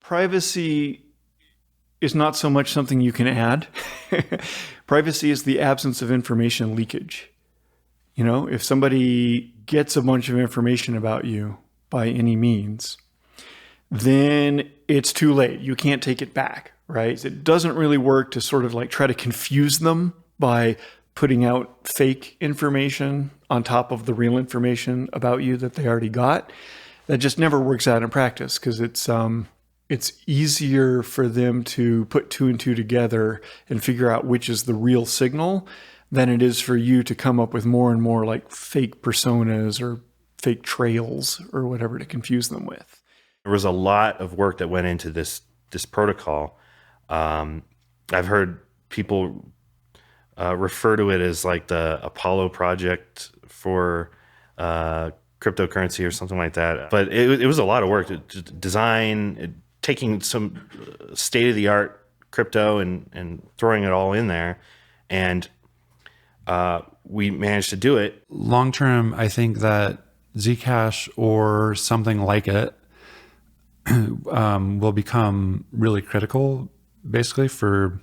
privacy is not so much something you can add. Privacy is the absence of information leakage. You know, if somebody gets a bunch of information about you by any means, then it's too late. You can't take it back, right? It doesn't really work to sort of like try to confuse them by putting out fake information on top of the real information about you that they already got. That just never works out in practice because it's easier for them to put two and two together and figure out which is the real signal than it is for you to come up with more and more like fake personas or fake trails or whatever to confuse them with. There was a lot of work that went into this protocol. I've heard people refer to it as like the Apollo project for cryptocurrency or something like that. But it was a lot of work to design, taking some state-of-the-art crypto and throwing it all in there. And we managed to do it. Long term, I think that Zcash or something like it will become really critical basically for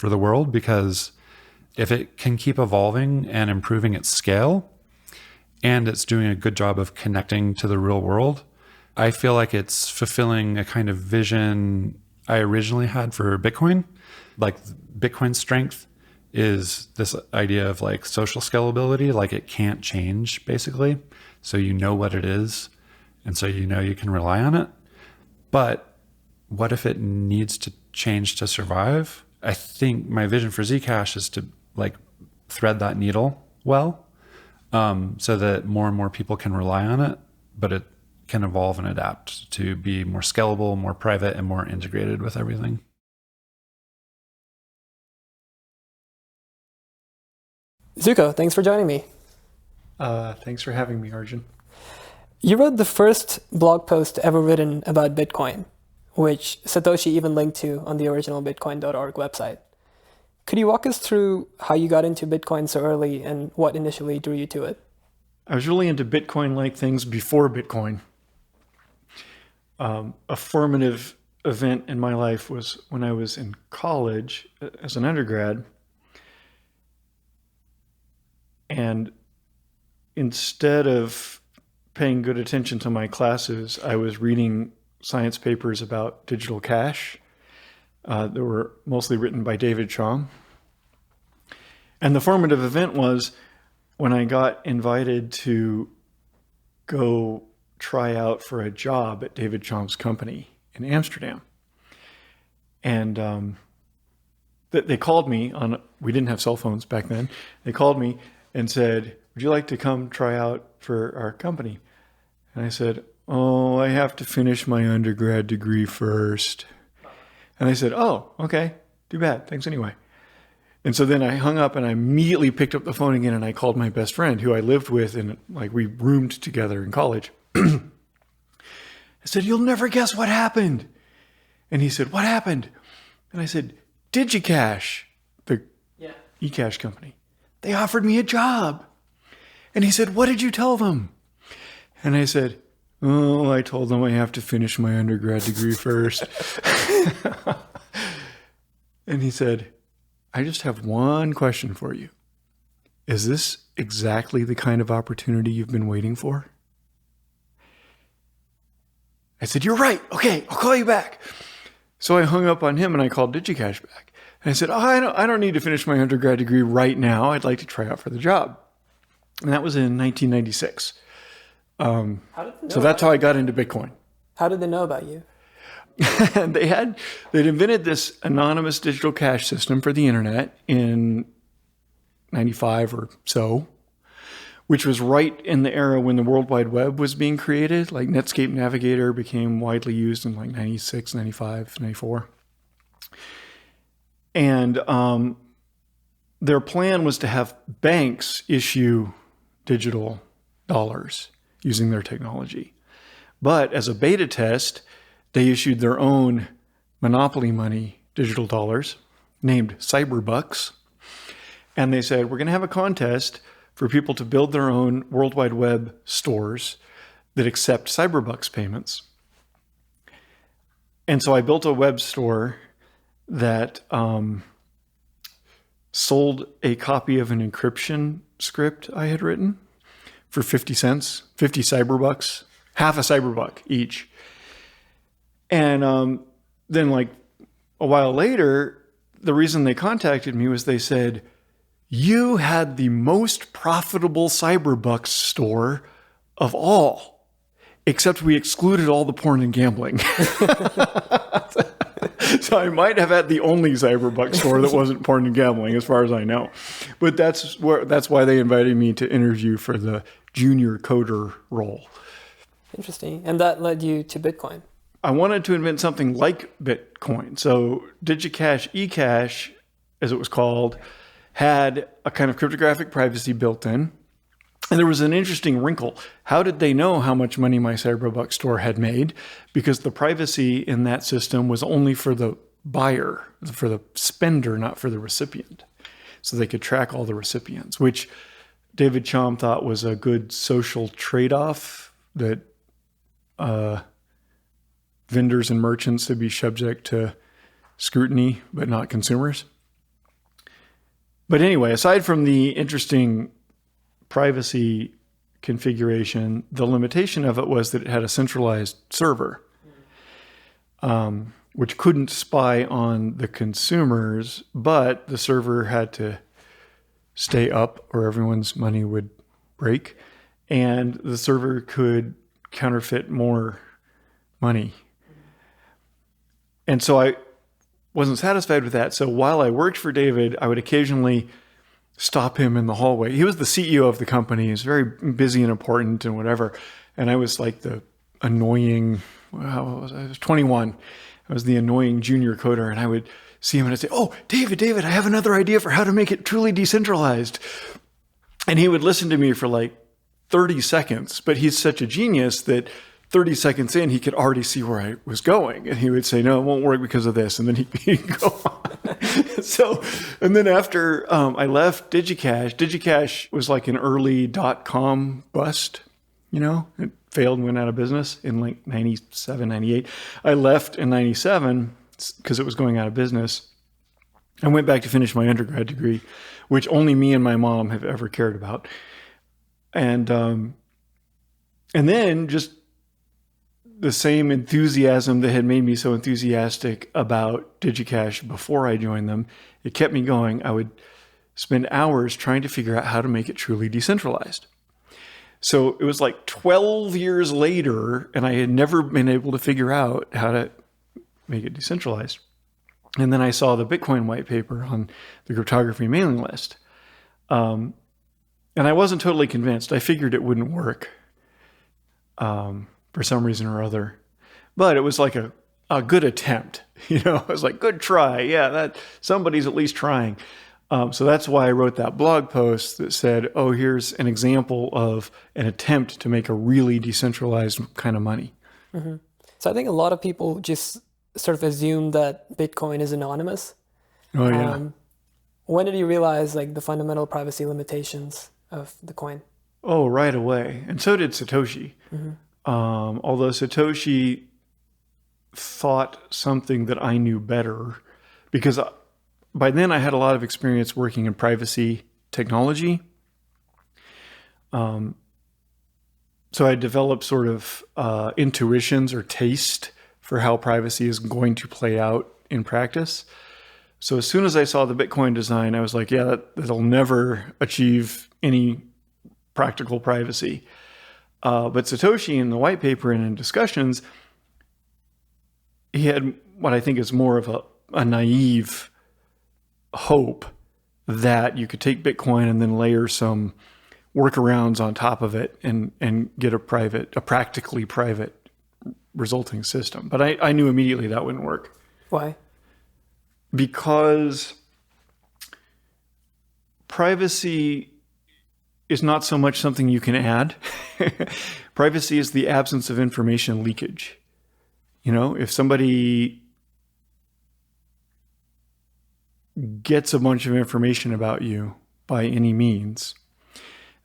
the world, because if it can keep evolving and improving its scale and it's doing a good job of connecting to the real world, I feel like it's fulfilling a kind of vision I originally had for Bitcoin. Like Bitcoin's strength is this idea of like social scalability, like it can't change basically. So you know what it is, and so you know you can rely on it. But what if it needs to change to survive? I think my vision for Zcash is to like thread that needle well, so that more and more people can rely on it, but it can evolve and adapt to be more scalable, more private, and more integrated with everything. Zooko, thanks for joining me. Thanks for having me, Arjun. You wrote the first blog post ever written about Bitcoin, which Satoshi even linked to on the original bitcoin.org website. Could you walk us through how you got into Bitcoin so early and what initially drew you to it? I was really into Bitcoin-like things before Bitcoin. A formative event in my life was when I was in college as an undergrad. And instead of paying good attention to my classes, I was reading science papers about digital cash that were mostly written by David Chaum. And the formative event was when I got invited to go try out for a job at David Chaum's company in Amsterdam. And they called me on, we didn't have cell phones back then. They called me and said, would you like to come try out for our company? And I said, oh, I have to finish my undergrad degree first. And they said, oh, okay, too bad. Thanks anyway. And so then I hung up and I immediately picked up the phone again and I called my best friend who I lived with and like we roomed together in college. I said, you'll never guess what happened. And he said, what happened? And I said, DigiCash, the eCash company. They offered me a job. And he said, what did you tell them? And I said, oh, I told them I have to finish my undergrad degree first. And he said, I just have one question for you. Is this exactly the kind of opportunity you've been waiting for? I said, you're right. Okay, I'll call you back. So I hung up on him and I called DigiCash back. And I said, oh, I don't need to finish my undergrad degree right now. I'd like to try out for the job. And that was in 1996. So that's how I got into Bitcoin. How did they know about you? They'd invented this anonymous digital cash system for the internet in 95 or so, which was right in the era when the World Wide Web was being created. Like Netscape Navigator became widely used in like 96, 95, 94. And their plan was to have banks issue digital dollars using their technology. But as a beta test, they issued their own monopoly money digital dollars named Cyberbucks. And they said, we're going to have a contest for people to build their own World Wide Web stores that accept Cyberbucks payments. And so I built a web store that sold a copy of an encryption script I had written for 50 cents, 50 cyberbucks, half a cyberbuck each. And then like a while later, the reason they contacted me was they said, you had the most profitable cyberbucks store of all, except we excluded all the porn and gambling. So I might have had the only cyberbuck store that wasn't porn and gambling, as far as I know. But that's why they invited me to interview for the junior coder role. Interesting. And that led you to Bitcoin. I wanted to invent something like Bitcoin. So Digicash eCash, as it was called, had a kind of cryptographic privacy built in. And there was an interesting wrinkle. How did they know how much money my cyberbuck store had made? Because the privacy in that system was only for the buyer, for the spender, not for the recipient. So they could track all the recipients, which David Chaum thought was a good social trade-off, that vendors and merchants should be subject to scrutiny, but not consumers. But anyway, aside from the interesting privacy configuration, the limitation of it was that it had a centralized server, which couldn't spy on the consumers, but the server had to stay up or everyone's money would break, and the server could counterfeit more money. And so I wasn't satisfied with that. So while I worked for David, I would occasionally stop him in the hallway. He was the CEO of the company. He was very busy and important and whatever. And I was like the annoying, I was 21. I was the annoying junior coder. And I would see him and I'd say, oh, David, I have another idea for how to make it truly decentralized. And he would listen to me for like 30 seconds. But he's such a genius that 30 seconds in, he could already see where I was going. And he would say, no, it won't work because of this. And then he'd go on. So, and then after I left Digicash was like an early .com bust, it failed and went out of business in like 97, 98. I left in 97 because it was going out of business. I went back to finish my undergrad degree, which only me and my mom have ever cared about. And then just the same enthusiasm that had made me so enthusiastic about Digicash before I joined them, it kept me going. I would spend hours trying to figure out how to make it truly decentralized. So it was like 12 years later, and I had never been able to figure out how to make it decentralized. And then I saw the Bitcoin white paper on the cryptography mailing list. And I wasn't totally convinced. I figured it wouldn't work. For some reason or other, but it was like a good attempt, it was like, good try. Yeah, that somebody's at least trying. So that's why I wrote that blog post that said, oh, here's an example of an attempt to make a really decentralized kind of money. Mm-hmm. So I think a lot of people just sort of assume that Bitcoin is anonymous. Oh yeah. When did you realize like the fundamental privacy limitations of the coin? Oh, right away. And so did Satoshi. Mm-hmm. Although Satoshi thought something that I knew better, because by then I had a lot of experience working in privacy technology. So I developed sort of intuitions or taste for how privacy is going to play out in practice. So as soon as I saw the Bitcoin design, I was like, yeah, that'll never achieve any practical privacy. But Satoshi in the white paper and in discussions, he had what I think is more of a naive hope that you could take Bitcoin and then layer some workarounds on top of it and get a practically private resulting system. But I knew immediately that wouldn't work. Why? Because privacy is not so much something you can add. Privacy is the absence of information leakage. If somebody gets a bunch of information about you by any means,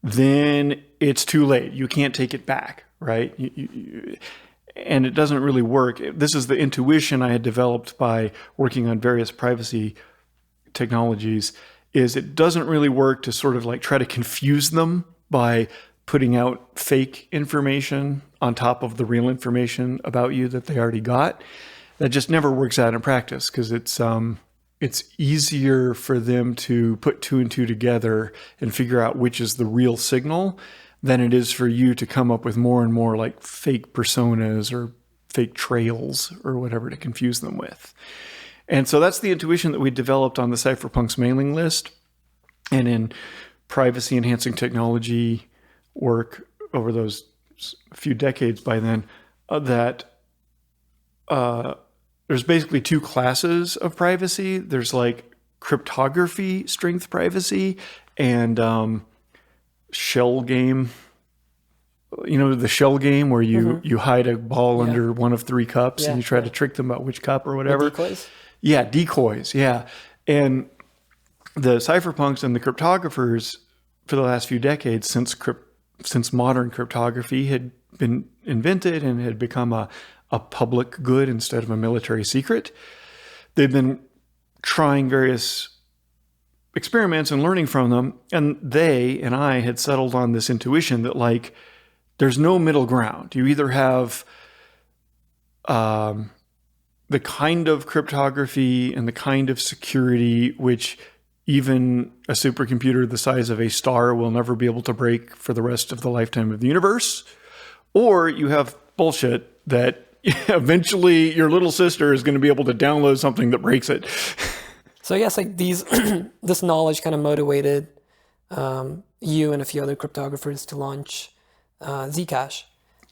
then it's too late. You can't take it back, right? and it doesn't really work. This is the intuition I had developed by working on various privacy technologies, is it doesn't really work to sort of like try to confuse them by putting out fake information on top of the real information about you that they already got. That just never works out in practice, because it's easier for them to put two and two together and figure out which is the real signal than it is for you to come up with more and more like fake personas or fake trails or whatever to confuse them with. And so that's the intuition that we developed on the cypherpunks mailing list and in privacy enhancing technology work over those few decades by then, that there's basically two classes of privacy. There's like cryptography strength privacy and shell game. You know, the shell game where you hide a ball under one of three cups and you try to trick them about which cup or whatever. Decoys? Yeah, decoys. Yeah. And the cypherpunks and the cryptographers for the last few decades, since modern cryptography had been invented and had become a public good instead of a military secret, they've been trying various experiments and learning from them. And they and I had settled on this intuition that like, there's no middle ground. You either have the kind of cryptography and the kind of security which even a supercomputer the size of a star will never be able to break for the rest of the lifetime of the universe, or you have bullshit that eventually your little sister is going to be able to download something that breaks it. So I guess like this knowledge kind of motivated you and a few other cryptographers to launch Zcash.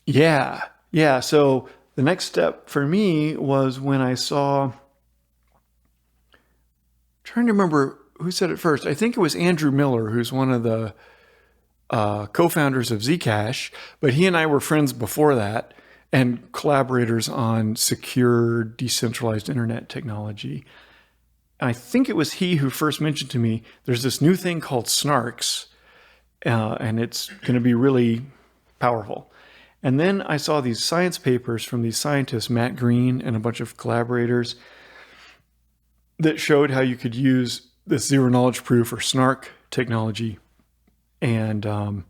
Yeah. So the next step for me was when I saw, trying to remember who said it first. I think it was Andrew Miller, who's one of the co-founders of Zcash, but he and I were friends before that and collaborators on secure decentralized internet technology. And I think it was he who first mentioned to me, there's this new thing called SNARKs, and it's going to be really powerful. And then I saw these science papers from these scientists, Matt Green and a bunch of collaborators, that showed how you could use this zero knowledge proof or SNARK technology and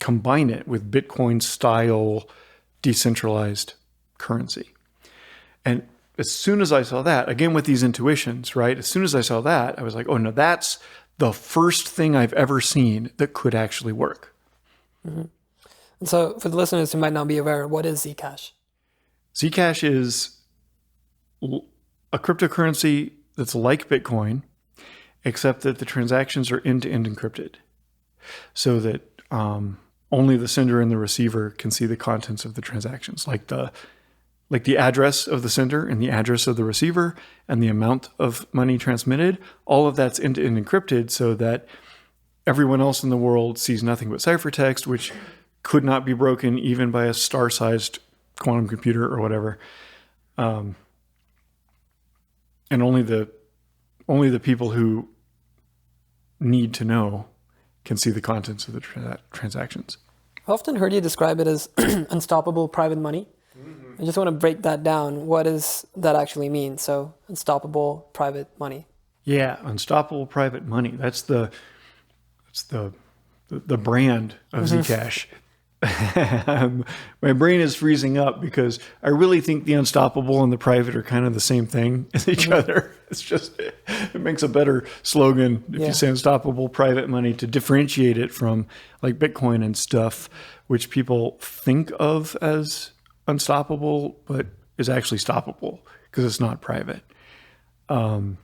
combine it with Bitcoin style decentralized currency. And as soon as I saw that, again with these intuitions, right? As soon as I saw that, I was like, oh no, that's the first thing I've ever seen that could actually work. Mm-hmm. And so for the listeners who might not be aware, what is Zcash? Zcash is a cryptocurrency that's like Bitcoin, except that the transactions are end-to-end encrypted, so that only the sender and the receiver can see the contents of the transactions, like the address of the sender and the address of the receiver and the amount of money transmitted. All of that's end-to-end encrypted so that everyone else in the world sees nothing but ciphertext, which could not be broken even by a star-sized quantum computer or whatever. And only the people who need to know can see the contents of the transactions. I've often heard you describe it as unstoppable private money. Mm-hmm. I just want to break that down. What does that actually mean? So unstoppable private money. Yeah, unstoppable private money. That's the brand of Zcash. My brain is freezing up because I really think the unstoppable and the private are kind of the same thing as each other. It's just, it makes a better slogan if you say unstoppable private money to differentiate it from like Bitcoin and stuff, which people think of as unstoppable, but is actually stoppable because it's not private. And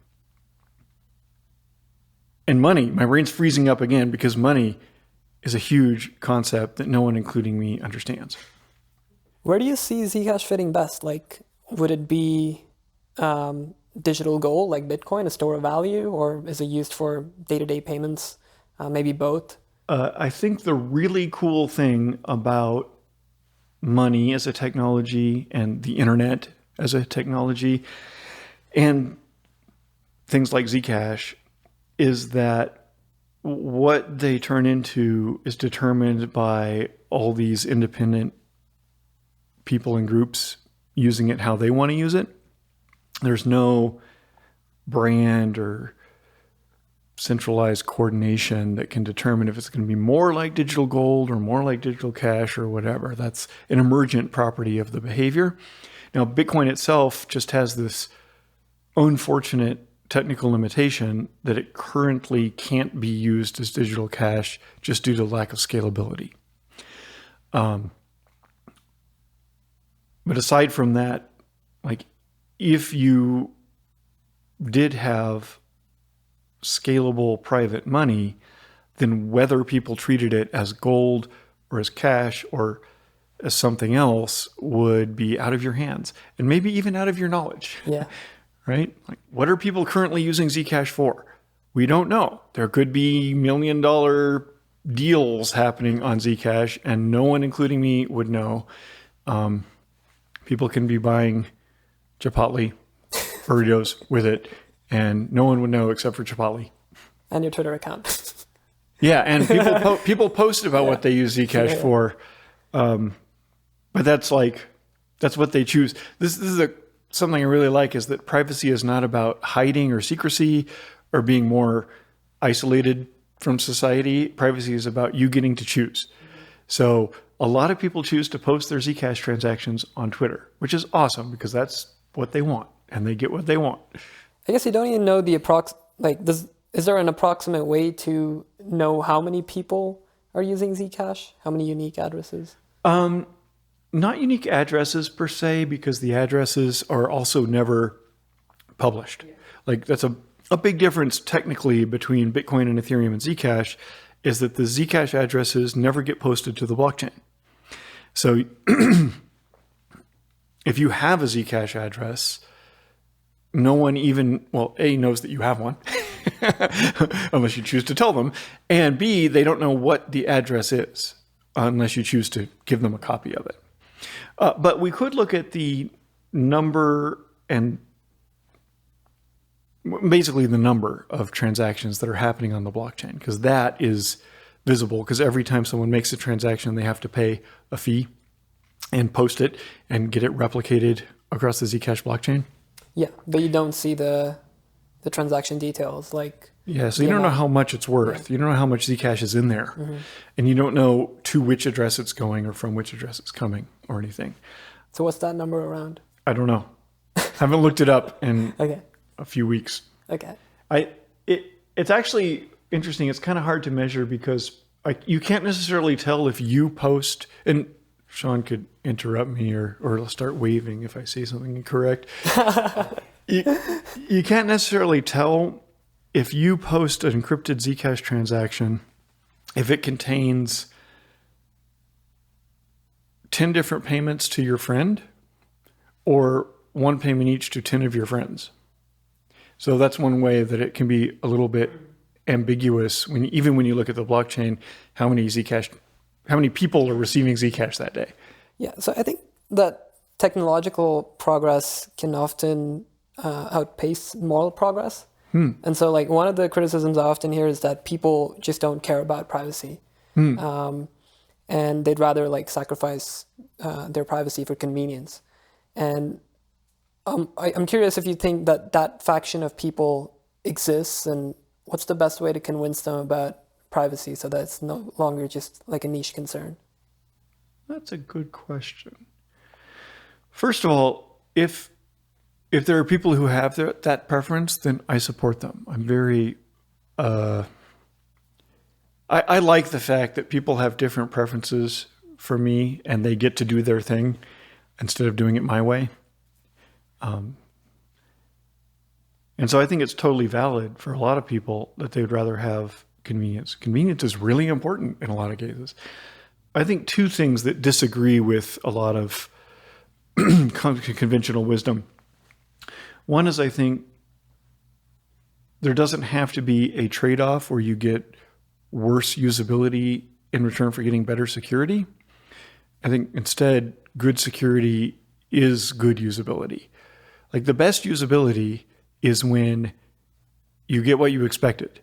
money, my brain's freezing up again because money is a huge concept that no one, including me, understands. Where do you see Zcash fitting best? Like, would it be digital gold like Bitcoin, a store of value, or is it used for day-to-day payments? Maybe both? I think the really cool thing about money as a technology and the internet as a technology and things like Zcash is that what they turn into is determined by all these independent people and groups using it how they want to use it. There's no brand or centralized coordination that can determine if it's going to be more like digital gold or more like digital cash or whatever. That's an emergent property of the behavior. Now, Bitcoin itself just has this unfortunate technical limitation that it currently can't be used as digital cash just due to lack of scalability. But aside from that, like if you did have scalable private money, then whether people treated it as gold or as cash or as something else would be out of your hands and maybe even out of your knowledge. Yeah. Right? Like, what are people currently using Zcash for? We don't know. There could be $1 million deals happening on Zcash and no one, including me, would know. People can be buying Chipotle burritos with it and no one would know except for Chipotle. And your Twitter account. Yeah, and people post about what they use Zcash for. But that's what they choose. This is something I really like, is that privacy is not about hiding or secrecy or being more isolated from society. Privacy is about you getting to choose. So a lot of people choose to post their Zcash transactions on Twitter, which is awesome because that's what they want and they get what they want. I guess you don't even know the is there an approximate way to know how many people are using Zcash? How many unique addresses? Not unique addresses per se, because the addresses are also never published. Like that's a big difference technically between Bitcoin and Ethereum and Zcash, is that the Zcash addresses never get posted to the blockchain. So if you have a Zcash address, no one even, A, knows that you have one, unless you choose to tell them, and B, they don't know what the address is, unless you choose to give them a copy of it. But we could look at the number and basically the number of transactions that are happening on the blockchain, because that is visible, because every time someone makes a transaction, they have to pay a fee and post it and get it replicated across the Zcash blockchain. Yeah, but you don't see the transaction details. Yeah, so you don't know how much it's worth. Yeah. You don't know how much Zcash is in there. Mm-hmm. And you don't know to which address it's going or from which address it's coming or anything. So what's that number around? I don't know. Haven't looked it up in a few weeks. Okay. It's actually interesting. It's kind of hard to measure because you can't necessarily tell if you post, and Sean could interrupt me or start waving if I say something incorrect. You can't necessarily tell if you post an encrypted Zcash transaction, if it contains 10 different payments to your friend or one payment each to 10 of your friends. So that's one way that it can be a little bit ambiguous even when you look at the blockchain, how many people are receiving Zcash that day. Yeah, so I think that technological progress can often outpace moral progress. And so one of the criticisms I often hear is that people just don't care about privacy. And they'd rather sacrifice their privacy for convenience. And I'm curious if you think that faction of people exists, and what's the best way to convince them about privacy so that it's no longer just a niche concern? That's a good question. First of all, if there are people who have that preference, then I support them. I'm very, I like the fact that people have different preferences for me and they get to do their thing instead of doing it my way. And so I think it's totally valid for a lot of people that they would rather have convenience. Convenience is really important in a lot of cases. I think two things that disagree with a lot of conventional wisdom. One is, I think there doesn't have to be a trade-off where you get worse usability in return for getting better security. I think instead, good security is good usability. The best usability is when you get what you expected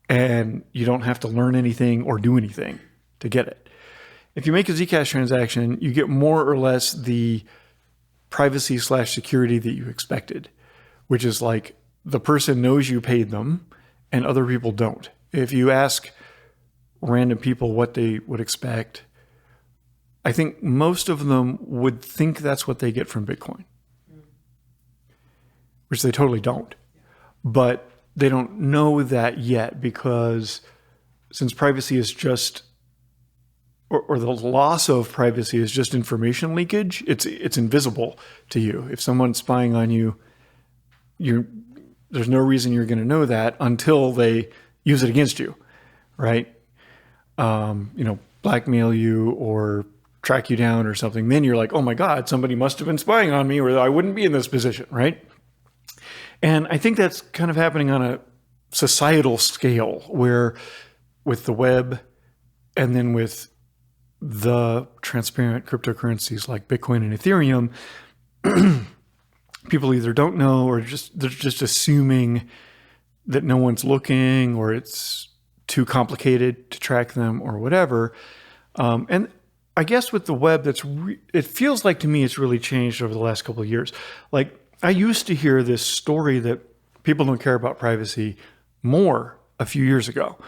and you don't have to learn anything or do anything to get it. if you make a Zcash transaction, you get more or less the privacy/security that you expected, which is like the person knows you paid them and other people don't. If you ask random people what they would expect, I think most of them would think that's what they get from Bitcoin, which they totally don't. But they don't know that yet because since privacy is just, or the loss of privacy is just information leakage, it's invisible to you. If someone's spying on you, there's no reason you're going to know that until they use it against you, right? Blackmail you or track you down or something. Then you're like, oh my God, somebody must have been spying on me or I wouldn't be in this position, right? And I think that's kind of happening on a societal scale where with the web and then with the transparent cryptocurrencies like Bitcoin and Ethereum, people either don't know or they're just assuming that no one's looking or it's too complicated to track them or whatever. And I guess with the web, it feels like to me it's really changed over the last couple of years. Like I used to hear this story that people don't care about privacy more a few years ago.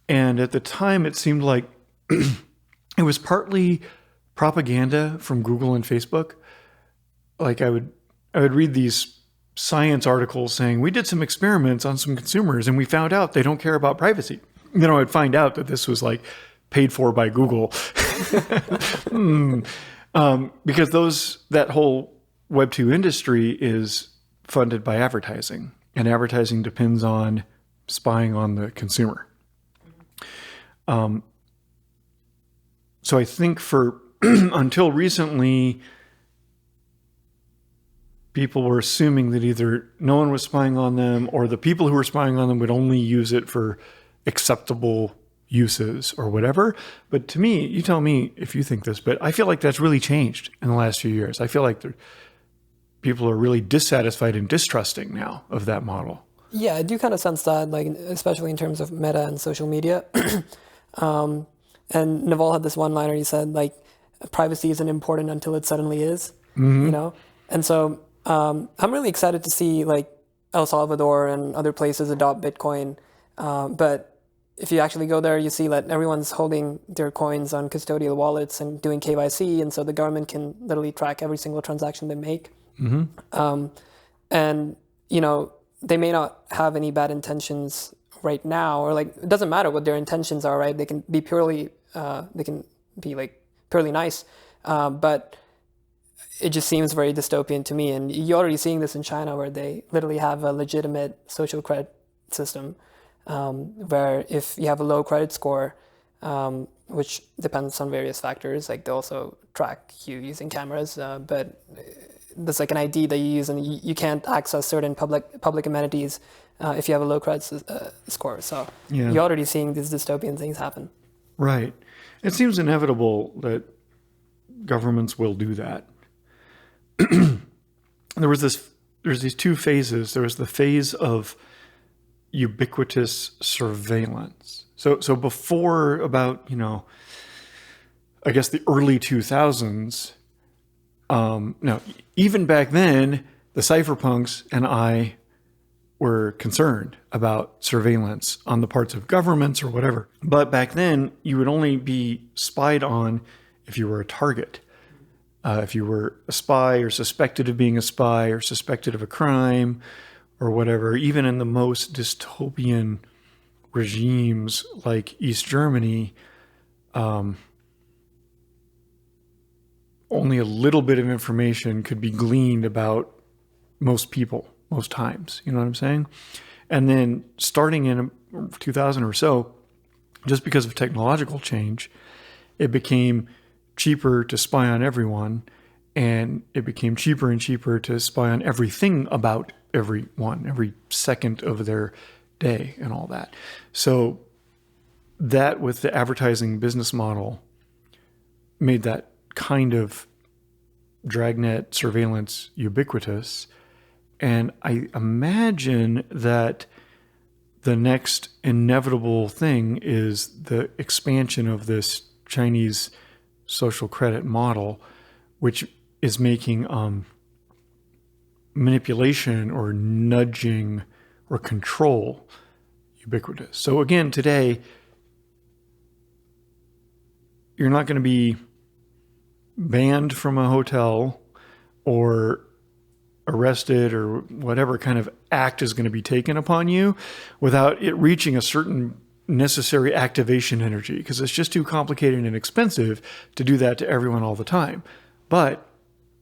And at the time, it seemed like it was partly propaganda from Google and Facebook. Like I would read these science articles saying, we did some experiments on some consumers and we found out they don't care about privacy. I'd find out that this was like paid for by Google. Because that whole Web 2 industry is funded by advertising, and advertising depends on spying on the consumer. So I think for until recently, people were assuming that either no one was spying on them or the people who were spying on them would only use it for acceptable uses or whatever. But to me, you tell me if you think this, but I feel like that's really changed in the last few years. I feel like people are really dissatisfied and distrusting now of that model. Yeah, I do kind of sense that, like, especially in terms of meta and social media. And Naval had this one-liner, he said, like, privacy isn't important until it suddenly is, And so I'm really excited to see, like, El Salvador and other places adopt Bitcoin. But if you actually go there, you see that everyone's holding their coins on custodial wallets and doing KYC, and so the government can literally track every single transaction they make. And, they may not have any bad intentions right now, or like, it doesn't matter what their intentions are, right? They can be purely nice. But it just seems very dystopian to me. And you're already seeing this in China where they literally have a legitimate social credit system, where if you have a low credit score, which depends on various factors, like they also track you using cameras, but there's like an ID that you use and you can't access certain public amenities if you have a low credit score. So you're already seeing these dystopian things happen. Right. It seems inevitable that governments will do that. There's these two phases. There was the phase of ubiquitous surveillance. So before about, I guess the early 2000s, no, even back then, the cypherpunks and I were concerned about surveillance on the parts of governments or whatever. But back then, you would only be spied on if you were a target. If you were a spy or suspected of being a spy or suspected of a crime or whatever, even in the most dystopian regimes like East Germany, only a little bit of information could be gleaned about most people, most times. You know what I'm saying? And then starting in 2000 or so, just because of technological change, it became cheaper to spy on everyone, and it became cheaper and cheaper to spy on everything about everyone, every second of their day and all that. So that, with the advertising business model, made that kind of dragnet surveillance ubiquitous. And I imagine that the next inevitable thing is the expansion of this Chinese social credit model, which is making manipulation or nudging or control ubiquitous. So again, today, you're not going to be banned from a hotel or arrested or whatever kind of act is going to be taken upon you without it reaching a certain necessary activation energy, because it's just too complicated and expensive to do that to everyone all the time. But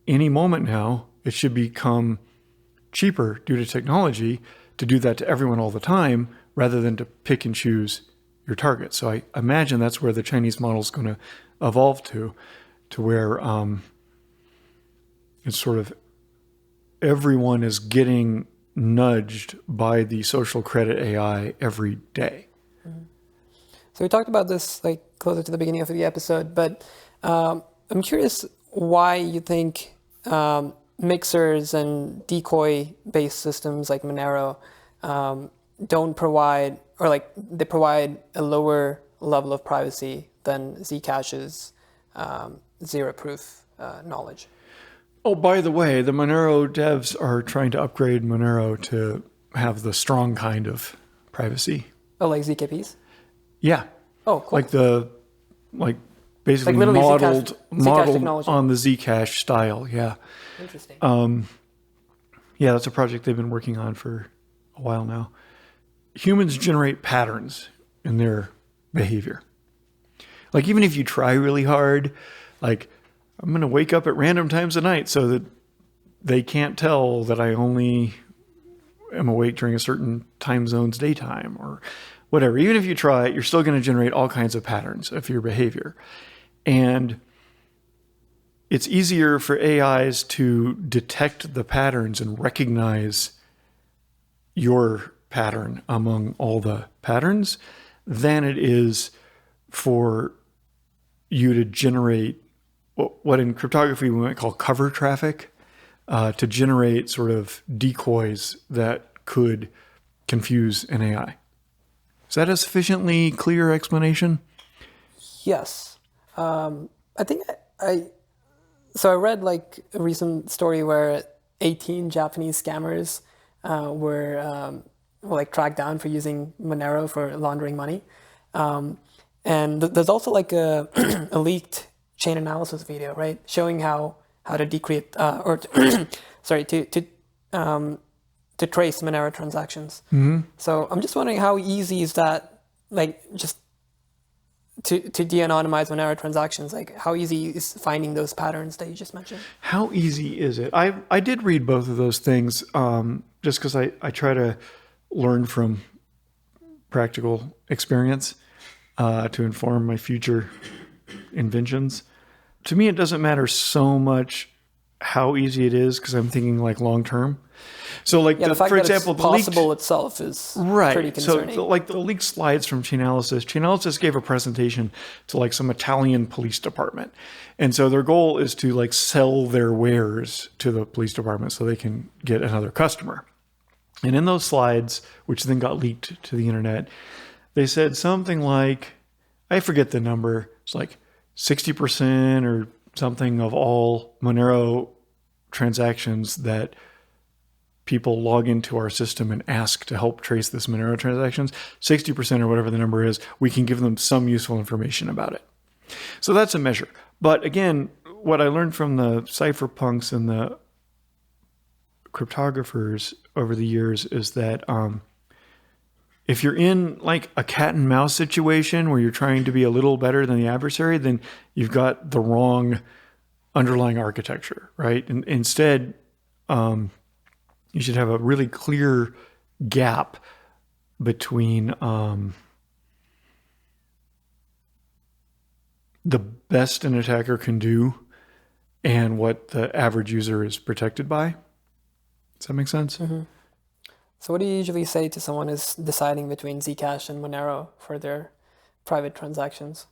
any moment now, it should become cheaper due to technology to do that to everyone all the time rather than to pick and choose your target. So I imagine that's where the Chinese model is going to evolve to where it's sort of everyone is getting nudged by the social credit AI every day. So we talked about this like closer to the beginning of the episode, but I'm curious why you think mixers and decoy-based systems like Monero don't provide, or like they provide a lower level of privacy than Zcash's zero-proof knowledge. Oh, by the way, the Monero devs are trying to upgrade Monero to have the strong kind of privacy. Oh, like ZKPs? Yeah. Oh, cool. Like basically Like literally modeled Zcash technology. on the Zcash style. Yeah. Interesting. Yeah, that's a project they've been working on for a while now. Humans generate patterns in their behavior. Like even if you try really hard, like I'm going to wake up at random times of night so that they can't tell that I only am awake during a certain time zone's daytime or whatever. Even if you try it, you're still going to generate all kinds of patterns of your behavior. And it's easier for AIs to detect the patterns and recognize your pattern among all the patterns than it is for you to generate what in cryptography we might call cover traffic, to generate sort of decoys that could confuse an AI. Is that a sufficiently clear explanation? Yes. I think so I read like a recent story where 18 Japanese scammers were like tracked down for using Monero for laundering money. And there's also like a leaked chain analysis video, right, showing how to decrypt to trace Monero transactions. Mm-hmm. So I'm just wondering how easy is that, like just to de-anonymize Monero transactions? Like how easy is finding those patterns that you just mentioned? How easy is it? I did read both of those things just because I try to learn from practical experience to inform my future inventions. To me, it doesn't matter so much how easy it is because I'm thinking like long term. So like the fact for that example, it's possible itself is pretty concerning. So like the leaked slides from Chainalysis gave a presentation to like some Italian police department. And so their goal is to like sell their wares to the police department so they can get another customer. And in those slides, which then got leaked to the internet, they said something like, I forget the number, it's like 60% or something of all Monero transactions that people log into our system and ask to help trace this Monero transactions, 60% or whatever the number is, we can give them some useful information about it. So that's a measure. But again, what I learned from the cypherpunks and the cryptographers over the years is that if you're in like a cat and mouse situation where you're trying to be a little better than the adversary, then you've got the wrong underlying architecture, right? And instead, you should have a really clear gap between the best an attacker can do and what the average user is protected by. Does that make sense? Mm-hmm. So what do you usually say to someone who's deciding between Zcash and Monero for their private transactions?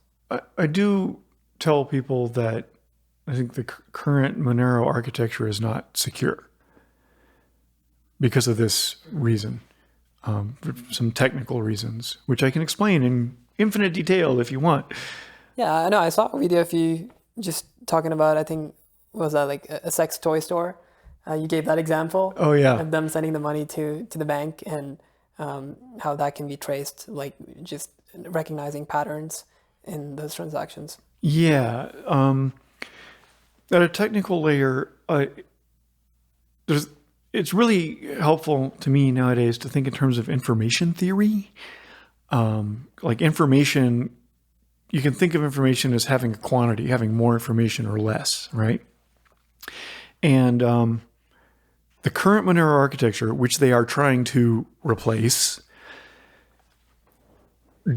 I do tell people that I think the current Monero architecture is not secure because of this reason, for some technical reasons, which I can explain in infinite detail if you want. Yeah, I know. I saw a video of you just talking about, I think, was that like a sex toy store? You gave that example. Oh, yeah. Of them sending the money to the bank, and how that can be traced, like just recognizing patterns in those transactions. Yeah. At a technical layer, it's really helpful to me nowadays to think in terms of information theory. Like information, you can think of information as having a quantity, having more information or less, right? And the current Monero architecture, which they are trying to replace,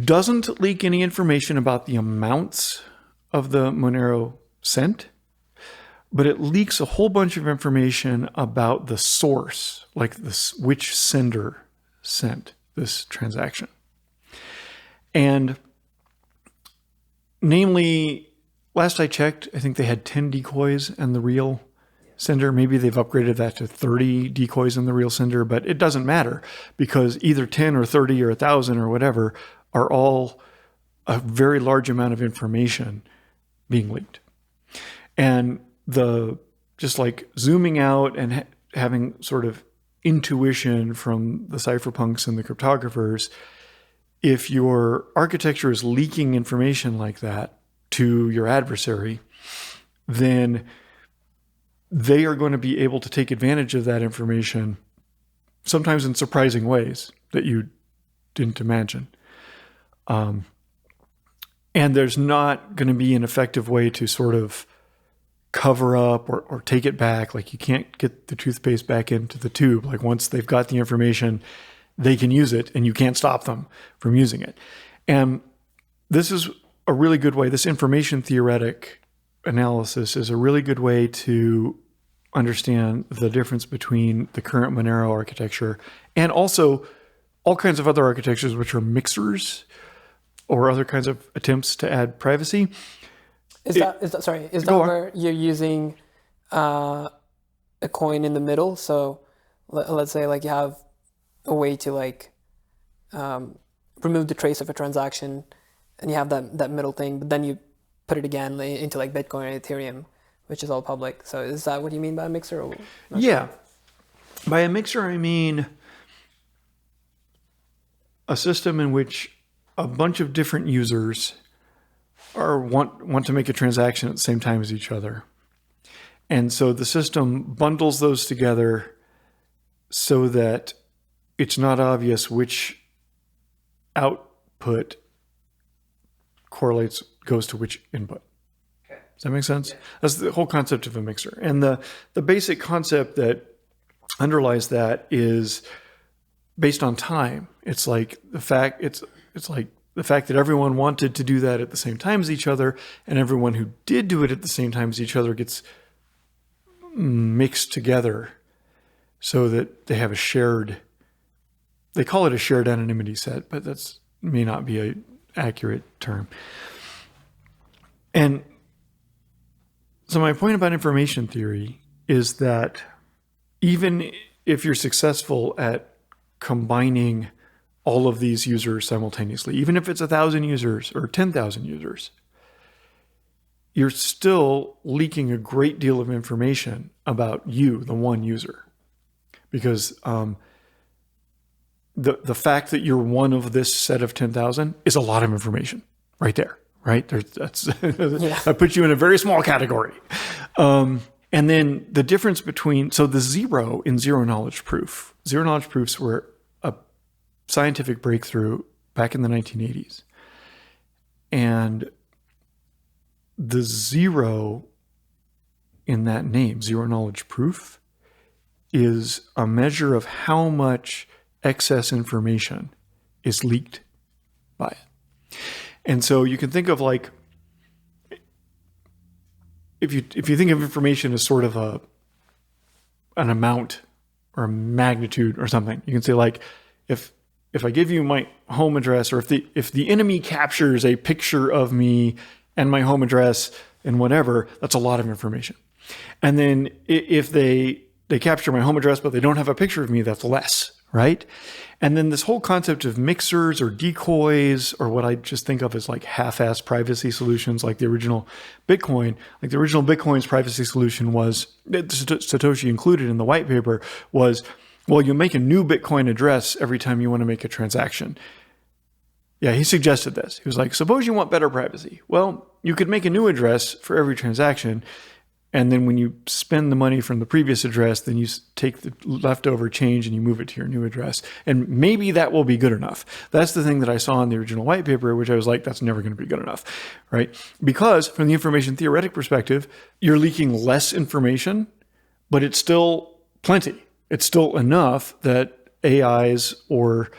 doesn't leak any information about the amounts of the Monero sent, but it leaks a whole bunch of information about the source, like this, which sender sent this transaction. And namely, last I checked, I think they had 10 decoys in the real sender. Maybe they've upgraded that to 30 decoys in the real sender, but it doesn't matter because either 10 or 30 or 1,000 or whatever are all a very large amount of information being leaked. And just like zooming out and having sort of intuition from the cypherpunks and the cryptographers, if your architecture is leaking information like that to your adversary, then they are going to be able to take advantage of that information, sometimes in surprising ways that you didn't imagine. And there's not going to be an effective way to sort of cover up or take it back. Like you can't get the toothpaste back into the tube. Like once they've got the information, they can use it and you can't stop them from using it. And this is a really good way. This information theoretic analysis is a really good way to understand the difference between the current Monero architecture and also all kinds of other architectures, which are mixers or other kinds of attempts to add privacy. Is that where you're using a coin in the middle? So let's say like you have a way to like remove the trace of a transaction and you have that middle thing, but then you put it again into like Bitcoin or Ethereum, which is all public. So is that what you mean by a mixer? Or yeah. Sure. By a mixer, I mean a system in which a bunch of different users want to make a transaction at the same time as each other. And so the system bundles those together so that it's not obvious which output goes to which input. Okay. Does that make sense? Yeah. That's the whole concept of a mixer. And the basic concept that underlies that is based on time. It's like the fact that everyone wanted to do that at the same time as each other, and everyone who did do it at the same time as each other gets mixed together so that they have they call it a shared anonymity set, but that's may not be an accurate term. And so my point about information theory is that even if you're successful at combining all of these users simultaneously, even if it's 1,000 users or 10,000 users, you're still leaking a great deal of information about you, the one user. Because the fact that you're one of this set of 10,000 is a lot of information right there, right? That puts you in a very small category. And then the difference so the zero in zero knowledge proofs were a scientific breakthrough back in the 1980s. And the zero in that name, zero knowledge proof, is a measure of how much excess information is leaked by it. And so you can think of like, if you think of information as sort of an amount or a magnitude or something, you can say like, if I give you my home address, or if the enemy captures a picture of me and my home address and whatever, that's a lot of information. And then if they capture my home address, but they don't have a picture of me, that's less, right? And then this whole concept of mixers or decoys, or what I just think of as like half-assed privacy solutions, like the original Bitcoin. Like the original Bitcoin's privacy solution was, Satoshi included in the white paper, was, well, you make a new Bitcoin address every time you want to make a transaction. Yeah, he suggested this. He was like, suppose you want better privacy. Well, you could make a new address for every transaction. And then when you spend the money from the previous address, then you take the leftover change and you move it to your new address. And maybe that will be good enough. That's the thing that I saw in the original white paper, which I was like, that's never going to be good enough, right? Because from the information theoretic perspective, you're leaking less information, but it's still plenty. It's still enough that AIs or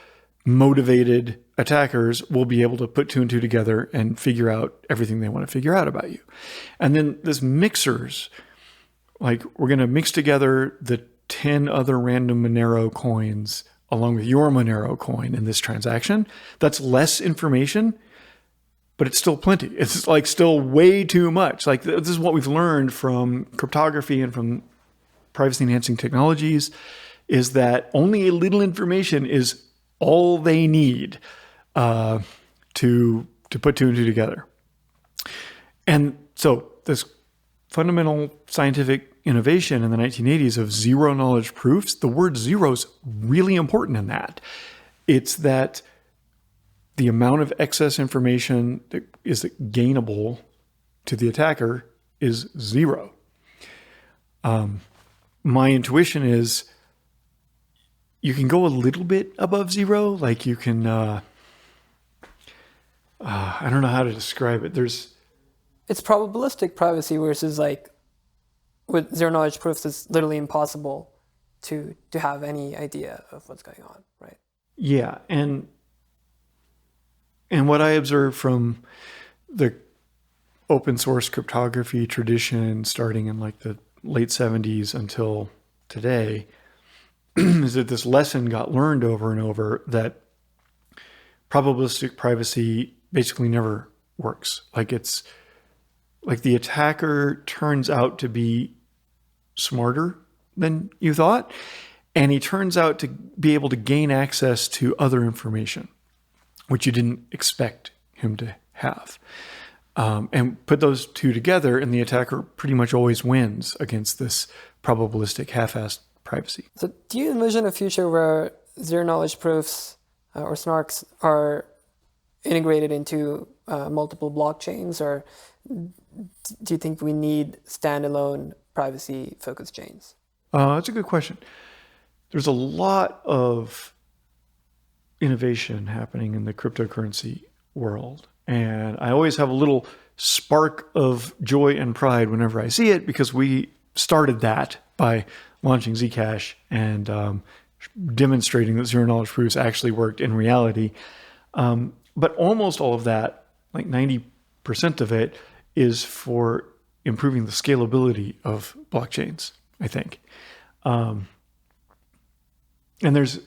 motivated attackers will be able to put two and two together and figure out everything they want to figure out about you. And then this mixers, like we're going to mix together the 10 other random Monero coins along with your Monero coin in this transaction. That's less information, but it's still plenty. It's like still way too much. Like this is what we've learned from cryptography and from privacy enhancing technologies, is that only a little information is all they need to put two and two together. And so this fundamental scientific innovation in the 1980s of zero knowledge proofs, the word zero is really important in that. It's that the amount of excess information that is gainable to the attacker is zero. My intuition is you can go a little bit above zero. Like you can, I don't know how to describe it. It's probabilistic privacy versus like with zero knowledge proofs, it's literally impossible to have any idea of what's going on, right? Yeah. And what I observed from the open source cryptography tradition starting in like the late 70s until today is that this lesson got learned over and over that probabilistic privacy basically never works. Like it's like the attacker turns out to be smarter than you thought, and he turns out to be able to gain access to other information, which you didn't expect him to have. And put those two together, and the attacker pretty much always wins against this probabilistic half-assed privacy. So do you envision a future where zero knowledge proofs or SNARKs are integrated into multiple blockchains, or do you think we need standalone privacy-focused chains? That's a good question. There's a lot of innovation happening in the cryptocurrency world, and I always have a little spark of joy and pride whenever I see it, because we started that by launching Zcash and demonstrating that zero knowledge proofs actually worked in reality. But almost all of that, like 90% of it, is for improving the scalability of blockchains, I think. And there's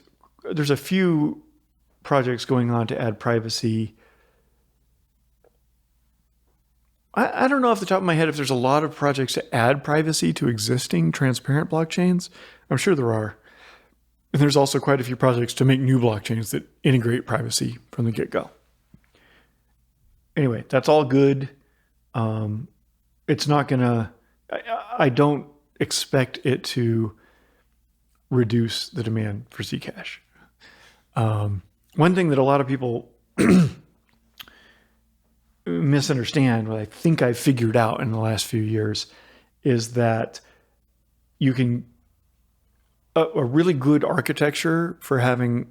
a few projects going on to add privacy. I don't know off the top of my head if there's a lot of projects to add privacy to existing transparent blockchains. I'm sure there are. And there's also quite a few projects to make new blockchains that integrate privacy from the get-go. Anyway, that's all good. It's not gonna, I don't expect it to reduce the demand for Zcash. One thing that a lot of people misunderstand, what I think I've figured out in the last few years, is that you can, a really good architecture for having,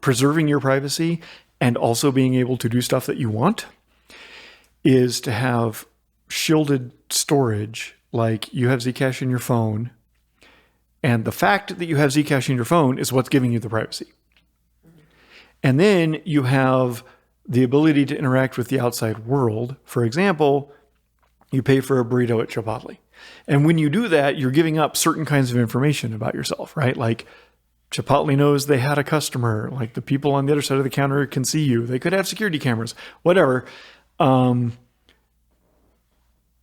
preserving your privacy and also being able to do stuff that you want is to have shielded storage. Like you have Zcash in your phone, and the fact that you have Zcash in your phone is what's giving you the privacy. And then you have the ability to interact with the outside world. For example, you pay for a burrito at Chipotle. And when you do that, you're giving up certain kinds of information about yourself, right? Like Chipotle knows they had a customer, like the people on the other side of the counter can see you. They could have security cameras, whatever.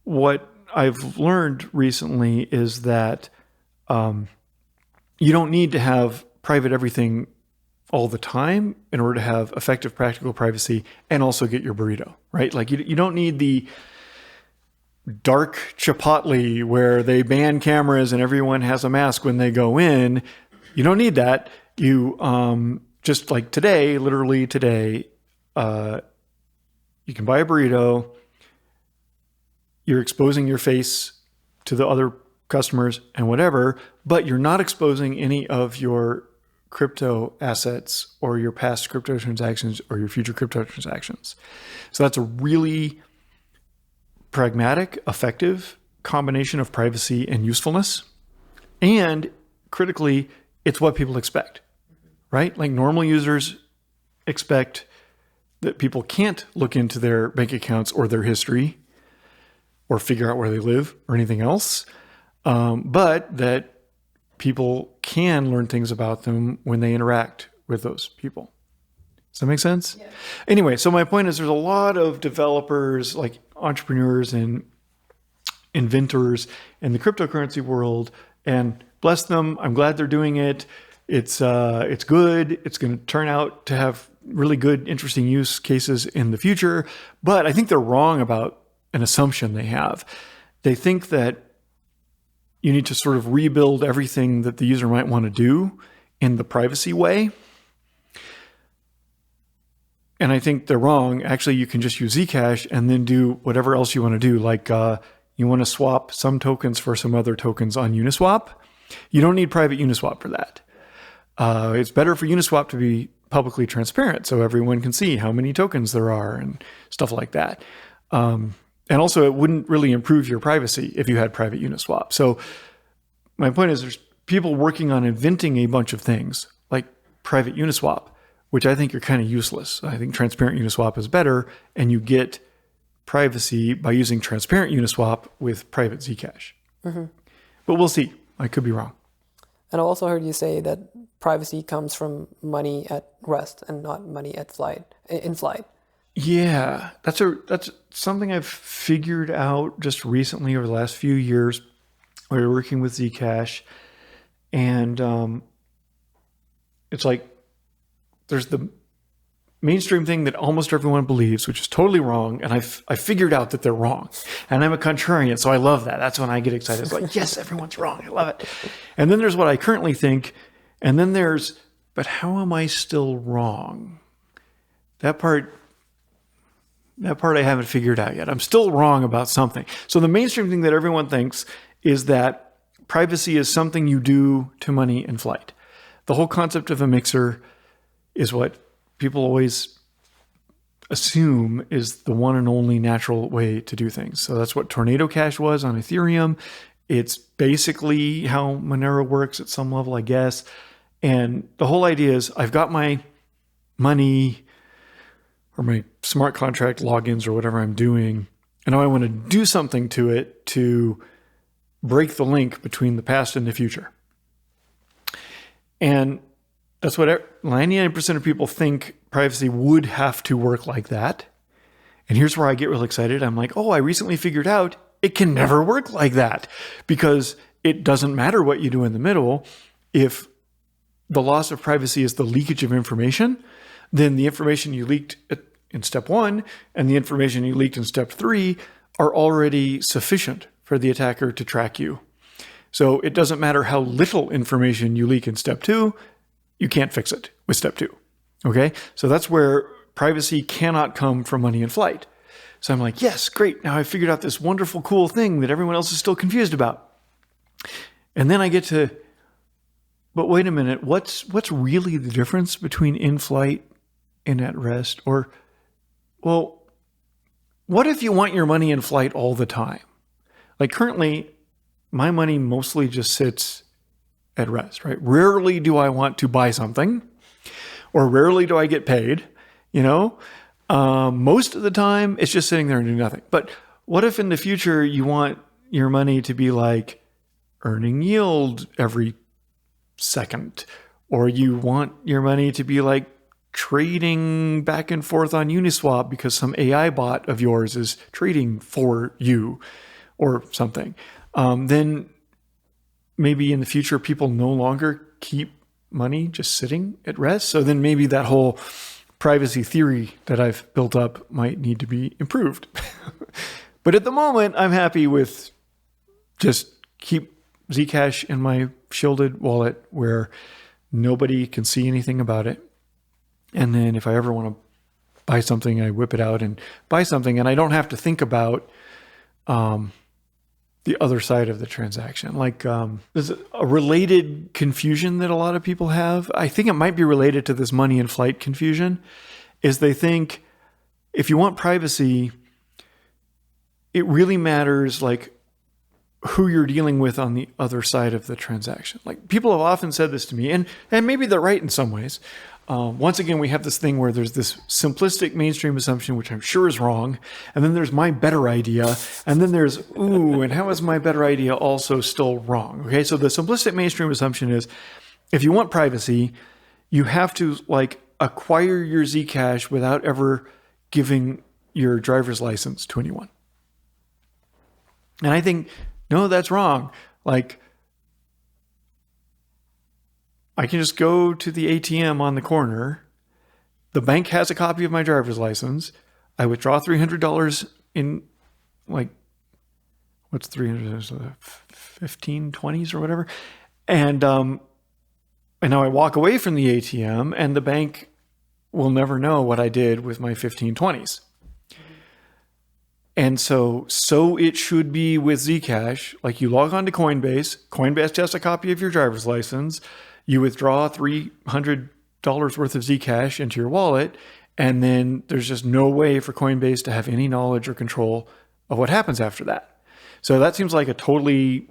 What I've learned recently is that you don't need to have private everything all the time in order to have effective practical privacy and also get your burrito, right? Like you don't need the dark Chipotle where they ban cameras and everyone has a mask when they go in. You don't need that. You just like today, literally today, you can buy a burrito. You're exposing your face to the other customers and whatever, but you're not exposing any of your crypto assets or your past crypto transactions or your future crypto transactions. So that's a really pragmatic, effective combination of privacy and usefulness. And critically, it's what people expect, right? Like normal users expect that people can't look into their bank accounts or their history or figure out where they live or anything else, but that people can learn things about them when they interact with those people. Does that make sense? Yeah. Anyway, so my point is there's a lot of developers, like entrepreneurs and inventors in the cryptocurrency world, and bless them. I'm glad they're doing it. It's good. It's going to turn out to have really good, interesting use cases in the future. But I think they're wrong about an assumption they have. They think that you need to sort of rebuild everything that the user might want to do in the privacy way. And I think they're wrong. Actually, you can just use Zcash and then do whatever else you want to do. Like you want to swap some tokens for some other tokens on Uniswap. You don't need private Uniswap for that. It's better for Uniswap to be publicly transparent so everyone can see how many tokens there are and stuff like that. And also, it wouldn't really improve your privacy if you had private Uniswap. So my point is there's people working on inventing a bunch of things like private Uniswap, which I think are kind of useless. I think transparent Uniswap is better, and you get privacy by using transparent Uniswap with private Zcash. Mm-hmm. But we'll see. I could be wrong. And I also heard you say that privacy comes from money at rest and not money at in flight. Yeah, that's something I've figured out just recently over the last few years. We were working with Zcash, and it's like there's the mainstream thing that almost everyone believes, which is totally wrong, and I figured out that they're wrong. And I'm a contrarian, so I love that. That's when I get excited. It's like, yes, everyone's wrong. I love it. And then there's what I currently think, and then there's, but how am I still wrong? That part I haven't figured out yet. I'm still wrong about something. So the mainstream thing that everyone thinks is that privacy is something you do to money in flight. The whole concept of a mixer is what people always assume is the one and only natural way to do things. So that's what Tornado Cash was on Ethereum. It's basically how Monero works at some level, I guess. And the whole idea is I've got my money or my smart contract logins or whatever I'm doing, and now I want to do something to it to break the link between the past and the future. And that's what 99% of people think privacy would have to work like that. And here's where I get real excited. I'm like, oh, I recently figured out it can never work like that, because it doesn't matter what you do in the middle. If the loss of privacy is the leakage of information, then the information you leaked in step 1 and the information you leaked in step 3 are already sufficient for the attacker to track you. So it doesn't matter how little information you leak in step 2, you can't fix it with step 2. Okay? So that's where privacy cannot come from money in flight. So I'm like, yes, great. Now I figured out this wonderful, cool thing that everyone else is still confused about. And then I get to, but wait a minute, what's really the difference between in flight and at rest? Or, well, what if you want your money in flight all the time? Like currently, my money mostly just sits at rest, right? Rarely do I want to buy something, or rarely do I get paid, most of the time it's just sitting there and doing nothing. But what if in the future you want your money to be like earning yield every second, or you want your money to be like trading back and forth on Uniswap because some AI bot of yours is trading for you or something? Then maybe in the future people no longer keep money just sitting at rest. So then maybe that whole privacy theory that I've built up might need to be improved. But at the moment, I'm happy with just keep Zcash in my shielded wallet where nobody can see anything about it. And then if I ever want to buy something, I whip it out and buy something, and I don't have to think about the other side of the transaction. Like there's a related confusion that a lot of people have. I think it might be related to this money in flight confusion, is they think if you want privacy, it really matters like who you're dealing with on the other side of the transaction. Like people have often said this to me, and maybe they're right in some ways. Once again, we have this thing where there's this simplistic mainstream assumption, which I'm sure is wrong. And then there's my better idea. And then there's, and how is my better idea also still wrong? Okay, so the simplistic mainstream assumption is if you want privacy, you have to like acquire your Zcash without ever giving your driver's license to anyone. And I think, no, that's wrong. Like, I can just go to the ATM on the corner. The bank has a copy of my driver's license. I withdraw $300 in like, what's 300? 15, 20s or whatever. And now I walk away from the ATM and the bank will never know what I did with my 15, 20s. And so it should be with Zcash. Like you log on to Coinbase. Coinbase has a copy of your driver's license. You withdraw $300 worth of Zcash into your wallet, and then there's just no way for Coinbase to have any knowledge or control of what happens after that. So that seems like a totally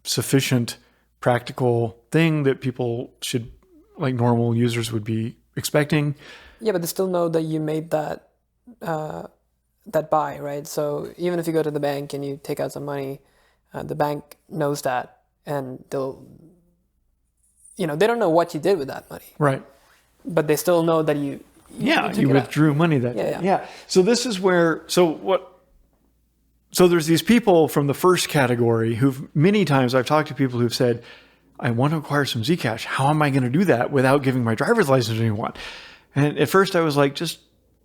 sufficient, practical thing that people should, like normal users would be expecting. Yeah, but they still know that you made that buy, right? So even if you go to the bank and you take out some money, the bank knows that, and they'll, they don't know what you did with that money. Right. But they still know that you withdrew money that day. Yeah. So this is where, so there's these people from the first category who've many times I've talked to people who've said, I want to acquire some Zcash. How am I going to do that without giving my driver's license to anyone? And at first I was like, just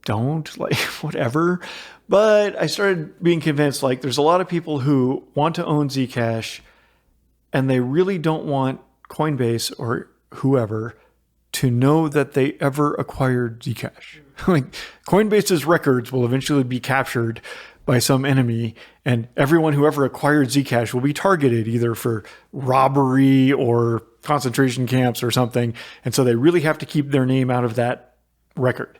don't, like, whatever. But I started being convinced, like, there's a lot of people who want to own Zcash and they really don't want Coinbase or whoever to know that they ever acquired Zcash. Like Coinbase's records will eventually be captured by some enemy, and everyone who ever acquired Zcash will be targeted either for robbery or concentration camps or something. And so they really have to keep their name out of that record.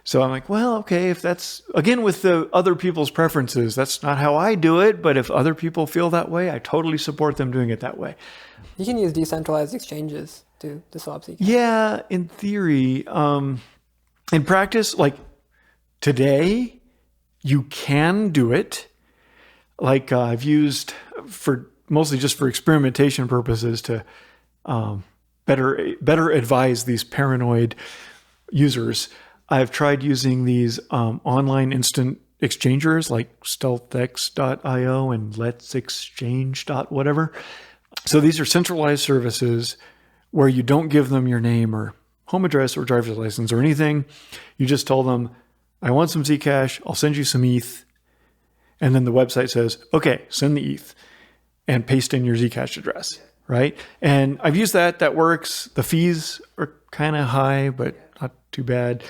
So I'm like, well, okay, if that's, again, with the other people's preferences, that's not how I do it. But if other people feel that way, I totally support them doing it that way. You can use decentralized exchanges to swap Zcash. Yeah, in theory. In practice, like today, you can do it. Like I've used mostly just for experimentation purposes to better advise these paranoid users. I've tried using these online instant exchangers like stealthx.io and let's exchange whatever. So these are centralized services where you don't give them your name or home address or driver's license or anything. You just tell them, I want some Zcash. I'll send you some ETH. And then the website says, okay, send the ETH and paste in your Zcash address, right? And I've used that. That works. The fees are kind of high, but not too bad.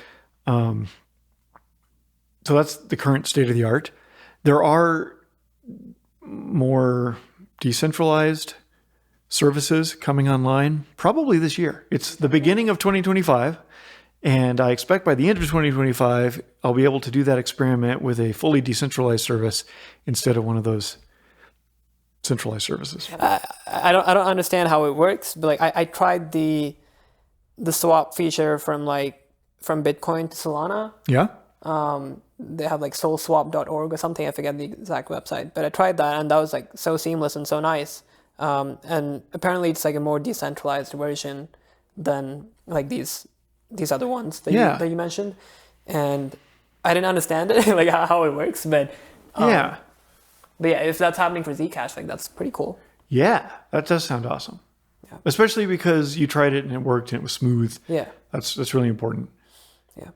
So that's the current state of the art. There are more decentralized services coming online probably this year. It's the beginning of 2025. And I expect by the end of 2025, I'll be able to do that experiment with a fully decentralized service instead of one of those centralized services. I don't understand how it works, but like I tried the swap feature from Bitcoin to Solana. Yeah. They have like soulswap.org or something. I forget the exact website, but I tried that and that was like so seamless and so nice. And apparently it's like a more decentralized version than like these other ones that you mentioned. And I didn't understand it, like how it works, but yeah, if that's happening for Zcash, like that's pretty cool. Yeah, that does sound awesome. Yeah. Especially because you tried it and it worked and it was smooth. Yeah. That's really important. Yeah.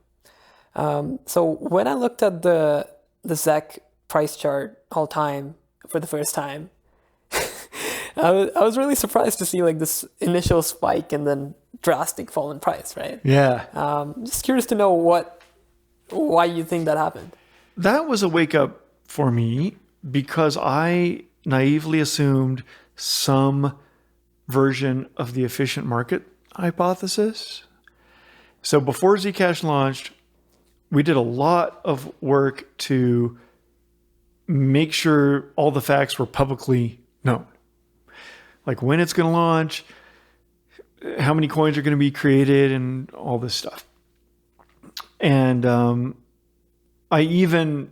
So when I looked at the ZEC price chart all time for the first time, I was really surprised to see like this initial spike and then drastic fall in price, right? Yeah. Just curious to know why you think that happened. That was a wake up for me because I naively assumed some version of the efficient market hypothesis. So before Zcash launched, we did a lot of work to make sure all the facts were publicly known. Like when it's going to launch, how many coins are going to be created, and all this stuff. And I even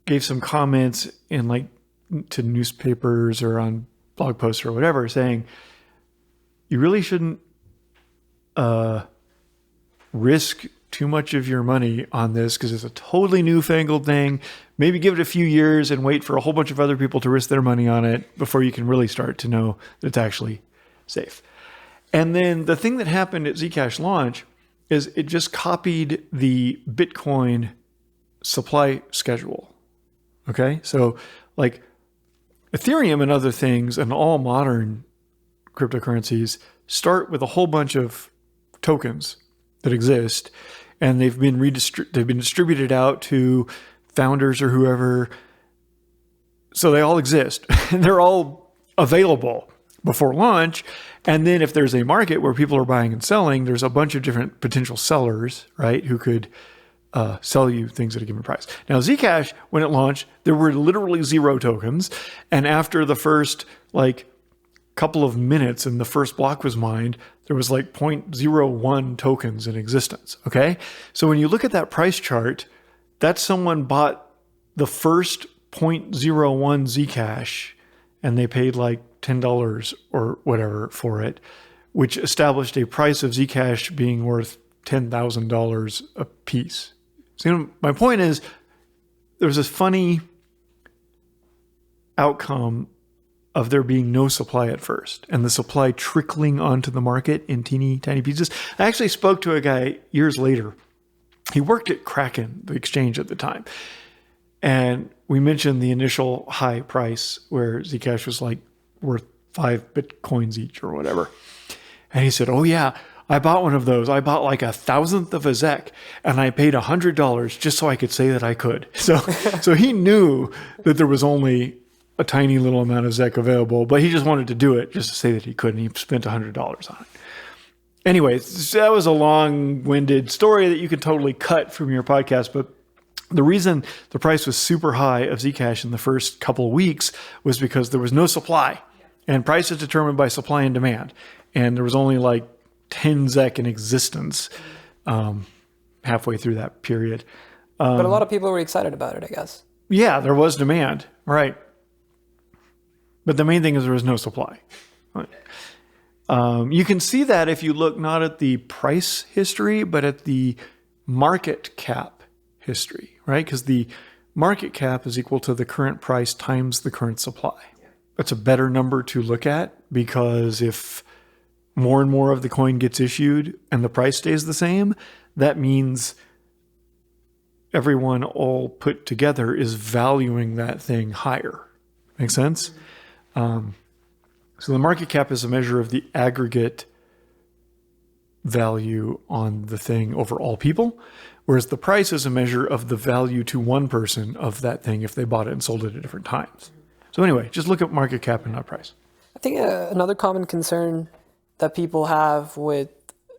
gave some comments in like to newspapers or on blog posts or whatever, saying you really shouldn't risk too much of your money on this because it's a totally newfangled thing. Maybe give it a few years and wait for a whole bunch of other people to risk their money on it before you can really start to know that it's actually safe. And then the thing that happened at Zcash launch is it just copied the Bitcoin supply schedule. Okay. So like Ethereum and other things and all modern cryptocurrencies start with a whole bunch of tokens that exist, and they've been distributed out to founders or whoever. So they all exist and they're all available before launch. And then if there's a market where people are buying and selling, there's a bunch of different potential sellers, right, who could sell you things at a given price. Now, Zcash, when it launched, there were literally 0 tokens. And after the first couple of minutes and the first block was mined, there was 0.01 tokens in existence. Okay. So when you look at that price chart, that's someone bought the first 0.01 Zcash and they paid $10 or whatever for it, which established a price of Zcash being worth $10,000 a piece. So my point is there was this funny outcome of there being no supply at first and the supply trickling onto the market in teeny tiny pieces. I actually spoke to a guy years later. He worked at Kraken, the exchange at the time. And we mentioned the initial high price where Zcash was worth 5 Bitcoins each or whatever. And he said, oh yeah, I bought one of those. I bought 1,000th of a ZEC and I paid $100 just so I could say that I could. So he knew that there was only a tiny little amount of ZEC available, but he just wanted to do it just to say that he could, and he spent $100 on it. Anyway, that was a long-winded story that you could totally cut from your podcast, but the reason the price was super high of Zcash in the first couple of weeks was because there was no supply, and price is determined by supply and demand, and there was only 10 ZEC in existence halfway through that period. But a lot of people were excited about it, I guess. Yeah, there was demand, right. But the main thing is there was no supply. You can see that if you look not at the price history, but at the market cap history, right? Because the market cap is equal to the current price times the current supply. That's a better number to look at because if more and more of the coin gets issued and the price stays the same, that means everyone all put together is valuing that thing higher. Make sense? So the market cap is a measure of the aggregate value on the thing over all people, whereas the price is a measure of the value to one person of that thing if they bought it and sold it at different times. So anyway, just look at market cap and not price. I think another common concern that people have with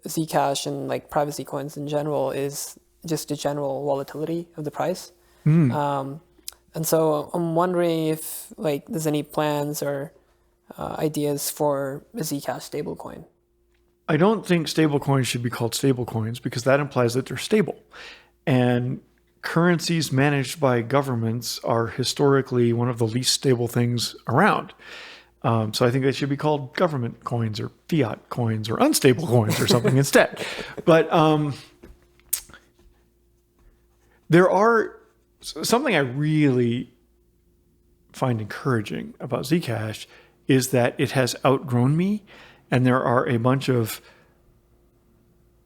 Zcash and privacy coins in general is just the general volatility of the price. And so I'm wondering if there's any plans or ideas for a Zcash stablecoin. I don't think stablecoins should be called stablecoins because that implies that they're stable. And currencies managed by governments are historically one of the least stable things around. So I think they should be called government coins or fiat coins or unstable coins or something instead. But there are something I really find encouraging about Zcash is that it has outgrown me, and there are a bunch of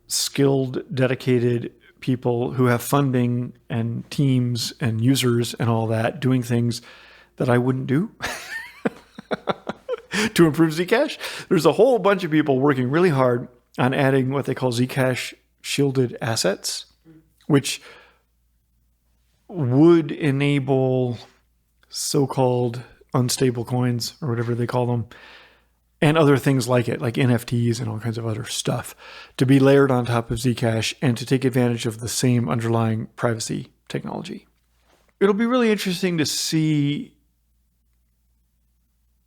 skilled, dedicated people who have funding and teams and users and all that doing things that I wouldn't do to improve Zcash. There's a whole bunch of people working really hard on adding what they call Zcash shielded assets, which would enable so-called unstable coins or whatever they call them, and other things like it, like NFTs and all kinds of other stuff, to be layered on top of Zcash and to take advantage of the same underlying privacy technology. It'll be really interesting to see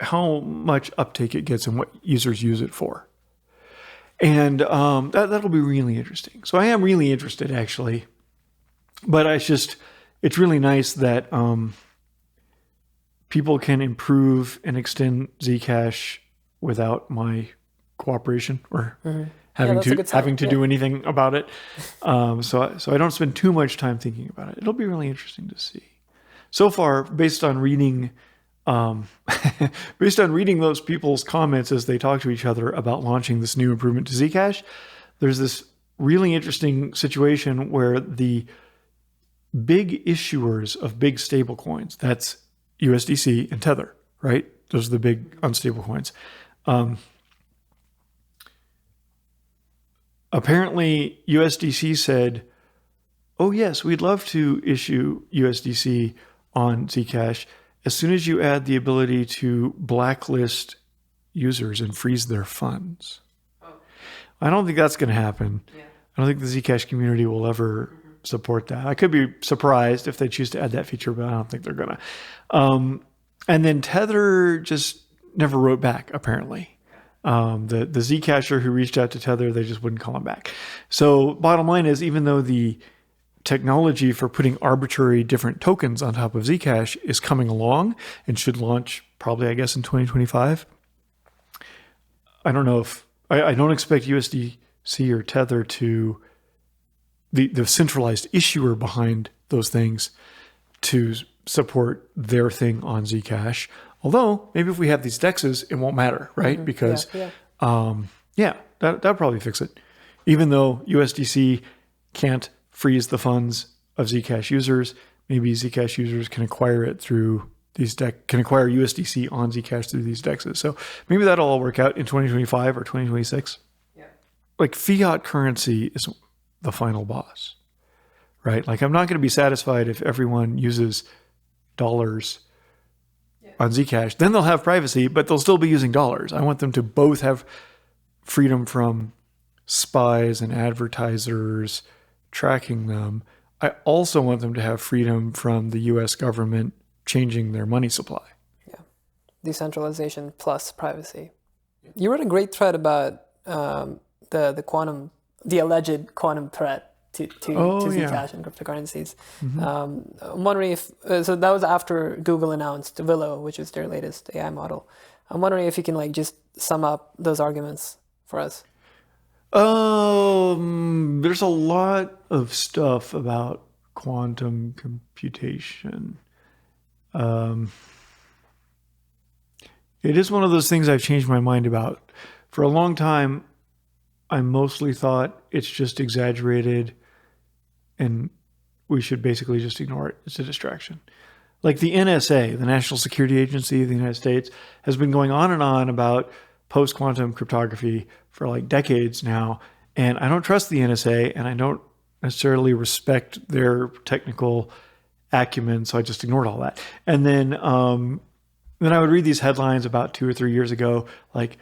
how much uptake it gets and what users use it for. And that'll be really interesting. So I am really interested, actually. But it's really nice that people can improve and extend Zcash without my cooperation or having to do anything about it. So I don't spend too much time thinking about it. It'll be really interesting to see. So far, based on reading those people's comments as they talk to each other about launching this new improvement to Zcash, there's this really interesting situation where the big issuers of big stable coins, that's USDC and Tether, right? Those are the big unstable coins. Apparently, USDC said, oh yes, we'd love to issue USDC on Zcash as soon as you add the ability to blacklist users and freeze their funds. Oh. I don't think that's going to happen. Yeah. I don't think the Zcash community will ever support that. I could be surprised if they choose to add that feature, but I don't think they're going to. And then Tether just never wrote back, apparently. The Zcasher who reached out to Tether, they just wouldn't call him back. So bottom line is, even though the technology for putting arbitrary different tokens on top of Zcash is coming along and should launch probably, I guess, in 2025, I don't know if... I don't expect USDC or Tether to... the centralized issuer behind those things to support their thing on Zcash. Although, maybe if we have these DEXs, it won't matter, right? Because, that'll probably fix it. Even though USDC can't freeze the funds of Zcash users, maybe Zcash users can acquire it through these can acquire USDC on Zcash through these DEXs. So maybe that'll all work out in 2025 or 2026. Yeah. Like, fiat currency is the final boss, right? Like, I'm not going to be satisfied if everyone uses dollars on Zcash. Then they'll have privacy, but they'll still be using dollars. I want them to both have freedom from spies and advertisers tracking them. I also want them to have freedom from the US government changing their money supply. Yeah. Decentralization plus privacy. You wrote a great thread about the alleged quantum threat to Zcash and cryptocurrencies. I'm wondering if, so that was after Google announced Willow, which is their latest AI model. I'm wondering if you can just sum up those arguments for us. There's a lot of stuff about quantum computation. It is one of those things I've changed my mind about. For a long time, I mostly thought it's just exaggerated and we should basically just ignore it. It's a distraction. Like the NSA, the National Security Agency of the United States, has been going on and on about post-quantum cryptography for like decades now. And I don't trust the NSA and I don't necessarily respect their technical acumen. So I just ignored all that. And then I would read these headlines about 2 or 3 years ago, like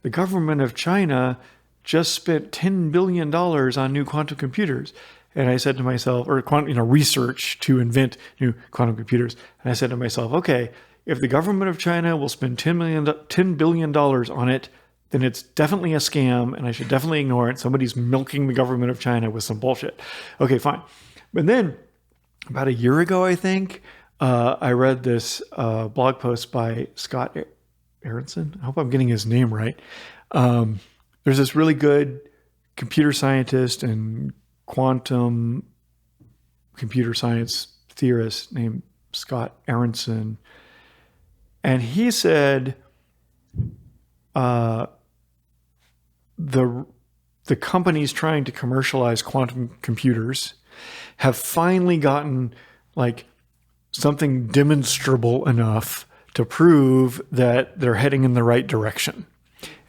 the government of China just spent $10 billion on new quantum computers. And I said to myself, or research to invent new quantum computers. And I said to myself, okay, if the government of China will spend $10 billion on it, then it's definitely a scam and I should definitely ignore it. Somebody's milking the government of China with some bullshit. Okay, fine. But then about a year ago, I think, I read this blog post by Scott Aronson. I hope I'm getting his name right. There's this really good computer scientist and quantum computer science theorist named Scott Aronson. And he said the companies trying to commercialize quantum computers have finally gotten like something demonstrable enough to prove that they're heading in the right direction.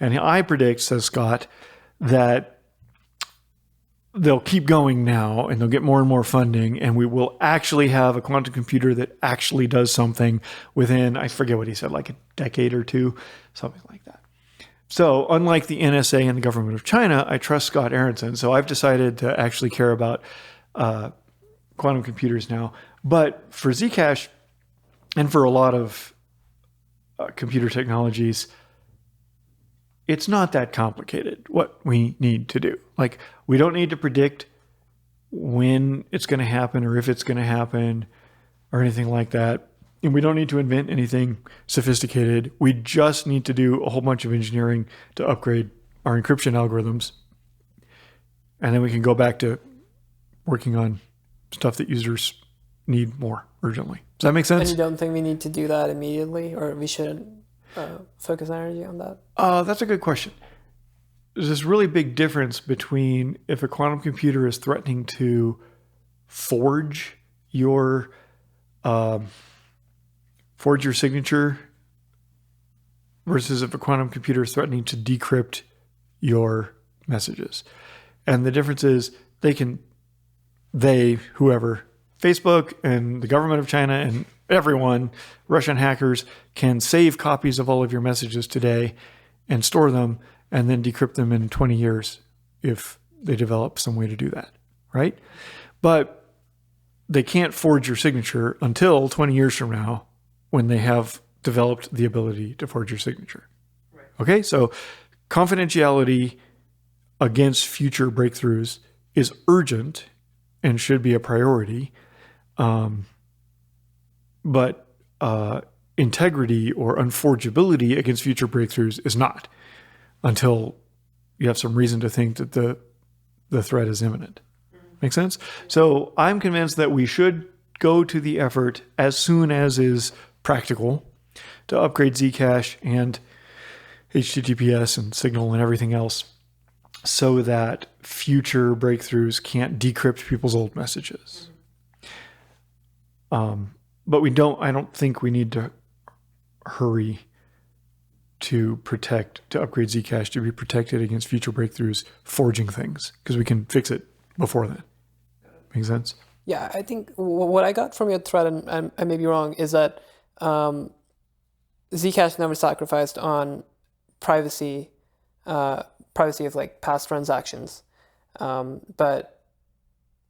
And I predict, says Scott, that they'll keep going now and they'll get more and more funding, and we will actually have a quantum computer that actually does something within, I forget what he said, like a decade or two, something like that. So unlike the NSA and the government of China, I trust Scott Aronson. So I've decided to actually care about quantum computers now. But for Zcash and for a lot of computer technologies, it's not that complicated what we need to do. Like, we don't need to predict when it's going to happen or if it's going to happen or anything like that. And we don't need to invent anything sophisticated. We just need to do a whole bunch of engineering to upgrade our encryption algorithms. And then we can go back to working on stuff that users need more urgently. Does that make sense? And you don't think we need to do that immediately, or we shouldn't focus energy on that? That's a good question. There's this really big difference between if a quantum computer is threatening to forge your signature versus if a quantum computer is threatening to decrypt your messages. And the difference is whoever, Facebook and the government of China and everyone, Russian hackers, can save copies of all of your messages today and store them and then decrypt them in 20 years if they develop some way to do that, right? But they can't forge your signature until 20 years from now when they have developed the ability to forge your signature. Right. Okay, so confidentiality against future breakthroughs is urgent and should be a priority. But integrity or unforgeability against future breakthroughs is not, until you have some reason to think that the threat is imminent. Make sense? So I'm convinced that we should go to the effort as soon as is practical to upgrade Zcash and HTTPS and Signal and everything else so that future breakthroughs can't decrypt people's old messages. But I don't think we need to hurry to upgrade Zcash to be protected against future breakthroughs forging things, because we can fix it before then. Make sense? Yeah, I think what I got from your thread, and I may be wrong, is that Zcash never sacrificed on privacy of like past transactions, but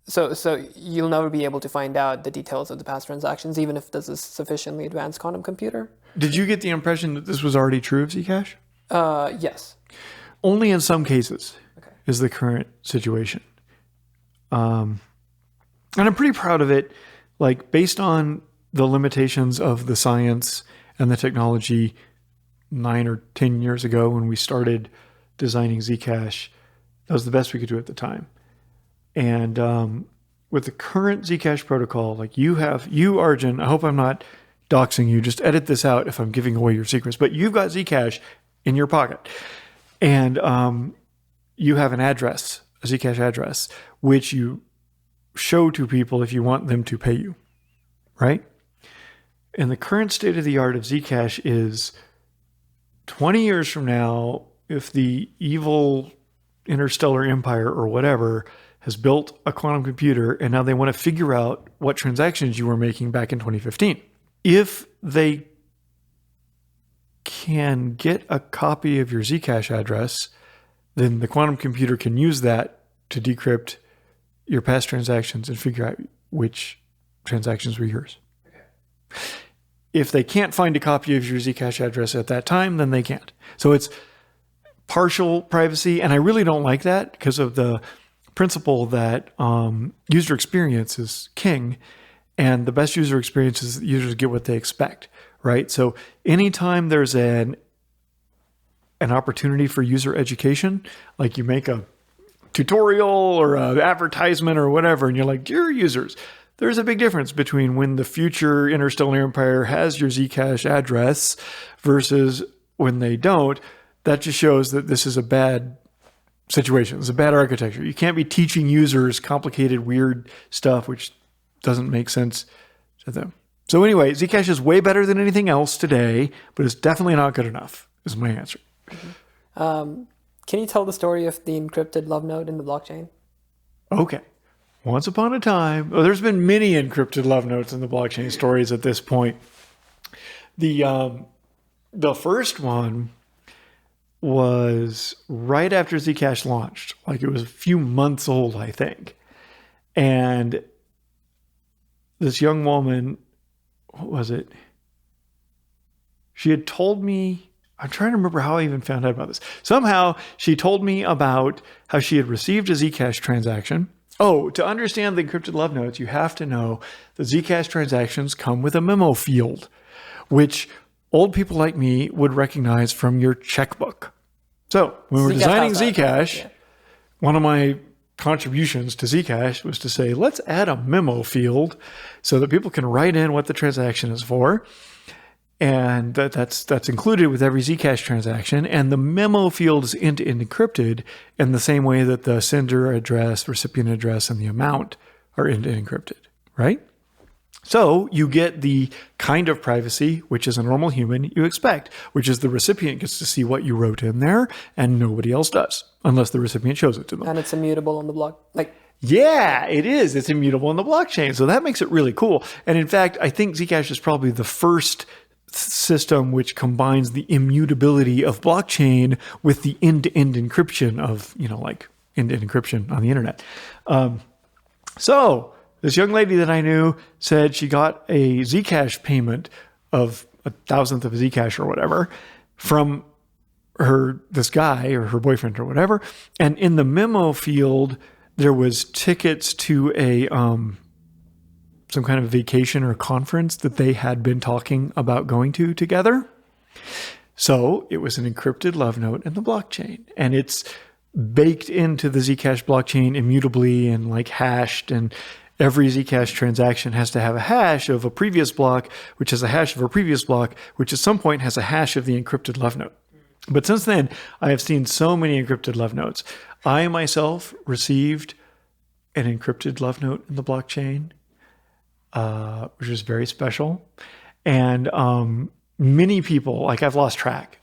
so you'll never be able to find out the details of the past transactions, even if this is a sufficiently advanced quantum computer. Did you get the impression that this was already true of Zcash? Yes. Only in some cases is the current situation. And I'm pretty proud of it, like based on the limitations of the science and the technology 9 or 10 years ago when we started designing Zcash. That was the best we could do at the time. And with the current Zcash protocol, like you, Arjun, I hope I'm not doxing you, just edit this out if I'm giving away your secrets, but you've got Zcash in your pocket. And you have an address, a Zcash address, which you show to people if you want them to pay you, right? And the current state of the art of Zcash is 20 years from now, if the evil interstellar empire or whatever has built a quantum computer and now they want to figure out what transactions you were making back in 2015. If they can get a copy of your Zcash address, then the quantum computer can use that to decrypt your past transactions and figure out which transactions were yours. Okay. If they can't find a copy of your Zcash address at that time, then they can't. So it's partial privacy, and I really don't like that because of the principle that user experience is king, and the best user experience is that users get what they expect, right? So anytime there's an opportunity for user education, like you make a tutorial or an advertisement or whatever, and you're like, dear users, there's a big difference between when the future interstellar empire has your Zcash address versus when they don't. that just shows that this is a bad situation. It's a bad architecture. You can't be teaching users complicated, weird stuff, which doesn't make sense to them. So anyway, Zcash is way better than anything else today, but it's definitely not good enough, is my answer. Can you tell the story of the encrypted love node in the blockchain? Okay. Once upon a time, there's been many encrypted love notes in the blockchain stories at this point. The first one was right after Zcash launched. Like, it was a few months old, I think. And this young woman, what was it? She had told me, I'm trying to remember how I even found out about this. Somehow she told me about how she had received a Zcash transaction. Oh, to understand the encrypted love notes, you have to know that Zcash transactions come with a memo field, which old people like me would recognize from your checkbook. So when we're designing Zcash, one of my contributions to Zcash was to say, let's add a memo field so that people can write in what the transaction is for. And that's included with every Zcash transaction. And the memo field is end-to-end encrypted in the same way that the sender address, recipient address, and the amount are end-to-end encrypted, right? So you get the kind of privacy, which is a normal human, you expect, which is the recipient gets to see what you wrote in there and nobody else does, unless the recipient shows it to them. And it's immutable on the block. Yeah, it is. It's immutable in the blockchain. So that makes it really cool. And in fact, I think Zcash is probably the first system which combines the immutability of blockchain with the end-to-end encryption of, end-to-end encryption on the internet. So this young lady that I knew said she got a Zcash payment of 1,000th of a Zcash or whatever from this guy or her boyfriend or whatever. And in the memo field, there was tickets to a some kind of vacation or conference that they had been talking about going to together. So it was an encrypted love note in the blockchain, and it's baked into the Zcash blockchain immutably and hashed, and every Zcash transaction has to have a hash of a previous block, which has a hash of a previous block, which at some point has a hash of the encrypted love note. But since then, I have seen so many encrypted love notes. I myself received an encrypted love note in the blockchain, which is very special. And many people, I've lost track,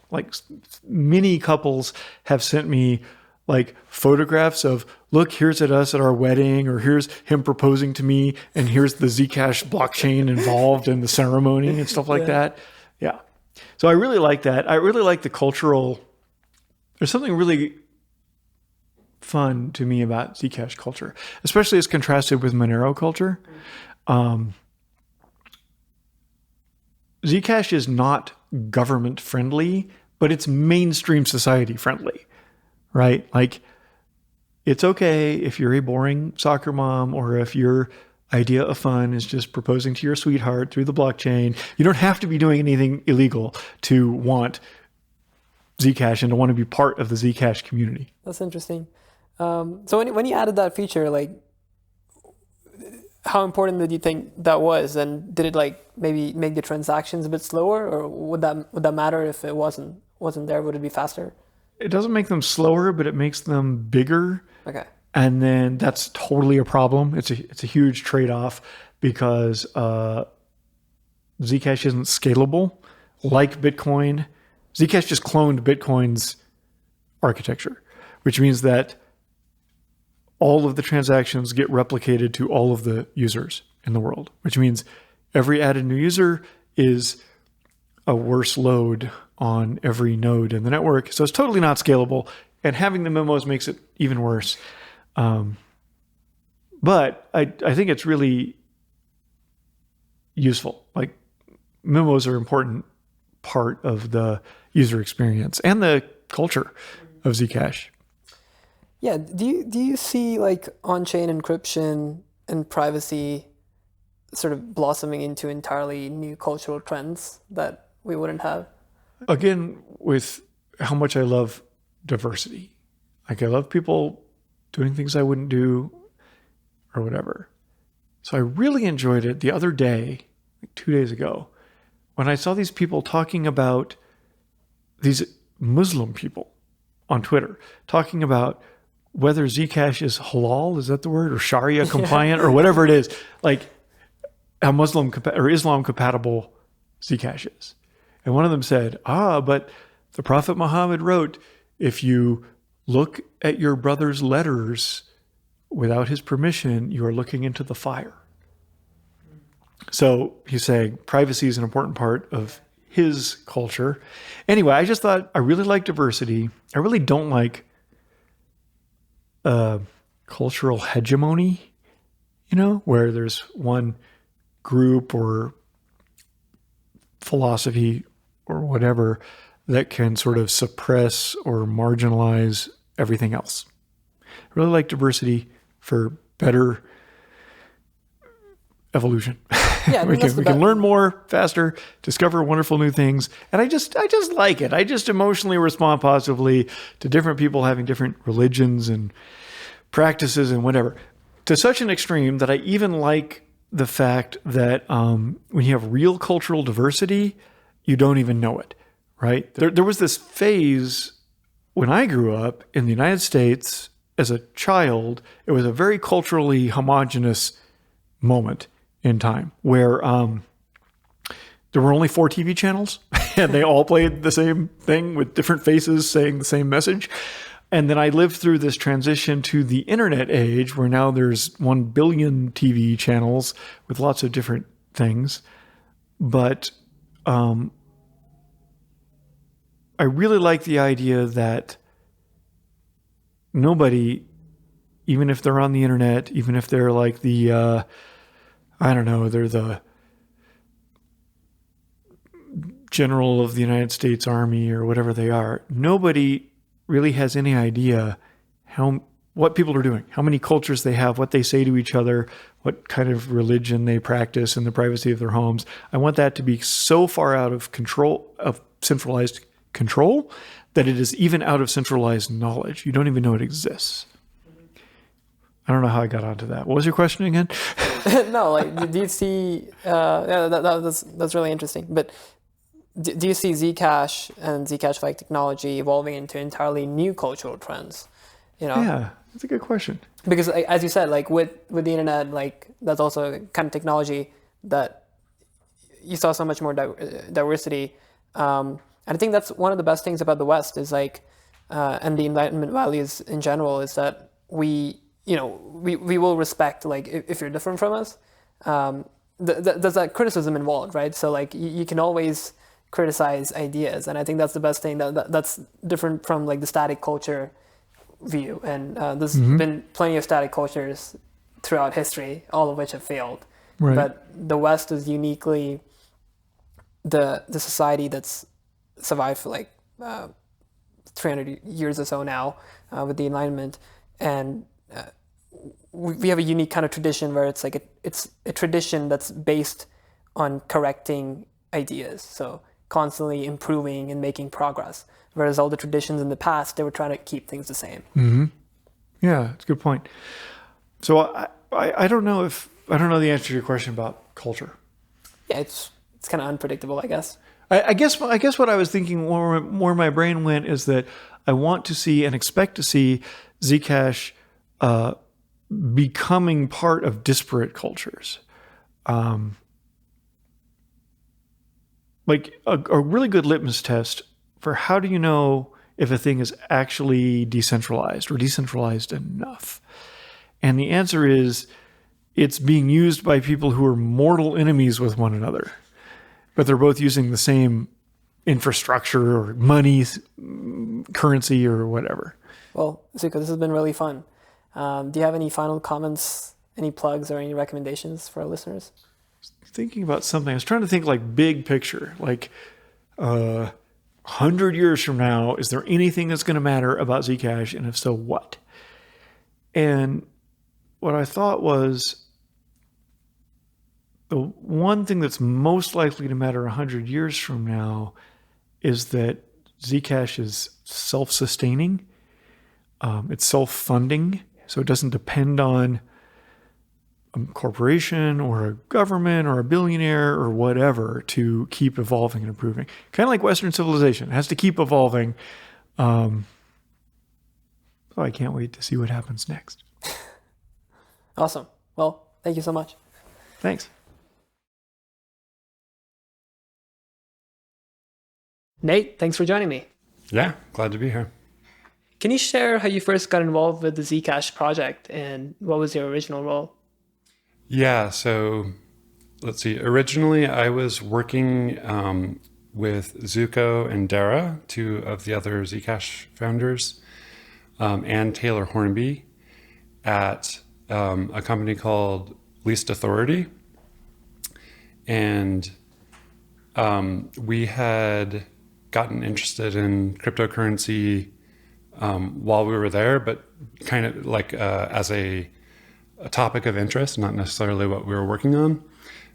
many couples have sent me photographs of, look, here's us at our wedding, or here's him proposing to me, and here's the Zcash blockchain involved in the ceremony and stuff like that. Yeah. So I really like that. I really like the cultural, there's something really fun to me about Zcash culture, especially as contrasted with Monero culture. Zcash is not government friendly, but it's mainstream society friendly, right? It's okay if you're a boring soccer mom, or if your idea of fun is just proposing to your sweetheart through the blockchain. You don't have to be doing anything illegal to want Zcash and to want to be part of the Zcash community. That's interesting. So when you added that feature, how important did you think that was? And did it maybe make the transactions a bit slower, or would that matter if it wasn't there? Would it be faster? It doesn't make them slower, but it makes them bigger. Okay. And then that's totally a problem. It's a huge trade-off, because Zcash isn't scalable like Bitcoin. Zcash just cloned Bitcoin's architecture, which means that all of the transactions get replicated to all of the users in the world, which means every added new user is a worse load on every node in the network. So it's totally not scalable, and having the memos makes it even worse. But I think it's really useful. Memos are an important part of the user experience and the culture of Zcash. Yeah. Do you see on-chain encryption and privacy sort of blossoming into entirely new cultural trends that we wouldn't have? Again, with how much I love diversity. I love people doing things I wouldn't do or whatever. So I really enjoyed it the other day, 2 days ago, when I saw these people talking about these Muslim people on Twitter talking about whether Zcash is halal, is that the word, or Sharia compliant, or whatever it is, like how Muslim or Islam compatible Zcash is. And one of them said, but the Prophet Muhammad wrote, if you look at your brother's letters without his permission, you are looking into the fire. So he's saying privacy is an important part of his culture. Anyway, I just thought I really like diversity. I really don't like cultural hegemony, where there's one group or philosophy or whatever that can sort of suppress or marginalize everything else. I really like diversity for better evolution. Yeah, we can learn more faster, discover wonderful new things. And I just like it. I just emotionally respond positively to different people having different religions and practices and whatever, to such an extreme that I even like the fact that when you have real cultural diversity, you don't even know it, right? There was this phase when I grew up in the United States as a child. It was a very culturally homogenous moment in time where there were only 4 TV channels and they all played the same thing with different faces saying the same message. And then I lived through this transition to the internet age where now there's 1 billion TV channels with lots of different things. But I really like the idea that nobody, even if they're on the internet, even if they're like the, they're the general of the United States Army or whatever they are, nobody really has any idea what people are doing, how many cultures they have, what they say to each other, what kind of religion they practice in the privacy of their homes. I want that to be so far out of control, of centralized control, that it is even out of centralized knowledge. You don't even know it exists. I don't know how I got onto that. What was your question again? No, do you see? That's really interesting. But do you see Zcash and Zcash-like technology evolving into entirely new cultural trends? Yeah, that's a good question. Because, as you said, with the internet, that's also a kind of technology that you saw so much more diversity. And I think that's one of the best things about the West is and the Enlightenment values in general is that we will respect if you're different from us. There's that criticism involved, right? So you can always criticize ideas, and I think that's the best thing that's different from the static culture view. And there's been plenty of static cultures throughout history, all of which have failed. Right. But the West is uniquely the society that's survived for 300 years or so now with the Enlightenment, and we have a unique kind of tradition where it's it's a tradition that's based on correcting ideas, so constantly improving and making progress. Whereas all the traditions in the past, they were trying to keep things the same. Mm-hmm. Yeah, it's a good point. So I don't know the answer to your question about culture. Yeah, it's kind of unpredictable, I guess. I guess what I was thinking more my brain went is that I want to see and expect to see Zcash becoming part of disparate cultures. A really good litmus test for how do you know if a thing is actually decentralized or decentralized enough? And the answer is it's being used by people who are mortal enemies with one another, but they're both using the same infrastructure or money, currency or whatever. Well, Zooko, this has been really fun. Do you have any final comments, any plugs or any recommendations for our listeners? Thinking about something. I was trying to think big picture, 100 years from now, is there anything that's going to matter about Zcash? And if so, what? And what I thought was the one thing that's most likely to matter 100 years from now is that Zcash is self-sustaining. It's self-funding, so it doesn't depend on a corporation or a government or a billionaire or whatever to keep evolving and improving. Kind of like Western civilization. It has to keep evolving. So I can't wait to see what happens next. Awesome. Well, thank you so much. Thanks. Nate, thanks for joining me. Yeah, glad to be here. Can you share how you first got involved with the Zcash project and what was your original role? Yeah, so let's see. Originally, I was working with Zooko and Dara, two of the other Zcash founders, and Taylor Hornby at a company called Least Authority. And we had gotten interested in cryptocurrency while we were there, but kind of like as a topic of interest, not necessarily what we were working on.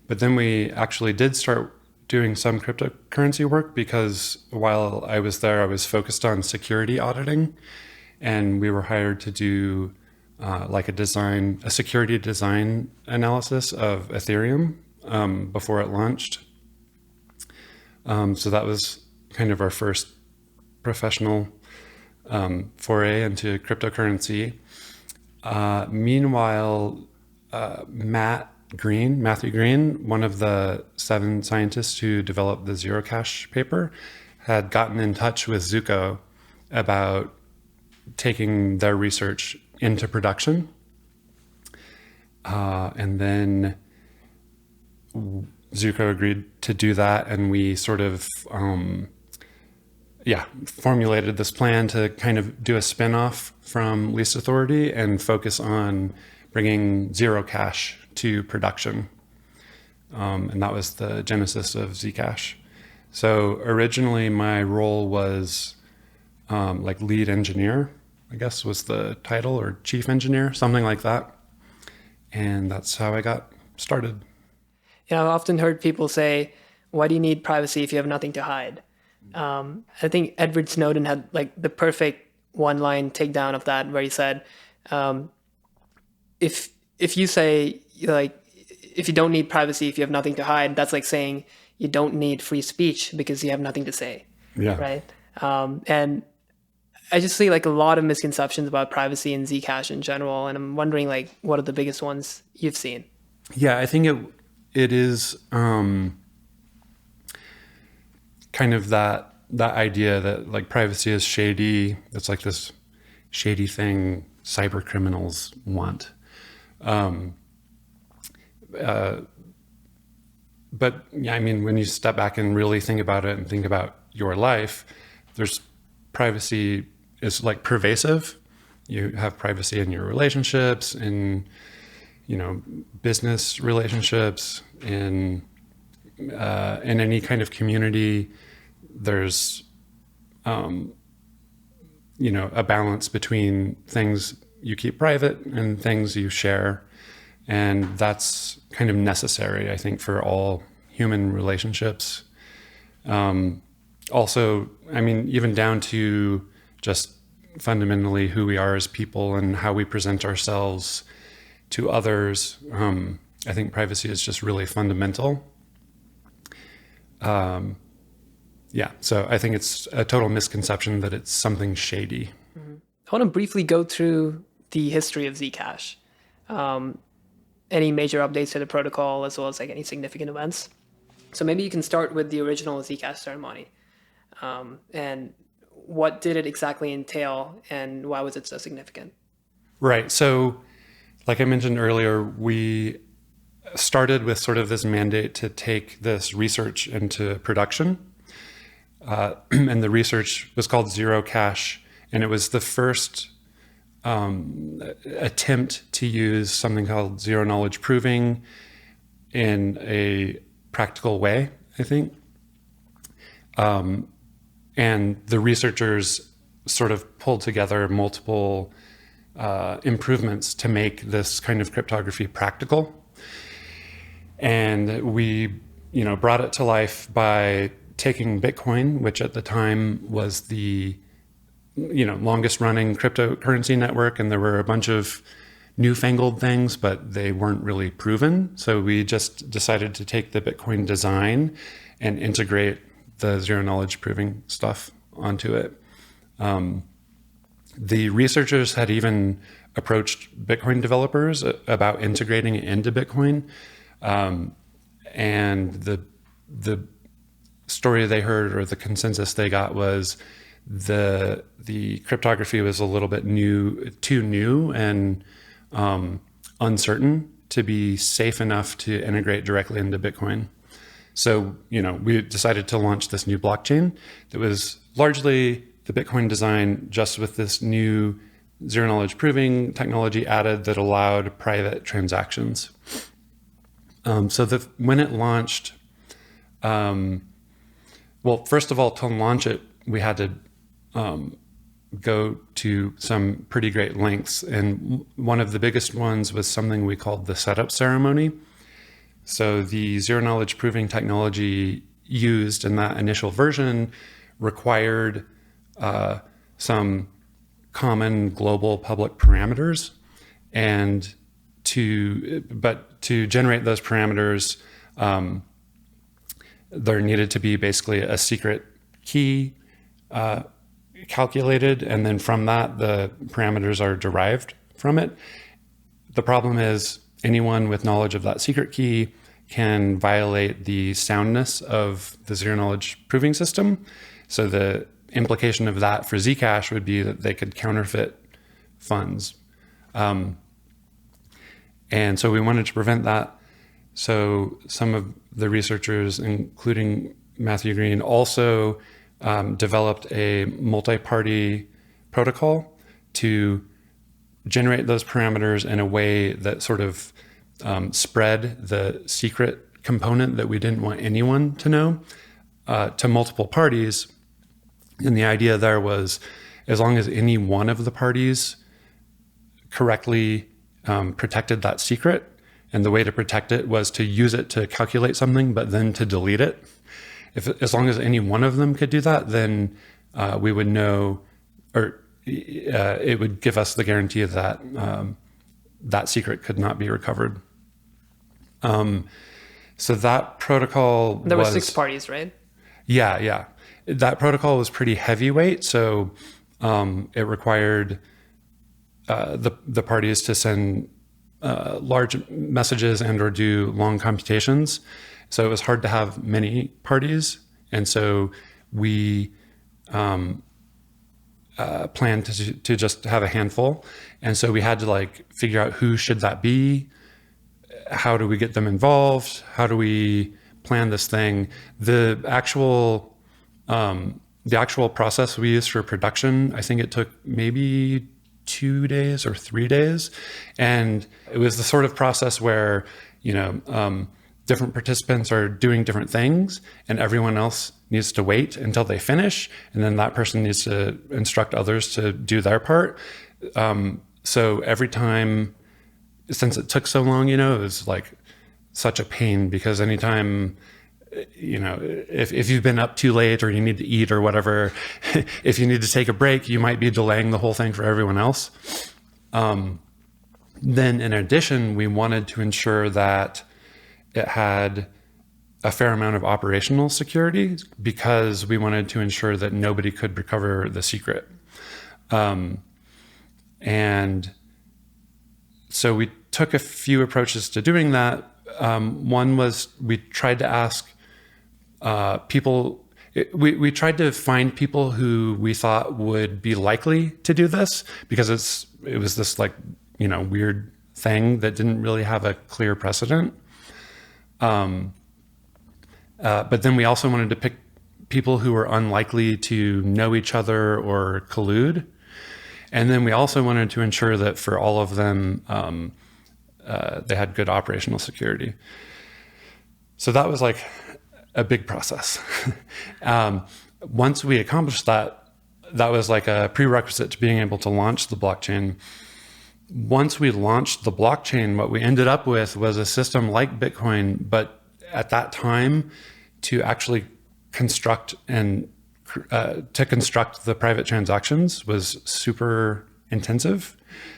But then we actually did start doing some cryptocurrency work because while I was there, I was focused on security auditing, and we were hired to do like a security design analysis of Ethereum before it launched. So that was kind of our first professional foray into cryptocurrency. Meanwhile, Matthew Green, one of the 7 scientists who developed the Zerocash paper, had gotten in touch with Zooko about taking their research into production. And then Zooko agreed to do that, and we sort of formulated this plan to kind of do a spin-off from Least Authority and focus on bringing Zerocash to production. And that was the genesis of Zcash. So originally my role was like lead engineer, I guess was the title, or chief engineer, something like that. And that's how I got started. You know, I've often heard people say, why do you need privacy if you have nothing to hide? I think Edward Snowden had like the perfect one-line takedown of that, where he said, if you say like, if you don't need privacy if you have nothing to hide, that's like saying you don't need free speech because you have nothing to say. Yeah. Right. And I just see like a lot of misconceptions about privacy and Zcash in general, and I'm wondering like what are the biggest ones you've seen? Yeah, I think it is kind of that idea that like privacy is shady. It's like this shady thing cyber criminals want. But yeah, I mean, when you step back and really think about it and think about your life, there's privacy is like pervasive. You have privacy in your relationships, in, you know, business relationships, in any kind of community. There's, you know, a balance between things you keep private and things you share. And that's kind of necessary, I think, for all human relationships. Also, I mean, even down to just fundamentally who we are as people and how we present ourselves to others. I think privacy is just really fundamental. So I think it's a total misconception that it's something shady. Mm-hmm. I want to briefly go through the history of Zcash. Any major updates to the protocol, as well as like any significant events. So maybe you can start with the original Zcash ceremony. And what did it exactly entail, and why was it so significant? Right. So like I mentioned earlier, we started with sort of this mandate to take this research into production. And the research was called Zerocash, and it was the first attempt to use something called zero knowledge proving in a practical way, I think. And the researchers sort of pulled together multiple improvements to make this kind of cryptography practical. And we, you know, brought it to life by taking Bitcoin, which at the time was the, you know, longest running cryptocurrency network. And there were a bunch of newfangled things, but they weren't really proven. So we just decided to take the Bitcoin design and integrate the zero knowledge proving stuff onto it. The researchers had even approached Bitcoin developers about integrating it into Bitcoin. And the story they heard, or the consensus they got, was the cryptography was a little bit too new and uncertain to be safe enough to integrate directly into Bitcoin. So, we decided to launch this new blockchain that was largely the Bitcoin design, just with this new zero knowledge proving technology added that allowed private transactions. So when it launched, well, first of all, to launch it, we had to go to some pretty great lengths. And one of the biggest ones was something we called the setup ceremony. So the zero knowledge proving technology used in that initial version required some common global public parameters. And to generate those parameters, there needed to be basically a secret key calculated, and then from that, the parameters are derived from it. The problem is anyone with knowledge of that secret key can violate the soundness of the zero knowledge proving system. So the implication of that for Zcash would be that they could counterfeit funds. And so we wanted to prevent that. So some of the researchers, including Matthew Green, also developed a multi-party protocol to generate those parameters in a way that sort of spread the secret component that we didn't want anyone to know to multiple parties. And the idea there was, as long as any one of the parties correctly protected that secret, and the way to protect it was to use it to calculate something, but then to delete it. As long as any one of them could do that, then we would know, or it would give us the guarantee that that secret could not be recovered. So that protocol There were 6 parties, right? Yeah. That protocol was pretty heavyweight, so it required the parties to send large messages and or do long computations. So it was hard to have many parties. And so we planned to just have a handful. And so we had to figure out who should that be? How do we get them involved? How do we plan this thing? The actual process we used for production, I think it took maybe 2 days or 3 days. And it was the sort of process where, different participants are doing different things and everyone else needs to wait until they finish. And then that person needs to instruct others to do their part. So every time, since it took so long, it was such a pain, because anytime, if you've been up too late or you need to eat or whatever, if you need to take a break, you might be delaying the whole thing for everyone else. Then in addition, we wanted to ensure that it had a fair amount of operational security, because we wanted to ensure that nobody could recover the secret. And so we took a few approaches to doing that. One was we tried to ask people, we tried to find people who we thought would be likely to do this, because it was this weird thing that didn't really have a clear precedent. But then we also wanted to pick people who were unlikely to know each other or collude. And then we also wanted to ensure that for all of them, they had good operational security. So that was a big process. Once we accomplished that, that was a prerequisite to being able to launch the blockchain. Once we launched the blockchain, what we ended up with was a system like Bitcoin, but at that time, to actually construct the private transactions was super intensive.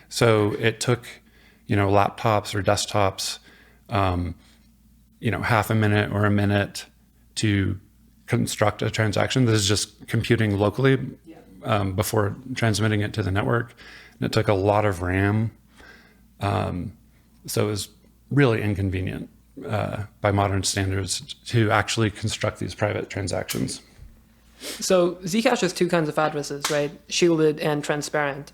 So it took laptops or desktops, half a minute or a minute to construct a transaction. This is just computing locally before transmitting it to the network. And it took a lot of RAM. So it was really inconvenient by modern standards to actually construct these private transactions. So Zcash has two kinds of addresses, right? Shielded and transparent.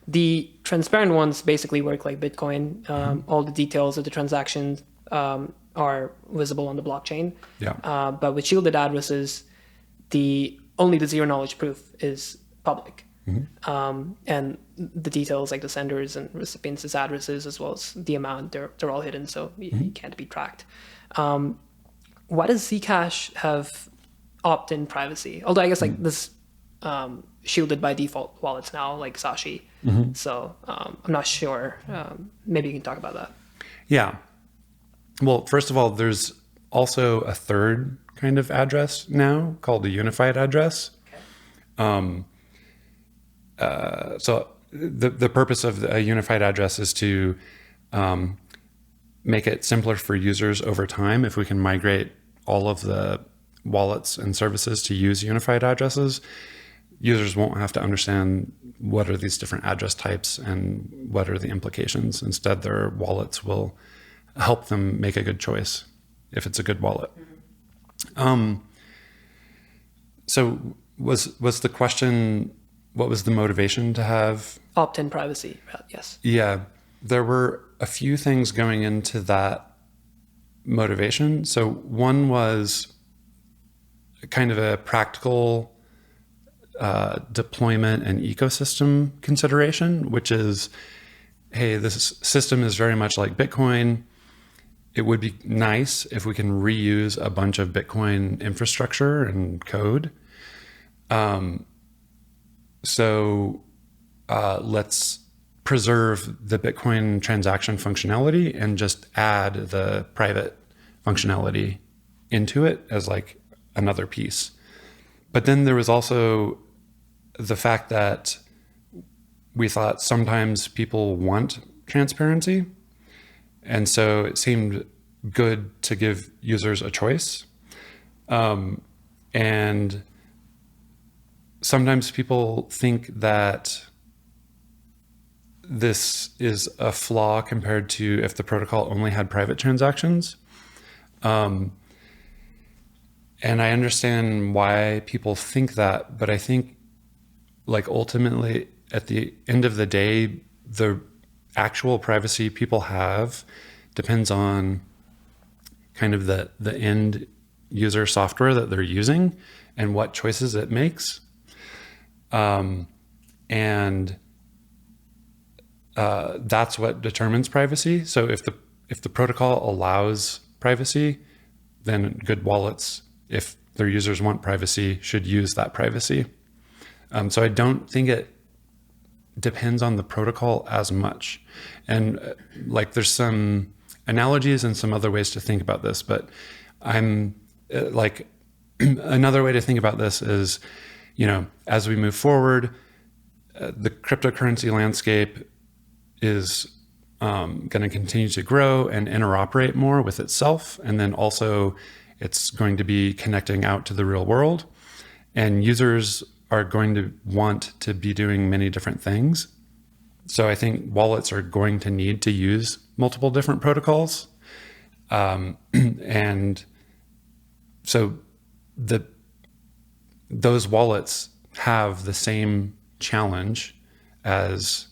The transparent ones basically work like Bitcoin. All the details of the transaction are visible on the blockchain. Yeah. But with shielded addresses, only the zero knowledge proof is public. And the details like the senders and recipients' addresses, as well as the amount, they're all hidden, so you can't be tracked. Why does Zcash have opt-in privacy? Although I guess like this shielded by default wallets now, like Sashi. So I'm not sure. Maybe you can talk about that. Yeah. Well, first of all, there's also a third kind of address now called a unified address. Okay. So the purpose of a unified address is to make it simpler for users over time. If we can migrate all of the wallets and services to use unified addresses, users won't have to understand what are these different address types and what are the implications. Instead, their wallets will help them make a good choice if it's a good wallet. So was the question, what was the motivation to have opt-in privacy? Yes. Yeah, there were a few things going into that motivation. So one was kind of a practical deployment and ecosystem consideration, which is, hey, this system is very much like Bitcoin. It would be nice if we can reuse a bunch of Bitcoin infrastructure and code. So let's preserve the Bitcoin transaction functionality and just add the private functionality into it as like another piece. But then there was also the fact that we thought sometimes people want transparency. And so it seemed good to give users a choice. And sometimes people think that this is a flaw compared to if the protocol only had private transactions. And I understand why people think that, but I think like ultimately at the end of the day, the actual privacy people have depends on kind of the end user software that they're using and what choices it makes. And that's what determines privacy. So if the protocol allows privacy, then good wallets, if their users want privacy, should use that privacy. So I don't think it depends on the protocol as much. And like there's some analogies and some other ways to think about this, but I'm like another way to think about this is, as we move forward, the cryptocurrency landscape is going to continue to grow and interoperate more with itself. And then also it's going to be connecting out to the real world. And users are going to want to be doing many different things. So I think wallets are going to need to use multiple different protocols. And so those wallets have the same challenge as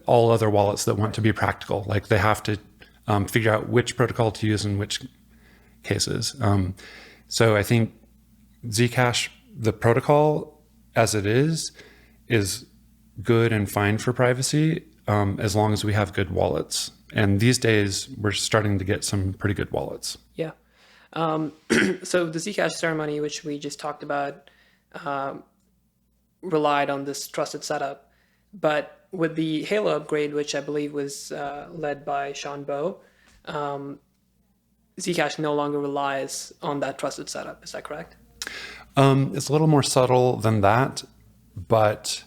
all other wallets that want to be practical. Like they have to figure out which protocol to use in which cases. So I think Zcash, the protocol as it is good and fine for privacy as long as we have good wallets. And these days we're starting to get some pretty good wallets. Yeah. So the Zcash ceremony, which we just talked about, relied on this trusted setup. But with the Halo upgrade, which I believe was led by Sean Bowe, Zcash no longer relies on that trusted setup. Is that correct? It's a little more subtle than that, but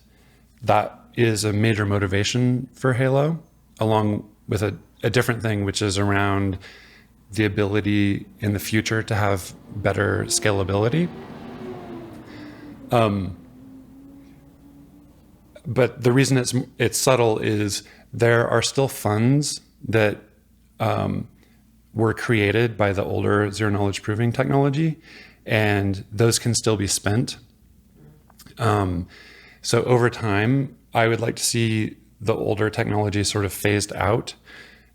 that is a major motivation for Halo, along with a different thing, which is around the ability in the future to have better scalability. But the reason it's subtle is there are still funds that were created by the older zero-knowledge proving technology, and those can still be spent. So over time, I would like to see the older technology sort of phased out.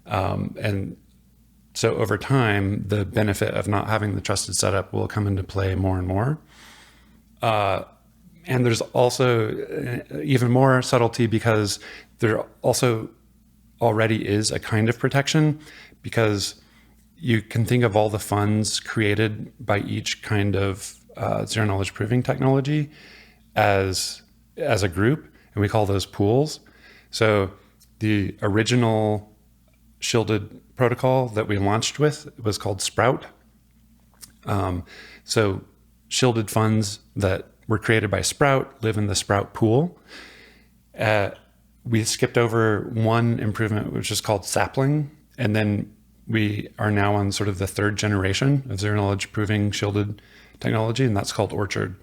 And so over time, the benefit of not having the trusted setup will come into play more and more. And there's also even more subtlety because there also already is a kind of protection, because you can think of all the funds created by each kind of zero-knowledge proving technology as a group, and we call those pools. So the original shielded protocol that we launched with was called Sprout. So shielded funds that were created by Sprout live in the Sprout pool. We skipped over one improvement, which is called Sapling, and then we are now on sort of the third generation of zero-knowledge proving shielded technology, and that's called Orchard.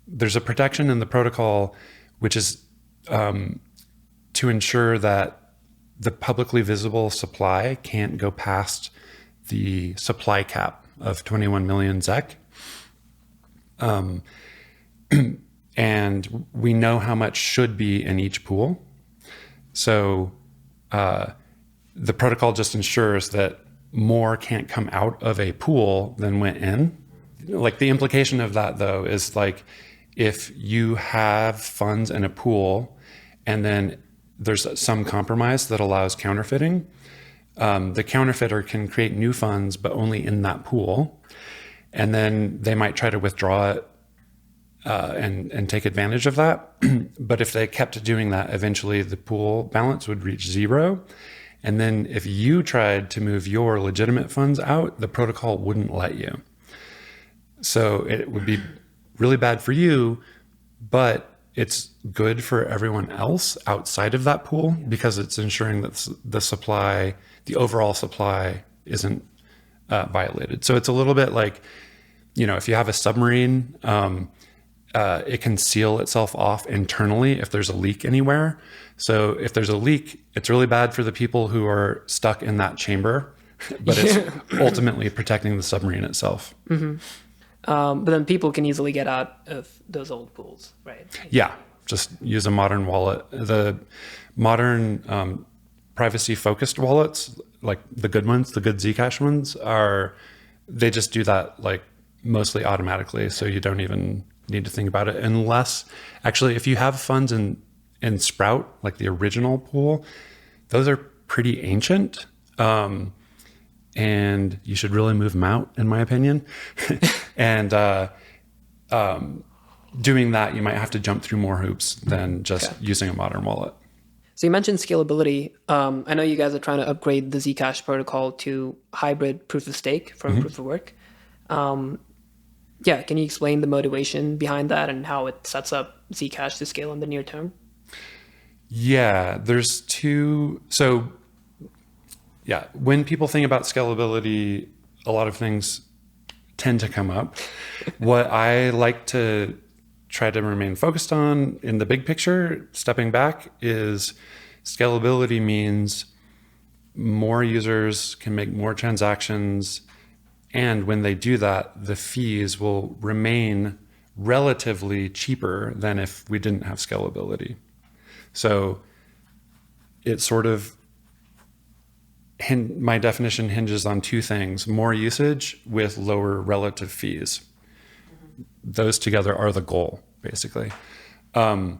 There's a protection in the protocol, which is to ensure that the publicly visible supply can't go past the supply cap of 21 million ZEC. And we know how much should be in each pool. So the protocol just ensures that more can't come out of a pool than went in. Like, the implication of that, though, is like, if you have funds in a pool and then there's some compromise that allows counterfeiting, the counterfeiter can create new funds, but only in that pool. And then they might try to withdraw it and take advantage of that. But if they kept doing that, eventually the pool balance would reach zero. And then if you tried to move your legitimate funds out, the protocol wouldn't let you. So it would be really bad for you, but it's good for everyone else outside of that pool, because it's ensuring that the supply, the overall supply, isn't violated. So it's a little bit like, if you have a submarine, it can seal itself off internally if there's a leak anywhere. So if there's a leak, it's really bad for the people who are stuck in that chamber, but it's ultimately protecting the submarine itself. Mm-hmm. But then people can easily get out of those old pools, right? Yeah, just use a modern wallet. The modern privacy-focused wallets, like the good ones, the good Zcash ones, they just do that like mostly automatically, so you don't even need to think about it. Unless, actually, if you have funds in Sprout, like the original pool, those are pretty ancient. And you should really move them out, in my opinion. And doing that, you might have to jump through more hoops than just using a modern wallet. So you mentioned scalability. I know you guys are trying to upgrade the Zcash protocol to hybrid proof of stake from proof of work. Can you explain the motivation behind that and how it sets up Zcash to scale in the near term? Yeah, there's two. So when people think about scalability, a lot of things tend to come up. What I like to try to remain focused on in the big picture, stepping back, is scalability means more users can make more transactions. And when they do that, the fees will remain relatively cheaper than if we didn't have scalability. So it sort of, my definition hinges on two things: more usage with lower relative fees. Those together are the goal, basically. When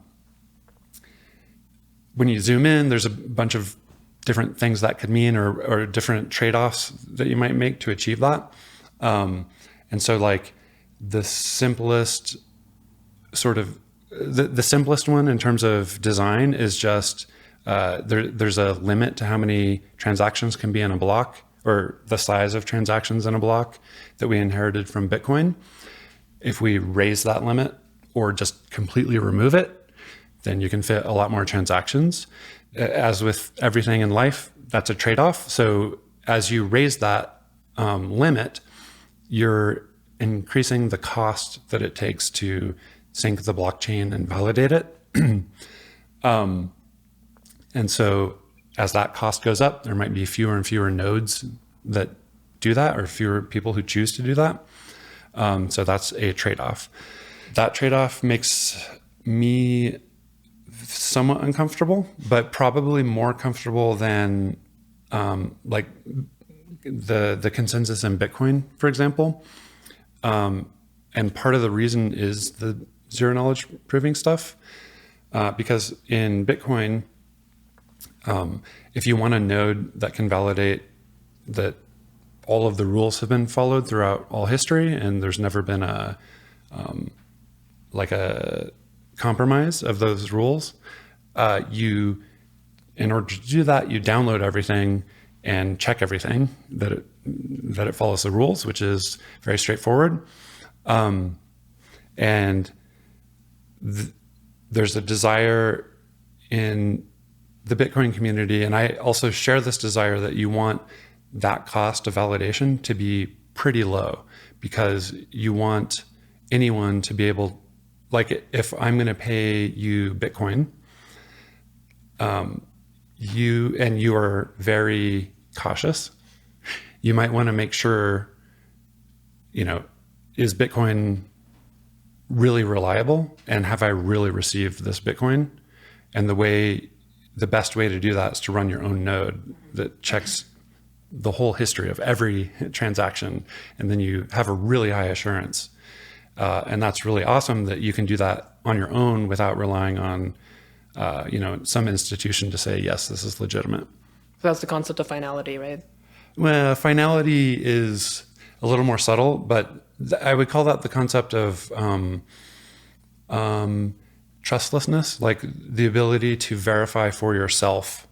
you zoom in, there's a bunch of different things that could mean, or different trade-offs that you might make to achieve that. And so, like, the simplest one in terms of design is just there's a limit to how many transactions can be in a block, or the size of transactions in a block that we inherited from Bitcoin. If we raise that limit or just completely remove it, then you can fit a lot more transactions. As with everything in life, that's a trade-off. So as you raise that limit, you're increasing the cost that it takes to sync the blockchain and validate it. And so as that cost goes up, there might be fewer and fewer nodes that do that, or fewer people who choose to do that. So that's a trade-off. That trade-off makes me somewhat uncomfortable, but probably more comfortable than like the consensus in Bitcoin, for example. And part of the reason is the zero knowledge proving stuff, because in Bitcoin, if you want a node that can validate that all of the rules have been followed throughout all history, and there's never been a compromise of those rules, in order to do that, you download everything and check everything that it follows the rules, which is very straightforward. And there's a desire in the Bitcoin community, and I also share this desire, that you want that cost of validation to be pretty low, because you want anyone to be able, like, if I'm going to pay you Bitcoin, you are very cautious, you might want to make sure, is Bitcoin really reliable, and have I really received this Bitcoin? And the best way to do that is to run your own node that checks the whole history of every transaction, and then you have a really high assurance. And that's really awesome that you can do that on your own without relying on some institution to say, yes, this is legitimate. So that's the concept of finality, right? Well, finality is a little more subtle, but I would call that the concept of trustlessness, like the ability to verify for yourself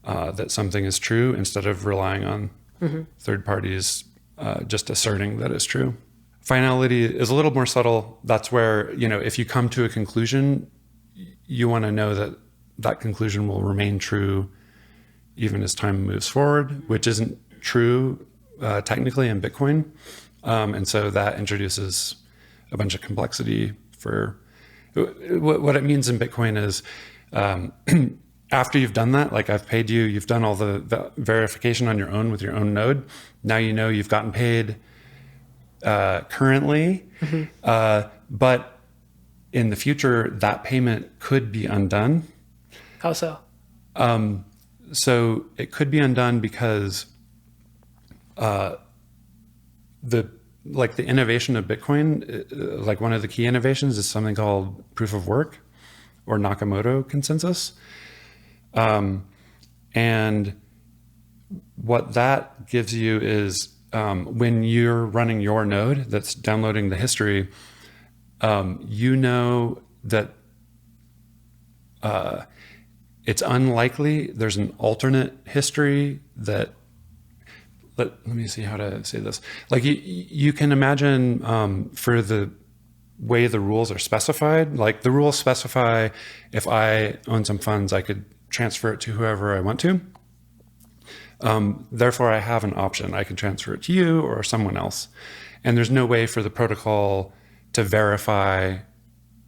that something is true, instead of relying on third parties just asserting that it's true. Finality is a little more subtle. That's where, if you come to a conclusion, you want to know that that conclusion will remain true even as time moves forward, which isn't true technically in Bitcoin. And so that introduces a bunch of complexity for what it means in Bitcoin is after you've done that, like I've paid you, you've done all the verification on your own with your own node. Now you've gotten paid currently, but in the future, that payment could be undone. How so? So it could be undone because the innovation of Bitcoin, like one of the key innovations is something called proof of work, or Nakamoto consensus. And what that gives you is when you're running your node that's downloading the history, that it's unlikely there's an alternate history that, let me see how to say this. Like you can imagine for the way the rules are specified, like the rules specify if I own some funds, I could transfer it to whoever I want to. Therefore, I have an option. I can transfer it to you or someone else. And there's no way for the protocol to verify,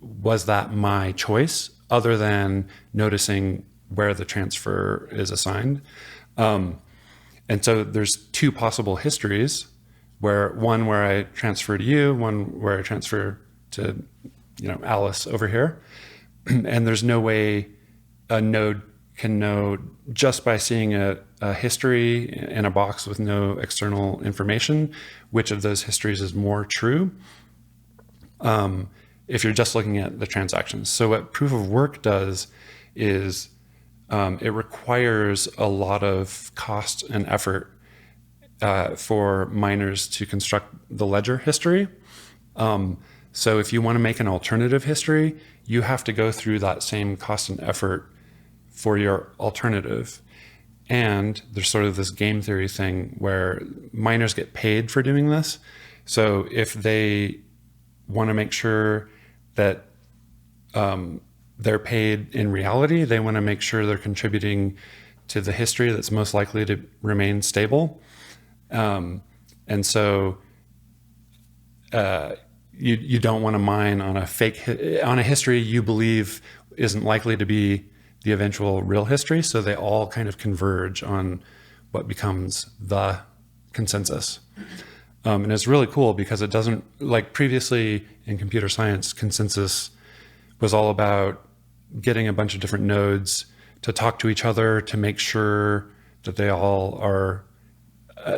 was that my choice, other than noticing where the transfer is assigned. And so there's two possible histories, where I transfer to you, one where I transfer to, Alice over here. And there's no way a node can know just by seeing a history in a box with no external information, which of those histories is more true, if you're just looking at the transactions. So what proof of work does is it requires a lot of cost and effort for miners to construct the ledger history. So if you want to make an alternative history, you have to go through that same cost and effort for your alternative. And there's sort of this game theory thing where miners get paid for doing this. So if they want to make sure that they're paid in reality. They want to make sure they're contributing to the history that's most likely to remain stable. And so you don't want to mine on a history you believe isn't likely to be the eventual real history. So they all kind of converge on what becomes the consensus. And it's really cool because it doesn't, like previously in computer science, consensus was all about getting a bunch of different nodes to talk to each other to make sure that they all are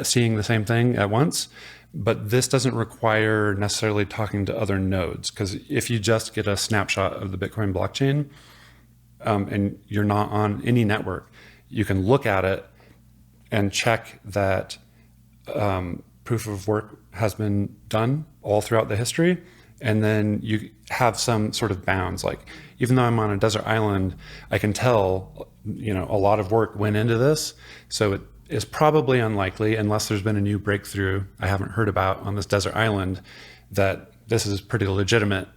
seeing the same thing at once. But this doesn't require necessarily talking to other nodes, because if you just get a snapshot of the Bitcoin blockchain and you're not on any network, you can look at it and check that proof of work has been done all throughout the history. And then you have some sort of bounds. Like, even though I'm on a desert island, I can tell, a lot of work went into this. So it is probably unlikely, unless there's been a new breakthrough I haven't heard about on this desert island, that this is pretty legitimate.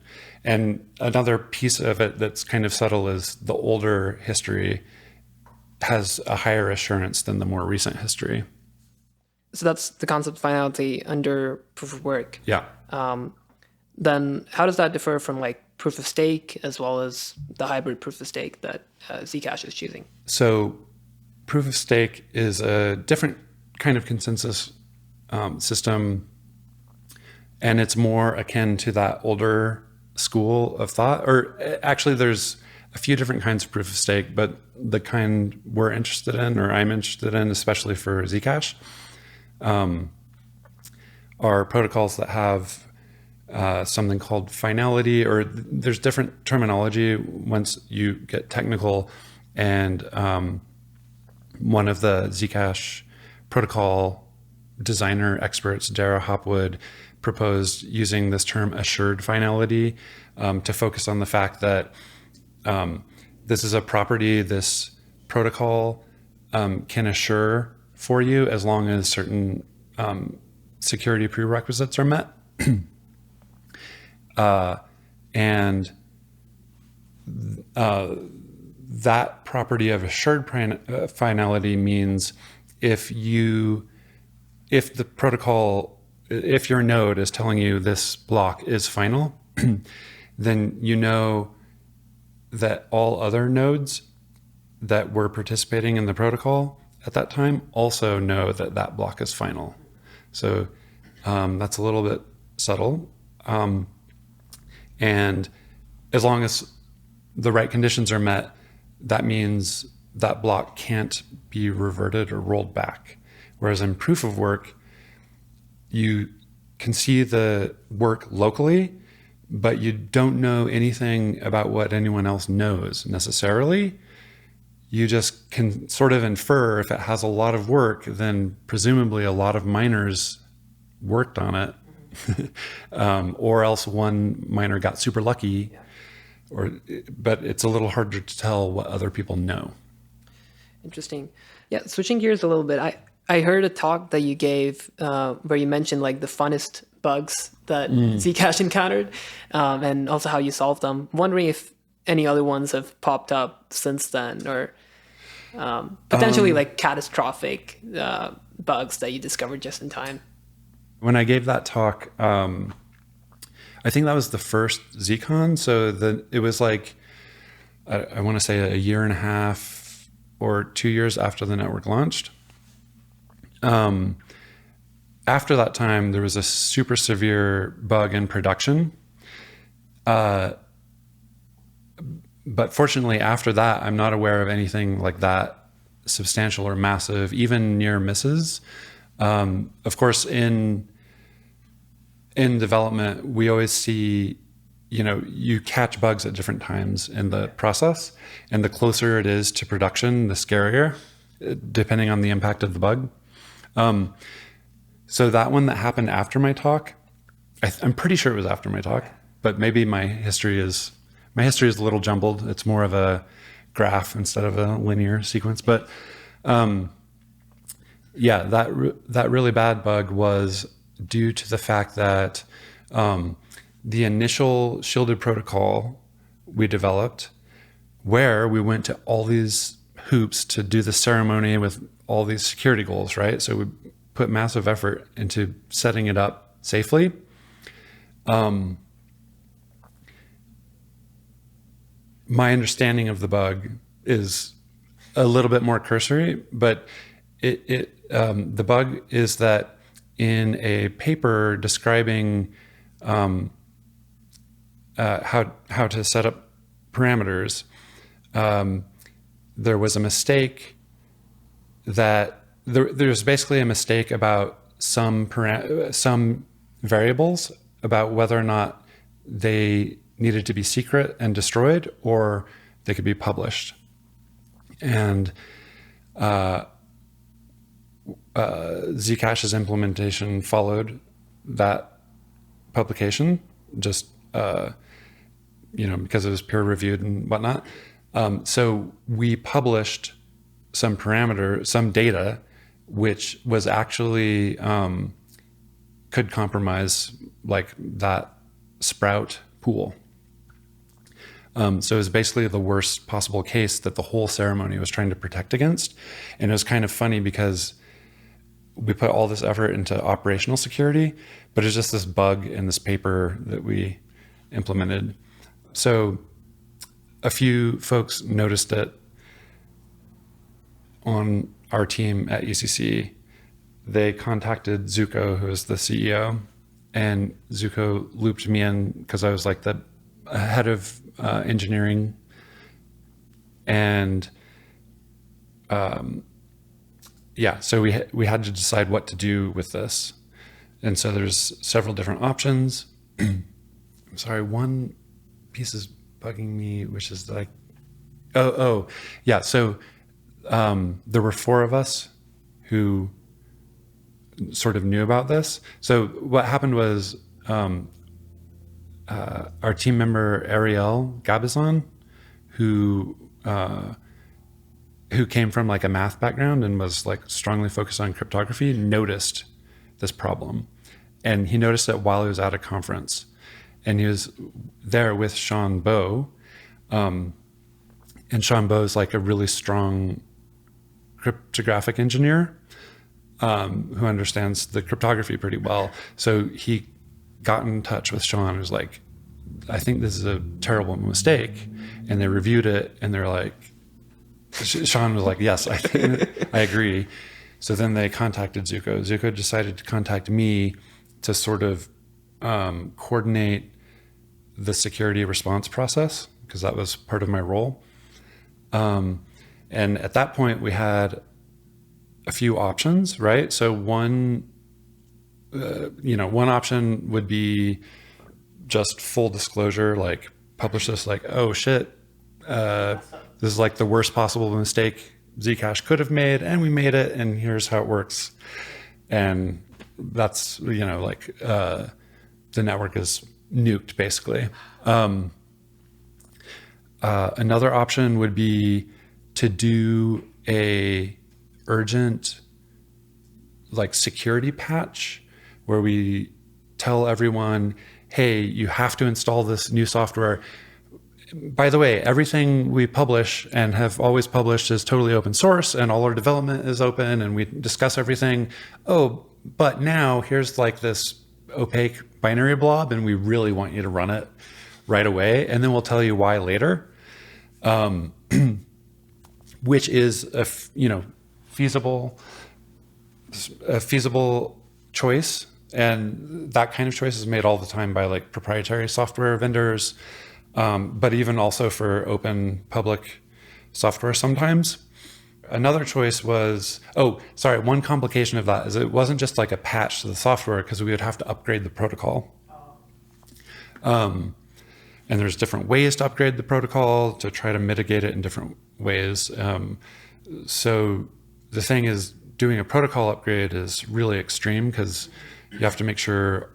And another piece of it that's kind of subtle is the older history has a higher assurance than the more recent history. So that's the concept of finality under proof of work. Yeah. Then how does that differ from like proof of stake as well as the hybrid proof of stake that Zcash is choosing? So proof of stake is a different kind of consensus system, and it's more akin to that older school of thought. Or actually, there's a few different kinds of proof of stake, but the kind we're interested in, or I'm interested in, especially for Zcash, are protocols that have something called finality, or there's different terminology once you get technical. And one of the Zcash protocol designer experts, Dara Hopwood, proposed using this term assured finality to focus on the fact that this is a property this protocol can assure for you as long as certain security prerequisites are met. And that property of assured finality means if your node is telling you this block is final, then you know that all other nodes that were participating in the protocol at that time also know that that block is final. So that's a little bit subtle. And as long as the right conditions are met, that means that block can't be reverted or rolled back. Whereas in proof of work, you can see the work locally, but you don't know anything about what anyone else knows necessarily. You just can sort of infer if it has a lot of work, then presumably a lot of miners worked on it. Or else one miner got super lucky, but it's a little harder to tell what other people know. Interesting. Yeah, switching gears a little bit, I heard a talk that you gave where you mentioned like the funnest bugs that Zcash encountered, and also how you solved them. Wondering if any other ones have popped up since then, or potentially like catastrophic bugs that you discovered just in time. When I gave that talk, I think that was the first ZCon. So it was like, I want to say a year and a half or 2 years after the network launched. After that time, there was a super severe bug in production. But fortunately, after that, I'm not aware of anything like that substantial or massive, even near misses. Of course, in development, we always see, you catch bugs at different times in the process, and the closer it is to production, the scarier, depending on the impact of the bug. So that one that happened after my talk, I'm pretty sure it was after my talk, but maybe my history is a little jumbled. It's more of a graph instead of a linear sequence. But yeah, that really bad bug was due to the fact that the initial shielded protocol we developed where we went to all these hoops to do the ceremony with all these security goals, right? So we put massive effort into setting it up safely. My understanding of the bug is a little bit more cursory, but the bug is that in a paper describing how to set up parameters, there was a mistake that there's basically a mistake about some variables about whether or not they needed to be secret and destroyed or they could be published. And Zcash's implementation followed that publication, just because it was peer reviewed and whatnot. So we published some data, which was actually could compromise like that Sprout pool. So it was basically the worst possible case that the whole ceremony was trying to protect against. And it was kind of funny because we put all this effort into operational security, but it's just this bug in this paper that we implemented. So a few folks noticed it on our team at ECC. They contacted Zooko, who is the CEO, and Zooko looped me in because I was like the head of engineering. And so we had to decide what to do with this. And so there's several different options. I'm sorry, one piece is bugging me, which is like, So there were 4 of us who sort of knew about this. So what happened was our team member Ariel Gabizon, who came from like a math background and was like strongly focused on cryptography, noticed this problem. And he noticed it while he was at a conference. And he was there with Sean Bowe. And Sean Bowe is like a really strong cryptographic engineer who understands the cryptography pretty well. So he got in touch with Sean and was like, I think this is a terrible mistake. And they reviewed it and they're like, Sean was like, yes, I agree. So then they contacted Zooko. Zooko decided to contact me to sort of coordinate the security response process, because that was part of my role. And at that point we had a few options, right? So one option would be just full disclosure, like publish this, like, oh shit, this is like the worst possible mistake Zcash could have made, and we made it, and here's how it works. And that's, the network is nuked, basically. Another option would be to do a urgent, like, security patch where we tell everyone, hey, you have to install this new software. By the way, everything we publish and have always published is totally open source, and all our development is open, and we discuss everything. Oh, but now here's like this opaque binary blob, and we really want you to run it right away, and then we'll tell you why later, which is a feasible choice. And that kind of choice is made all the time by like proprietary software vendors, but even also for open public software sometimes. Another choice was, one complication of that is it wasn't just like a patch to the software, because we would have to upgrade the protocol. And there's different ways to upgrade the protocol to try to mitigate it in different ways. So the thing is, doing a protocol upgrade is really extreme, because you have to make sure,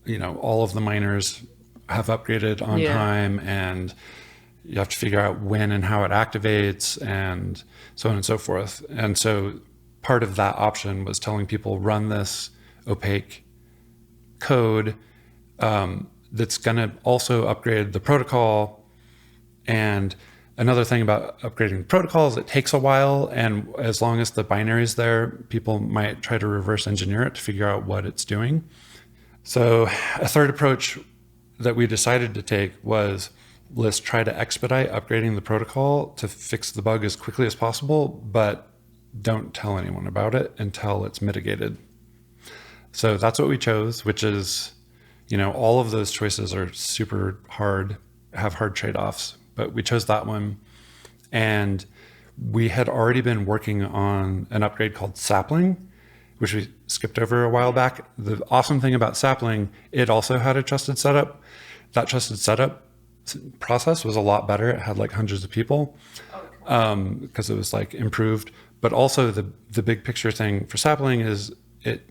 all of the miners have upgraded on time, and you have to figure out when and how it activates, and so on and so forth. And so part of that option was telling people, run this opaque code that's going to also upgrade the protocol. And another thing about upgrading protocols, it takes a while. And as long as the binary is there, people might try to reverse engineer it to figure out what it's doing. So a third approach that we decided to take was, let's try to expedite upgrading the protocol to fix the bug as quickly as possible, but don't tell anyone about it until it's mitigated. So that's what we chose, which is, all of those choices are super hard, have hard trade-offs, but we chose that one. And we had already been working on an upgrade called Sapling, which we skipped over a while back. The awesome thing about Sapling, it also had a trusted setup. That trusted setup process was a lot better. It had like hundreds of people because it was like improved. But also the big picture thing for Sapling is it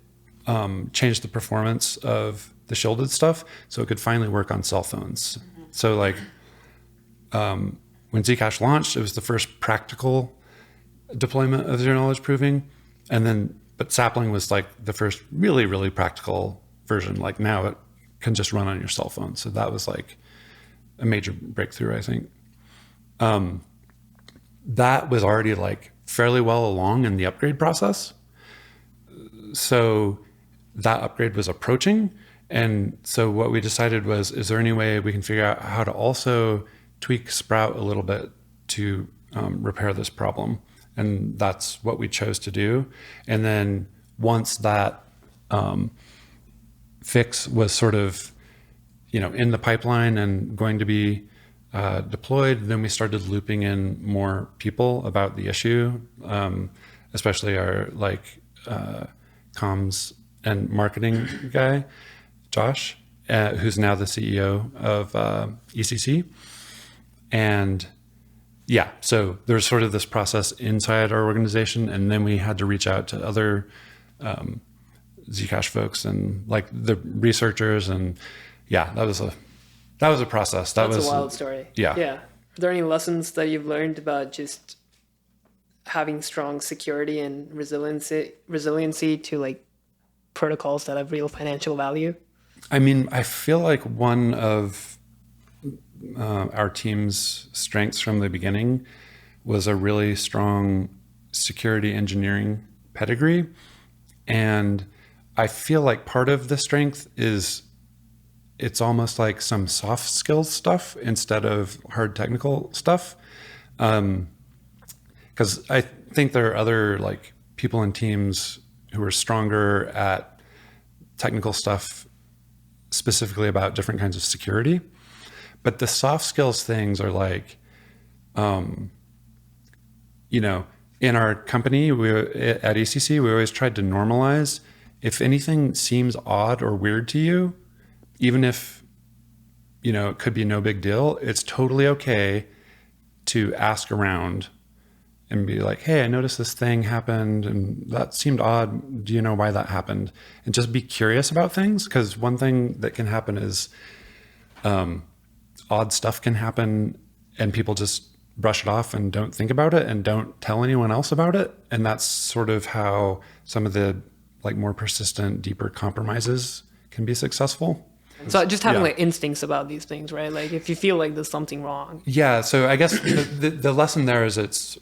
changed the performance of the shielded stuff so it could finally work on cell phones. Mm-hmm. So like when Zcash launched, it was the first practical deployment of zero knowledge proving. But Sapling was like the first really, really practical version. Like now it can just run on your cell phone. So that was like a major breakthrough, I think. That was already like fairly well along in the upgrade process. So that upgrade was approaching. And so what we decided was, is there any way we can figure out how to also tweak Sprout a little bit to repair this problem? And that's what we chose to do. And then once that fix was sort of, in the pipeline and going to be deployed, then we started looping in more people about the issue, especially our comms and marketing guy, Josh, who's now the CEO of ECC. And yeah, so there's sort of this process inside our organization, and then we had to reach out to other Zcash folks and like the researchers, and yeah, that was a process. That's a wild story. Yeah. Yeah. Are there any lessons that you've learned about just having strong security and resiliency to like protocols that have real financial value? I mean, I feel like one of our team's strengths from the beginning was a really strong security engineering pedigree. And I feel like part of the strength is it's almost like some soft skills stuff instead of hard technical stuff. Because I think there are other like people in teams who are stronger at technical stuff, specifically about different kinds of security. But the soft skills things are like, in our company, at ECC, we always tried to normalize. If anything seems odd or weird to you, even if, it could be no big deal, it's totally okay to ask around and be like, hey, I noticed this thing happened and that seemed odd. Do you know why that happened? And just be curious about things, because one thing that can happen is odd stuff can happen and people just brush it off and don't think about it and don't tell anyone else about it. And that's sort of how some of the like more persistent, deeper compromises can be successful. So just having like instincts about these things, right? Like if you feel like there's something wrong. Yeah. So I guess the lesson there is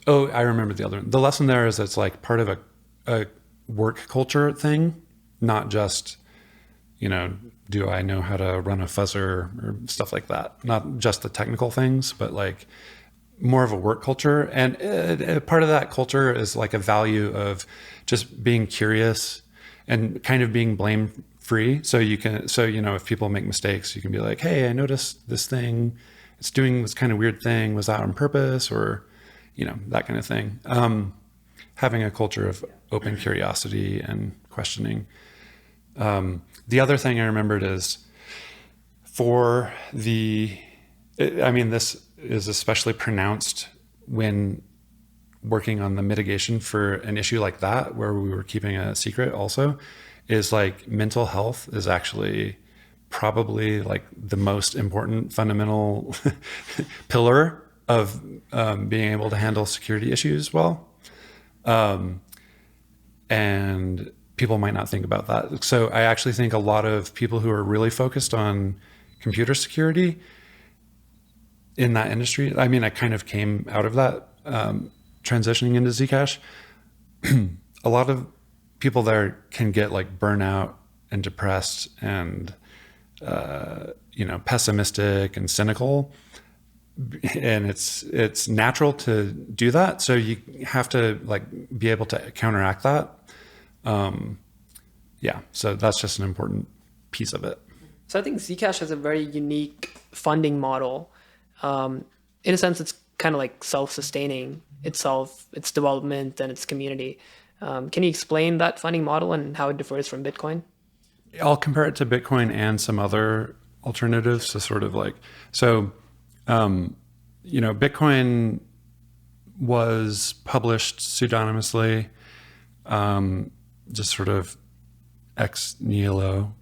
I remember the other one. The lesson there is it's like part of a work culture thing, not just, do I know how to run a fuzzer or stuff like that? Not just the technical things, but like more of a work culture. And part of that culture is like a value of just being curious and kind of being blame free. So if people make mistakes, you can be like, hey, I noticed this thing, it's doing this kind of weird thing. Was that on purpose? Or, that kind of thing. Having a culture of open curiosity and questioning. The other thing I remembered is this is especially pronounced when working on the mitigation for an issue like that, where we were keeping a secret also, is like mental health is actually probably like the most important fundamental pillar of being able to handle security issues well. And people might not think about that. So I actually think a lot of people who are really focused on computer security, in that industry. I mean, I kind of came out of that, transitioning into Zcash. A lot of people there can get like burnout and depressed and, pessimistic and cynical. And it's natural to do that. So you have to like be able to counteract that. So that's just an important piece of it. So I think Zcash has a very unique funding model. In a sense, it's kind of like self-sustaining itself, its development and its community. Can you explain that funding model and how it differs from Bitcoin? I'll compare it to Bitcoin and some other alternatives to sort of like, Bitcoin was published pseudonymously, just sort of ex nihilo,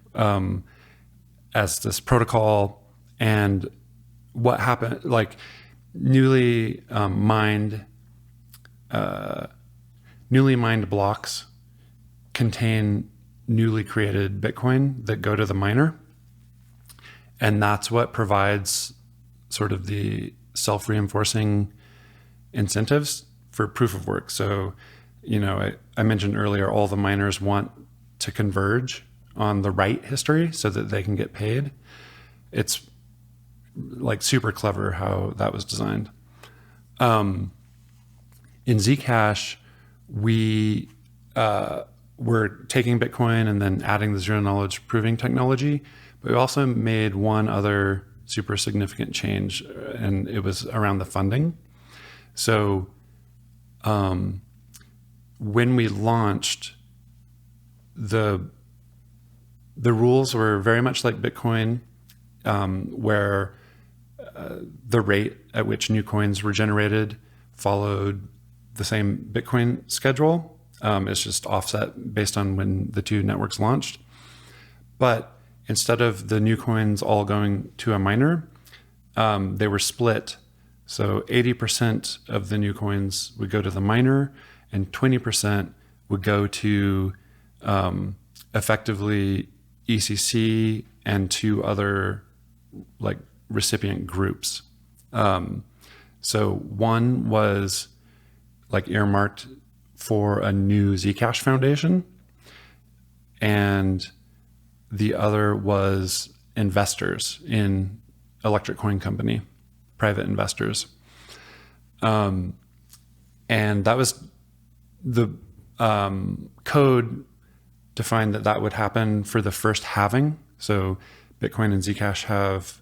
as this protocol. And what happened, like newly mined blocks contain newly created Bitcoin that go to the miner. And that's what provides sort of the self-reinforcing incentives for proof of work. So, I mentioned earlier, all the miners want to converge on the write history so that they can get paid. It's like super clever how that was designed. In Zcash, we were taking Bitcoin and then adding the zero knowledge proving technology, but we also made one other super significant change, and it was around the funding. So when we launched, the rules were very much like Bitcoin, where the rate at which new coins were generated followed the same Bitcoin schedule. It's just offset based on when the two networks launched. But instead of the new coins all going to a miner, they were split. So 80% of the new coins would go to the miner and 20% would go to effectively ECC and two other like recipient groups. So one was like earmarked for a new Zcash Foundation, and the other was investors in Electric Coin Company, private investors. And that was the code defined that would happen for the first halving. So Bitcoin and Zcash have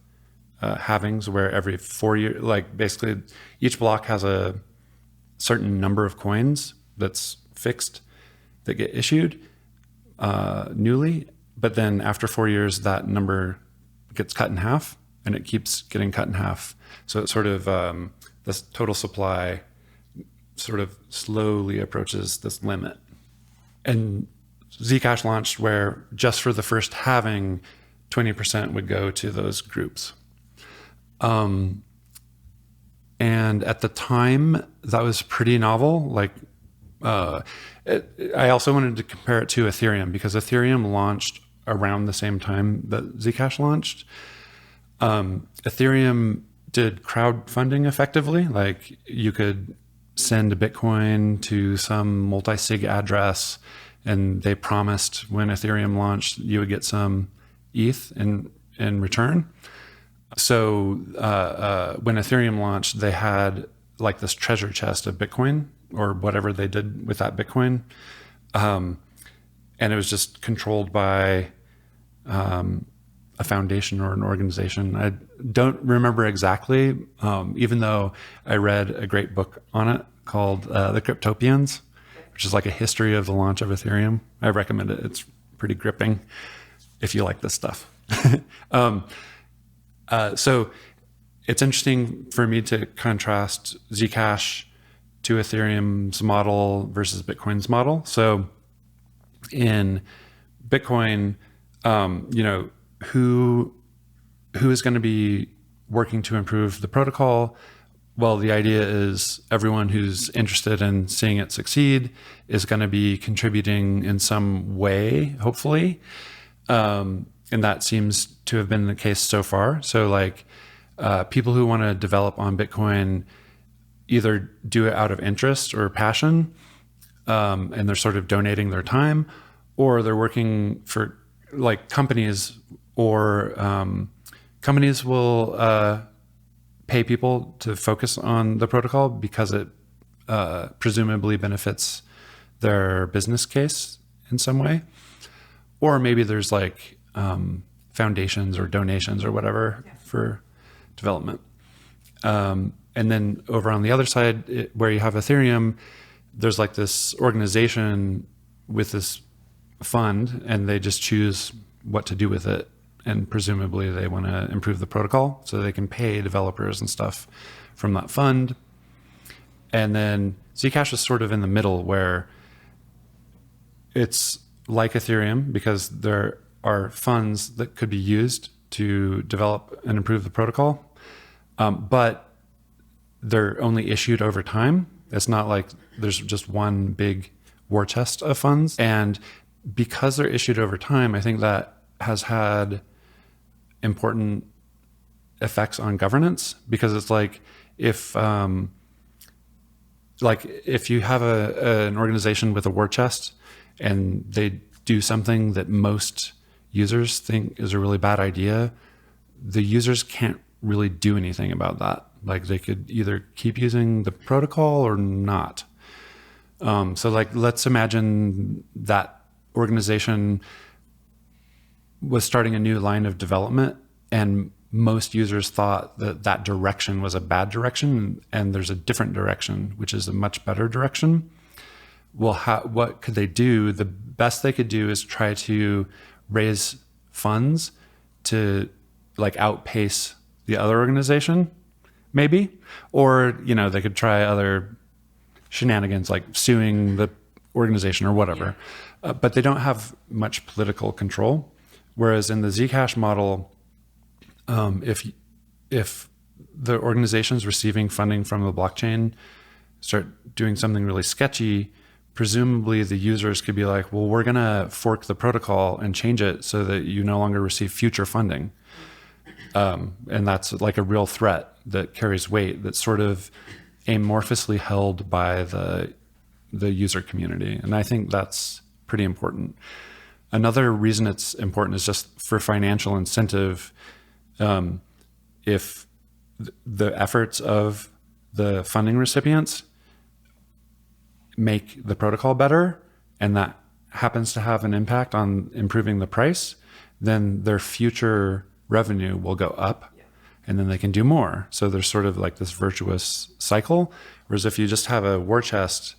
halvings where every 4 years, like basically each block has a certain number of coins that's fixed that get issued newly. But then after 4 years, that number gets cut in half, and it keeps getting cut in half. So it's sort of this total supply sort of slowly approaches this limit. And Zcash launched where just for the first halving, 20% would go to those groups. And at the time, that was pretty novel. Like, I also wanted to compare it to Ethereum because Ethereum launched around the same time that Zcash launched. Ethereum did crowdfunding effectively. Like you could send a Bitcoin to some multi-sig address, and they promised when Ethereum launched, you would get some ETH in return. So when Ethereum launched, they had like this treasure chest of Bitcoin or whatever they did with that Bitcoin. And it was just controlled by a foundation or an organization. I don't remember exactly, even though I read a great book on it called The Cryptopians, which is like a history of the launch of Ethereum. I recommend it. It's pretty gripping if you like this stuff. So it's interesting for me to contrast Zcash to Ethereum's model versus Bitcoin's model. So in Bitcoin, who is going to be working to improve the protocol? Well, the idea is everyone who's interested in seeing it succeed is going to be contributing in some way, hopefully. And that seems to have been the case so far. So like People who want to develop on Bitcoin either do it out of interest or passion, and they're sort of donating their time, or they're working for like companies, or companies will pay people to focus on the protocol because it presumably benefits their business case in some way. Or maybe there's like foundations or donations or whatever for development. And then over on the other side, where you have Ethereum, there's like this organization with this fund, and they just choose what to do with it. And presumably they want to improve the protocol, so they can pay developers and stuff from that fund. And then Zcash is sort of in the middle, where it's like Ethereum because there are funds that could be used to develop and improve the protocol, but they're only issued over time. It's not like there's just one big war chest of funds. And because they're issued over time, I think that has had important effects on governance, because it's like if you have an organization with a war chest and they do something that most users think is a really bad idea, the users can't really do anything about that. Like they could either keep using the protocol or not. So like, let's imagine that organization was starting a new line of development, and most users thought that that direction was a bad direction, and there's a different direction, which is a much better direction. Well, what could they do? The best they could do is try to raise funds to like outpace the other organization, maybe, or, you know, they could try other shenanigans like suing the organization or whatever, but they don't have much political control. Whereas in the Zcash model, if the organizations receiving funding from the blockchain start doing something really sketchy, presumably the users could be like, well, we're going to fork the protocol and change it so that you no longer receive future funding. And that's like a real threat that carries weight, that's sort of amorphously held by the user community. And I think that's pretty important. Another reason it's important is just for financial incentive. If the efforts of the funding recipients make the protocol better, and that happens to have an impact on improving the price, then their future revenue will go up, and then they can do more. So there's sort of like this virtuous cycle. Whereas if you just have a war chest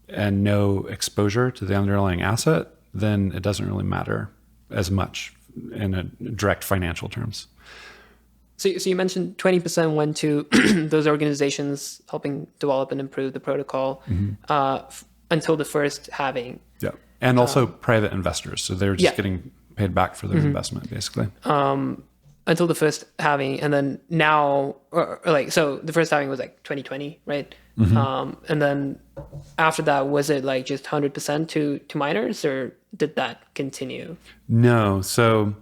and no exposure to the underlying asset, then it doesn't really matter as much in a direct financial terms. So you mentioned 20% went to those organizations helping develop and improve the protocol until the first halving. Yeah, and also private investors. So they're just getting paid back for their investment, basically. Until the first halving, and then now, so the first halving was like 2020, right? And then after that, was it like just 100% to miners, or did that continue? No. So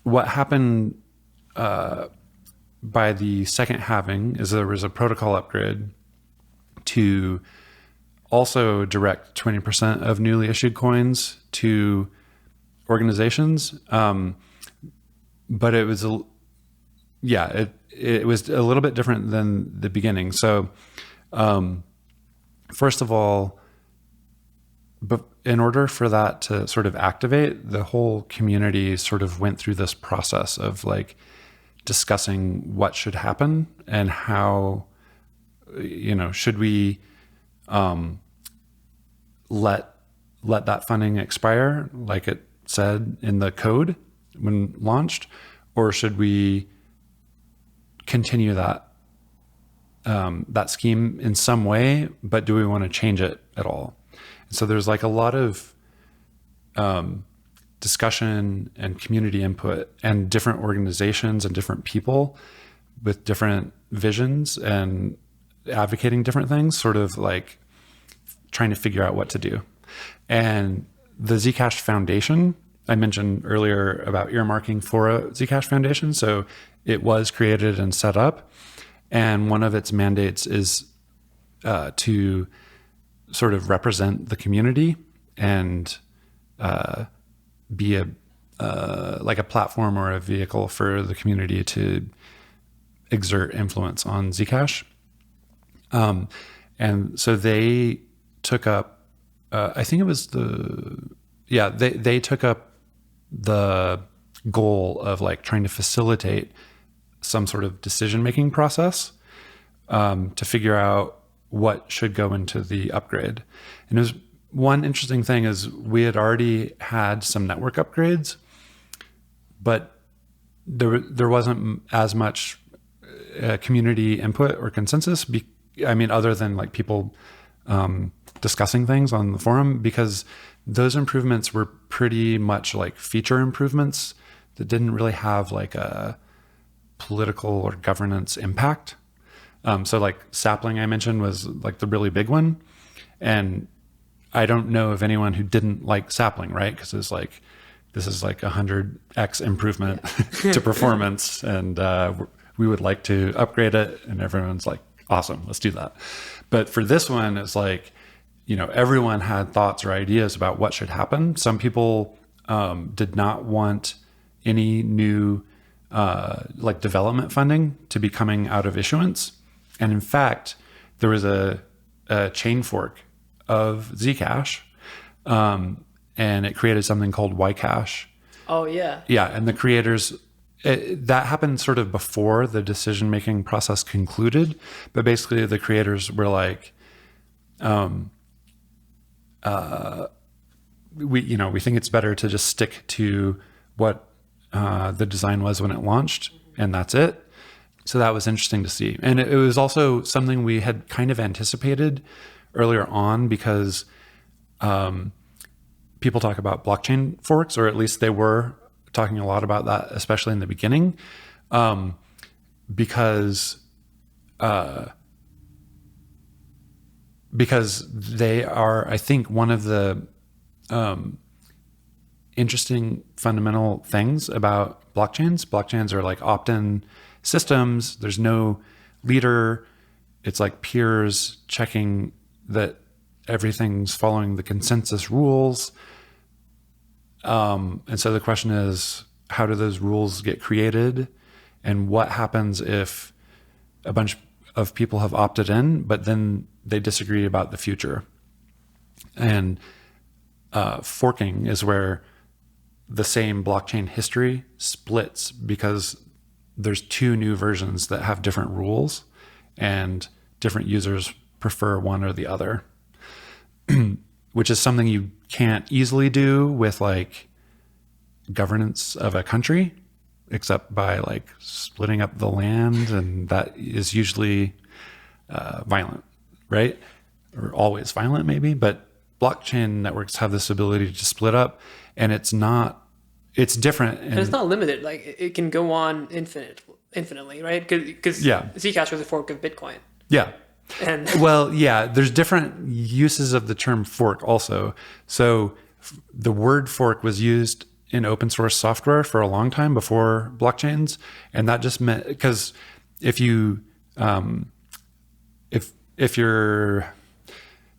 what happened by the second halving is there was a protocol upgrade to also direct 20% of newly issued coins to organizations. But it was, it was a little bit different than the beginning. So first of all, but in order for that to sort of activate, the whole community sort of went through this process of like discussing what should happen and how, should we let that funding expire like it said in the code when launched, or should we continue that that scheme in some way, but do we want to change it at all? And so there's like a lot of discussion and community input, and different organizations and different people with different visions and advocating different things, sort of like trying to figure out what to do. And the Zcash Foundation I mentioned earlier about earmarking for a Zcash Foundation. So it was created and set up. And one of its mandates is to sort of represent the community and be a like a platform or a vehicle for the community to exert influence on Zcash. And so they took up, I think it was they took up the goal of like trying to facilitate some sort of decision-making process to figure out what should go into the upgrade. And it was one interesting thing is we had already had some network upgrades, but there wasn't as much community input or consensus. Other than like people discussing things on the forum, because those improvements were pretty much like feature improvements that didn't really have like a political or governance impact. So like sapling I mentioned was like the really big one. And I don't know of anyone who didn't like sapling, right? Because it's like, this is like 100x improvement to performance. And we would like to upgrade it. And everyone's like, awesome, let's do that. But for this one, it's like, everyone had thoughts or ideas about what should happen. Some people did not want any new like development funding to be coming out of issuance. And in fact, there was a chain fork of Zcash, and it created something called Ycash. Oh, yeah. Yeah, and the creators, that happened sort of before the decision-making process concluded, but basically the creators were like, we think it's better to just stick to what the design was when it launched, and that's it. So that was interesting to see. And it was also something we had kind of anticipated earlier on, because people talk about blockchain forks, or at least they were talking a lot about that, especially in the beginning, because they are, I think, one of the interesting fundamental things about blockchains. Blockchains are like opt-in systems. There's no leader. It's like peers checking that everything's following the consensus rules. And so the question is, how do those rules get created? And what happens if a bunch of people have opted in, but then they disagree about the future? And forking is where the same blockchain history splits, because there's two new versions that have different rules, and different users prefer one or the other, which is something you can't easily do with like governance of a country, except by like splitting up the land. And that is usually violent, right? Or always violent maybe, but blockchain networks have this ability to split up, and it's different. And it's not limited. Like it can go on infinitely, right? Because Zcash was a fork of Bitcoin. Yeah. And well, yeah, there's different uses of the term fork also. So the word fork was used in open source software for a long time before blockchains. And that just meant, because if you, if you're,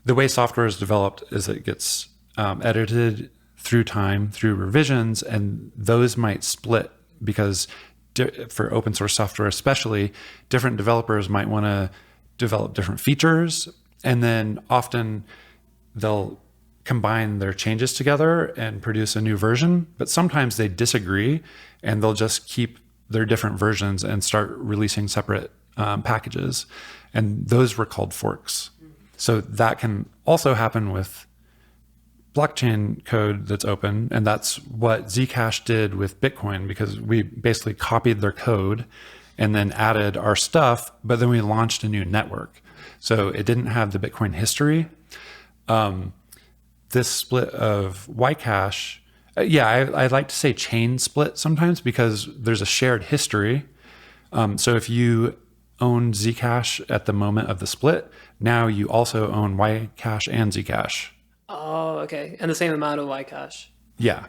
the way software is developed is it gets edited through time, through revisions, and those might split because for open source software especially, different developers might want to develop different features, and then often they'll combine their changes together and produce a new version. But sometimes they disagree, and they'll just keep their different versions and start releasing separate packages, and those were called forks. So that can also happen with blockchain code that's open, and that's what Zcash did with Bitcoin, because we basically copied their code and then added our stuff, but then we launched a new network. So it didn't have the Bitcoin history. This split of Ycash, I like to say chain split sometimes, because there's a shared history. So if you own Zcash at the moment of the split, now you also own Ycash and Zcash. oh, okay, and the same amount of Ycash. Yeah.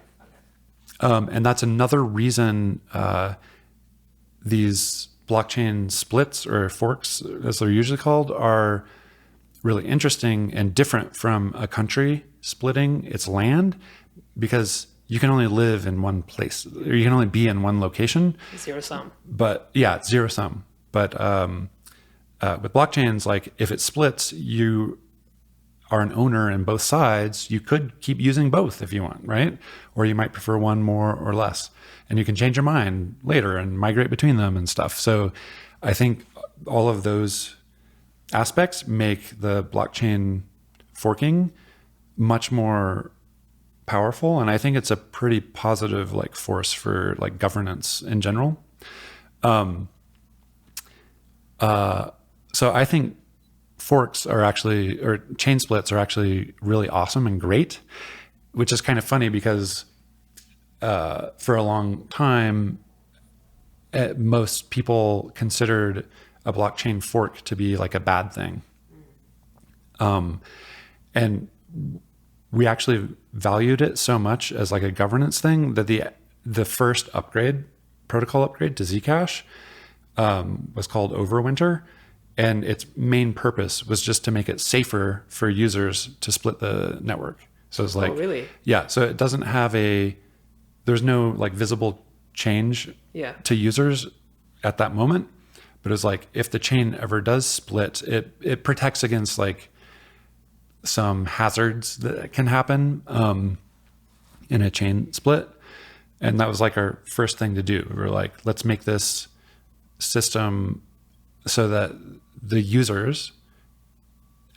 And that's another reason these blockchain splits or forks, as they're usually called, are really interesting and different from a country splitting its land, because you can only live in one place, or you can only be in one location. Zero sum. But yeah, it's zero sum. But with blockchains, like if it splits, you are an owner in both sides. You could keep using both if you want, right? Or you might prefer one more or less. And you can change your mind later and migrate between them and stuff. So I think all of those aspects make the blockchain forking much more powerful. And I think it's a pretty positive like force for like governance in general. So I think forks are actually, or chain splits are actually really awesome and great, which is kind of funny because for a long time, most people considered a blockchain fork to be like a bad thing. And we actually valued it so much as like a governance thing that the first protocol upgrade to Zcash was called Overwinter. And its main purpose was just to make it safer for users to split the network. So it's like, oh, really? Yeah. So it doesn't have there's no like visible change to users at that moment. But it's like, if the chain ever does split, it protects against like some hazards that can happen in a chain split. And that was like our first thing to do. We were like, let's make this system so that the users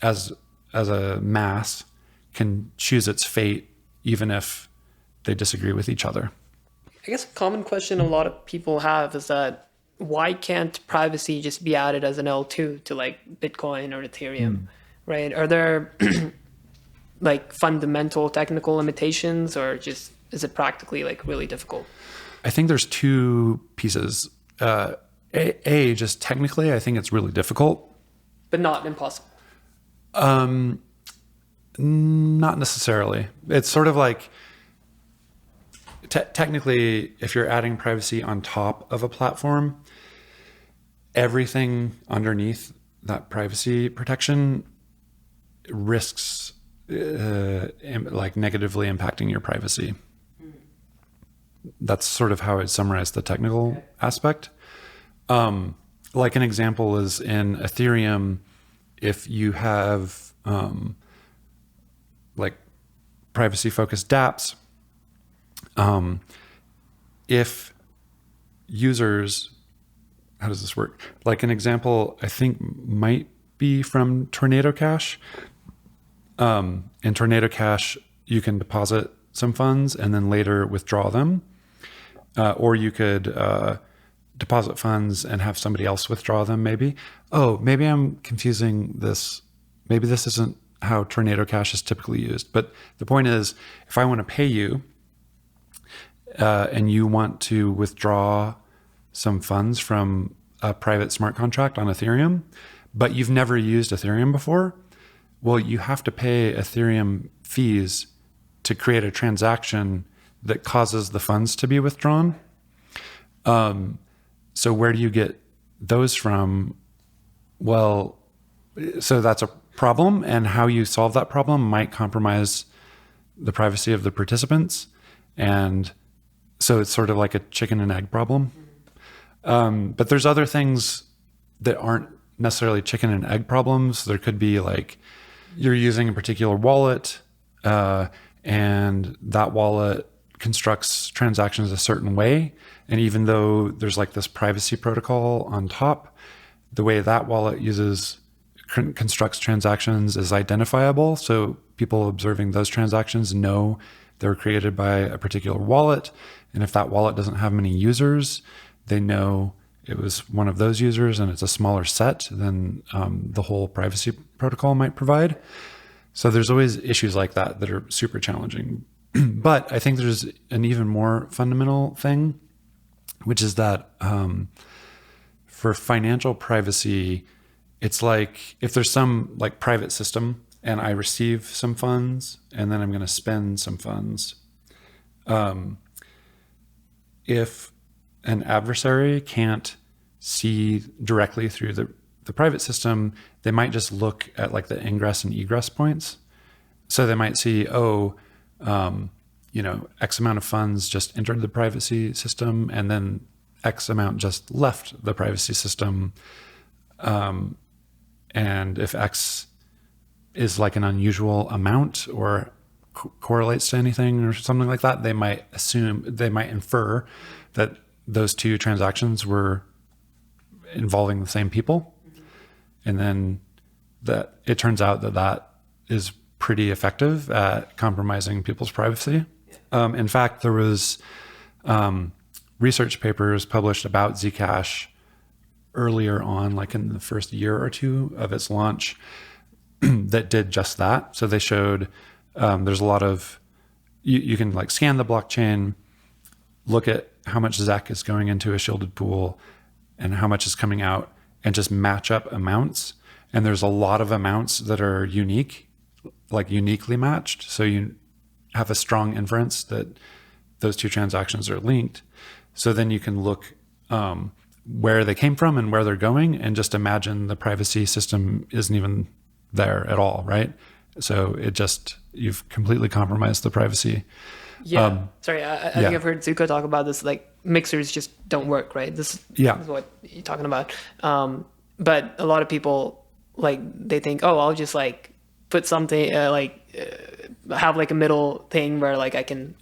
as a mass can choose its fate, even if they disagree with each other. I guess a common question a lot of people have is that why can't privacy just be added as an L2 to like Bitcoin or Ethereum, right? Are there like fundamental technical limitations, or just is it practically like really difficult? I think there's two pieces. Just technically, I think it's really difficult. But not impossible. Not necessarily. It's sort of like, technically, if you're adding privacy on top of a platform, everything underneath that privacy protection risks like negatively impacting your privacy. That's sort of how I'd summarize the technical aspect. Like an example is in Ethereum, if you have like privacy focused dApps, if users, how does this work? Like an example, I think might be from Tornado Cash. In Tornado Cash, you can deposit some funds and then later withdraw them. Or you could deposit funds and have somebody else withdraw them maybe. Oh, maybe I'm confusing this. Maybe this isn't how Tornado Cash is typically used. But the point is, if I want to pay you and you want to withdraw some funds from a private smart contract on Ethereum, but you've never used Ethereum before, well, you have to pay Ethereum fees to create a transaction that causes the funds to be withdrawn. So where do you get those from? Well, so that's a problem, and how you solve that problem might compromise the privacy of the participants. And so it's sort of like a chicken and egg problem. But there's other things that aren't necessarily chicken and egg problems. There could be like you're using a particular wallet and that wallet constructs transactions a certain way. And even though there's like this privacy protocol on top, the way that wallet constructs transactions is identifiable. So people observing those transactions know they're created by a particular wallet. And if that wallet doesn't have many users, they know it was one of those users and it's a smaller set than the whole privacy protocol might provide. So there's always issues like that are super challenging. But I think there's an even more fundamental thing, which is that for financial privacy, it's like if there's some like private system and I receive some funds and then I'm going to spend some funds, if an adversary can't see directly through the private system, they might just look at like the ingress and egress points. So they might see, X amount of funds just entered the privacy system, and then X amount just left the privacy system. And if X is like an unusual amount or correlates to anything or something like that, they might infer that those two transactions were involving the same people. And then that it turns out that is pretty effective at compromising people's privacy. In fact, there was research papers published about Zcash earlier on, like in the first year or two of its launch, that did just that. So they showed there's a lot of, you can like scan the blockchain, look at how much ZEC is going into a shielded pool and how much is coming out, and just match up amounts. And there's a lot of amounts that are unique, like uniquely matched. So you have a strong inference that those two transactions are linked. So then you can look where they came from and where they're going, and just imagine the privacy system isn't even there at all, right? So you've completely compromised the privacy. Yeah. Sorry, I think I've heard Zooko talk about this, like mixers just don't work, right? This is what you're talking about. But a lot of people, like, they think, I'll just like put something have like a middle thing where like I can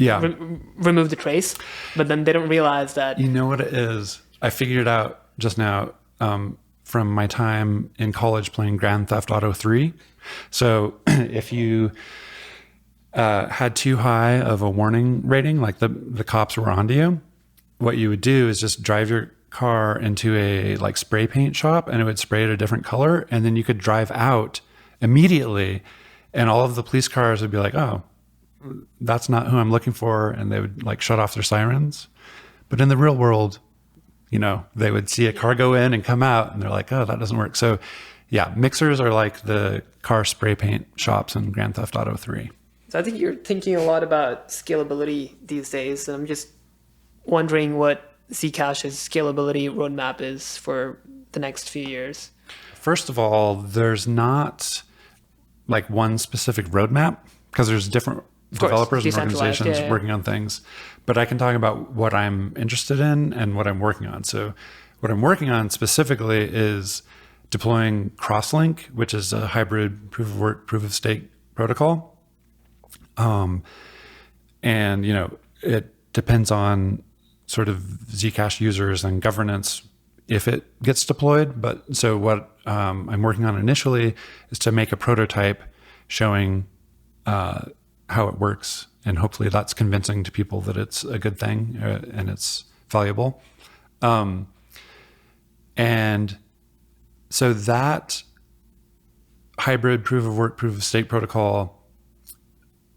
remove the trace, but then they don't realize that. You know what it is? I figured it out just now from my time in college playing Grand Theft Auto 3. So if you had too high of a warning rating, like the cops were onto you, what you would do is just drive your car into a like spray paint shop, and it would spray it a different color, and then you could drive out immediately, and all of the police cars would be like, oh, that's not who I'm looking for, and they would like shut off their sirens. But in the real world, they would see a car go in and come out, and they're like, oh, that doesn't work. So yeah, mixers are like the car spray paint shops in Grand Theft Auto 3. So I think you're thinking a lot about scalability these days, and I'm just wondering what Zcash's scalability roadmap is for the next few years. First of all, there's not like one specific roadmap, because there's different developers and organizations working on things. But I can talk about what I'm interested in and what I'm working on. So what I'm working on specifically is deploying Crosslink, which is a hybrid proof of work, proof of stake protocol. And, it depends on sort of Zcash users and governance if it gets deployed. But so what I'm working on initially is to make a prototype showing how it works. And hopefully that's convincing to people that it's a good thing and it's valuable. And so that hybrid proof of work, proof of stake protocol,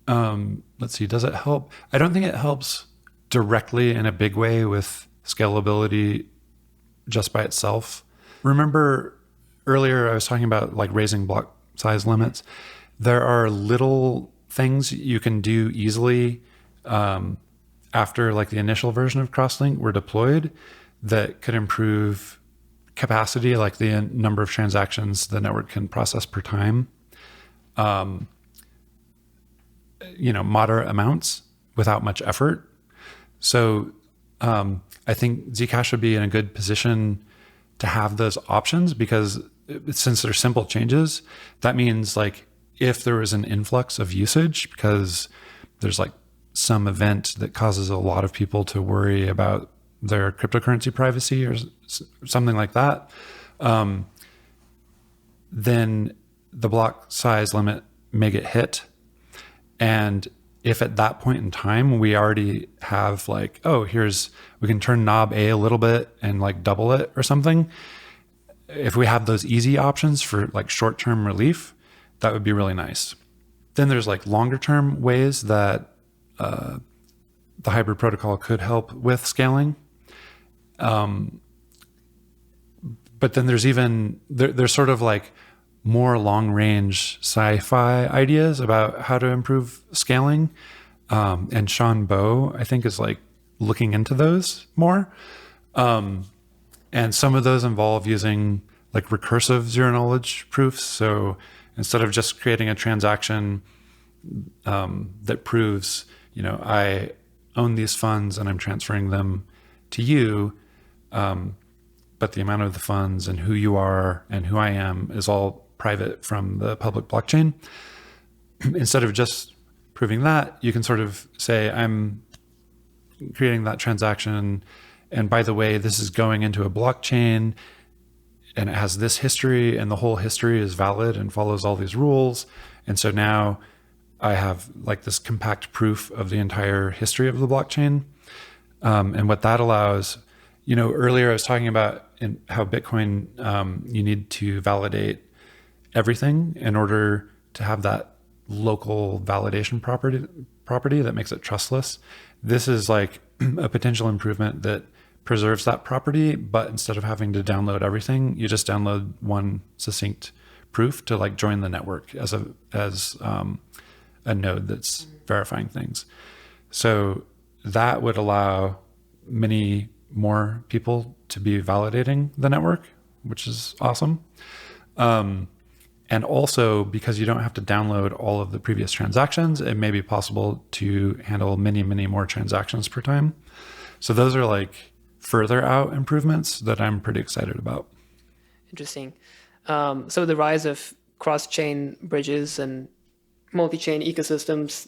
let's see, does it help? I don't think it helps directly in a big way with scalability just by itself. Remember earlier I was talking about like raising block size limits. There are little things you can do easily after like the initial version of Crosslink were deployed that could improve capacity, like the number of transactions the network can process per time. Moderate amounts without much effort. So I think Zcash would be in a good position to have those options, because since they're simple changes, that means like if there was an influx of usage because there's like some event that causes a lot of people to worry about their cryptocurrency privacy or something like that, then the block size limit may get hit. And if at that point in time we already have like, we can turn knob A a little bit and like double it or something. If we have those easy options for like short-term relief, that would be really nice. Then there's like longer-term ways that the hybrid protocol could help with scaling. But then there's sort of like more long-range sci-fi ideas about how to improve scaling. And Sean Bowe, I think, is like looking into those more. And some of those involve using like recursive zero knowledge proofs. So instead of just creating a transaction that proves, I own these funds and I'm transferring them to you, but the amount of the funds and who you are and who I am is all private from the public blockchain. Instead of just proving that, you can sort of say, I'm creating that transaction, and by the way, this is going into a blockchain and it has this history, and the whole history is valid and follows all these rules. And so now I have like this compact proof of the entire history of the blockchain. And what that allows, earlier I was talking about how Bitcoin, you need to validate everything in order to have that local validation property that makes it trustless. This is like a potential improvement that preserves that property, but instead of having to download everything, you just download one succinct proof to like join the network as a node that's verifying things. So that would allow many more people to be validating the network, which is awesome. And also, because you don't have to download all of the previous transactions, it may be possible to handle many, many more transactions per time. So those are like further out improvements that I'm pretty excited about. Interesting. So the rise of cross-chain bridges and multi-chain ecosystems,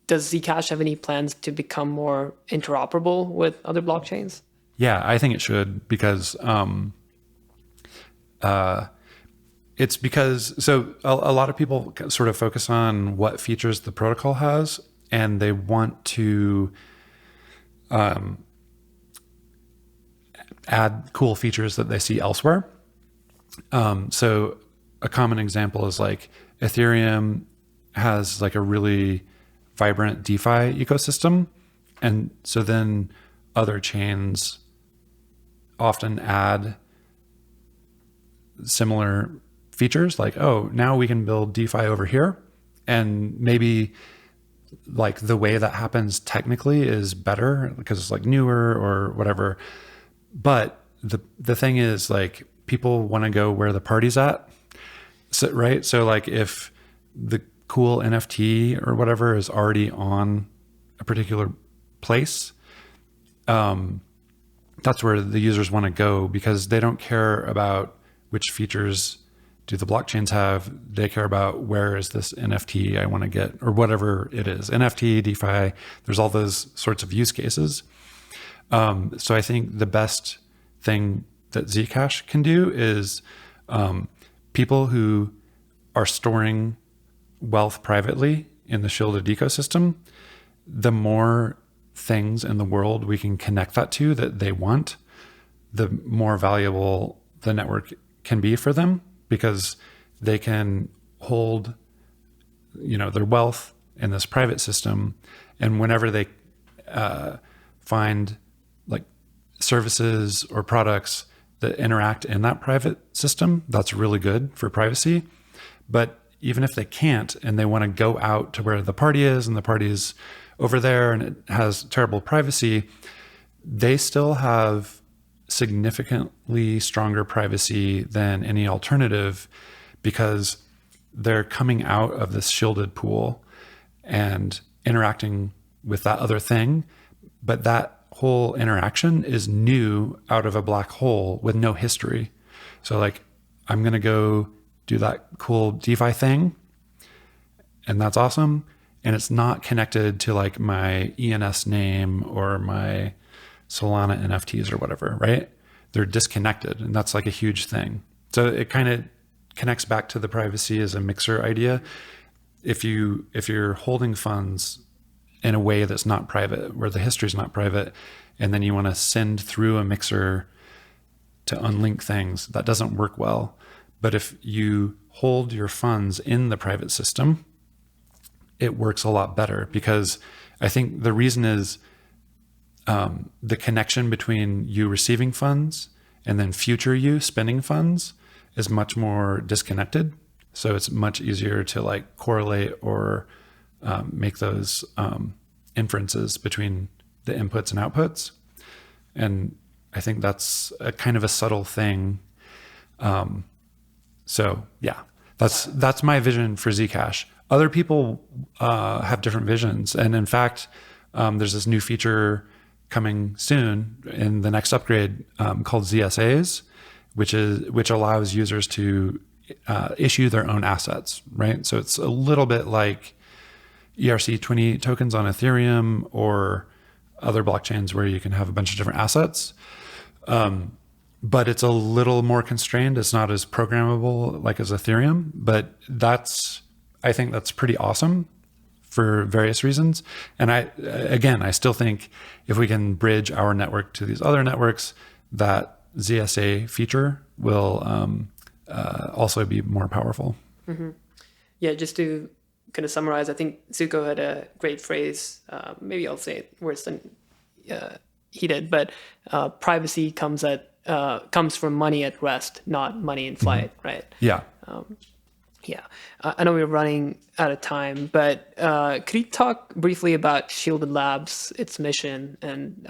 does Zcash have any plans to become more interoperable with other blockchains? Yeah, I think it should, because it's because, so a lot of people sort of focus on what features the protocol has, and they want to add cool features that they see elsewhere. So a common example is like Ethereum has like a really vibrant DeFi ecosystem. And so then other chains often add similar features like, oh, now we can build DeFi over here. And maybe like the way that happens technically is better because it's like newer or whatever. But the thing is, like, people want to go where the party's at. So, right. So like if the cool NFT or whatever is already on a particular place, that's where the users want to go, because they don't care about which features do the blockchains have. They care about where is this NFT I want to get, or whatever it is, NFT, DeFi, there's all those sorts of use cases. So I think the best thing that Zcash can do is people who are storing wealth privately in the shielded ecosystem, the more things in the world we can connect that to that they want, the more valuable the network can be for them, because they can hold, their wealth in this private system. And whenever they find like services or products that interact in that private system, that's really good for privacy. But even if they can't, and they want to go out to where the party is, and the party is over there and it has terrible privacy, they still have significantly stronger privacy than any alternative, because they're coming out of this shielded pool and interacting with that other thing. But that whole interaction is new out of a black hole with no history. So like, I'm going to go do that cool DeFi thing, and that's awesome. And it's not connected to like my ENS name or my Solana NFTs or whatever, right? They're disconnected, and that's like a huge thing. So it kind of connects back to the privacy as a mixer idea. If you're holding funds in a way that's not private, where the history is not private, and then you want to send through a mixer to unlink things, that doesn't work well. But if you hold your funds in the private system, it works a lot better, because I think the reason is the connection between you receiving funds and then future you spending funds is much more disconnected. So it's much easier to like correlate or make those inferences between the inputs and outputs. And I think that's a kind of a subtle thing. So yeah, that's my vision for Zcash. Other people have different visions. And in fact, there's this new feature coming soon in the next upgrade called ZSAs, which allows users to issue their own assets, right? So it's a little bit like ERC20 tokens on Ethereum or other blockchains where you can have a bunch of different assets. But it's a little more constrained. It's not as programmable like as Ethereum, but I think that's pretty awesome for various reasons. And I still think if we can bridge our network to these other networks, that ZSA feature will also be more powerful. Mm-hmm. Yeah, just to kind of summarize, I think Zooko had a great phrase. Maybe I'll say it worse than he did, but privacy comes from money at rest, not money in flight, mm-hmm. right? Yeah. Yeah, I know we're running out of time, but could you talk briefly about Shielded Labs, its mission, and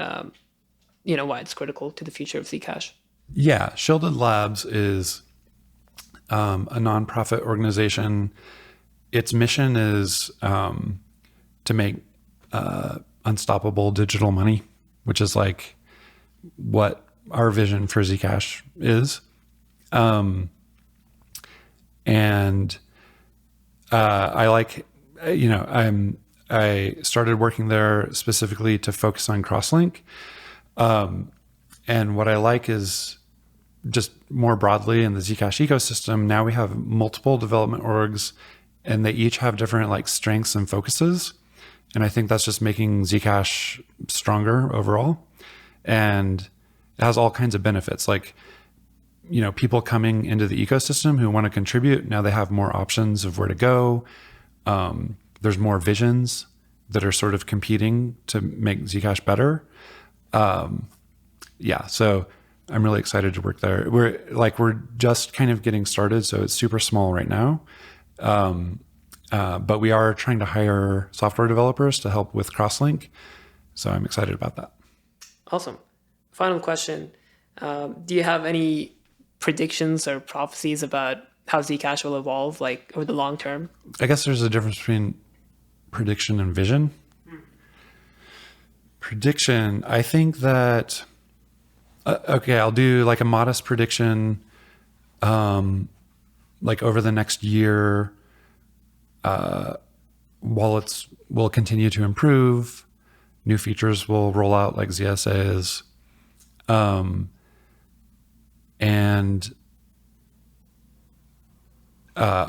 why it's critical to the future of Zcash? Yeah, Shielded Labs is a nonprofit organization. Its mission is to make unstoppable digital money, which is like what our vision for Zcash is. And I started working there specifically to focus on Crosslink. And what I like is just more broadly in the Zcash ecosystem, now we have multiple development orgs and they each have different like strengths and focuses. And I think that's just making Zcash stronger overall. And it has all kinds of benefits. Like, people coming into the ecosystem who want to contribute, now they have more options of where to go. There's more visions that are sort of competing to make Zcash better. So I'm really excited to work there. We're just kind of getting started, so it's super small right now. But we are trying to hire software developers to help with Crosslink. So I'm excited about that. Awesome. Final question. Do you have any predictions or prophecies about how Zcash will evolve, like over the long term? I guess there's a difference between prediction and vision. Prediction, I think that, I'll do like a modest prediction, like over the next year, wallets will continue to improve, new features will roll out like ZSAs, and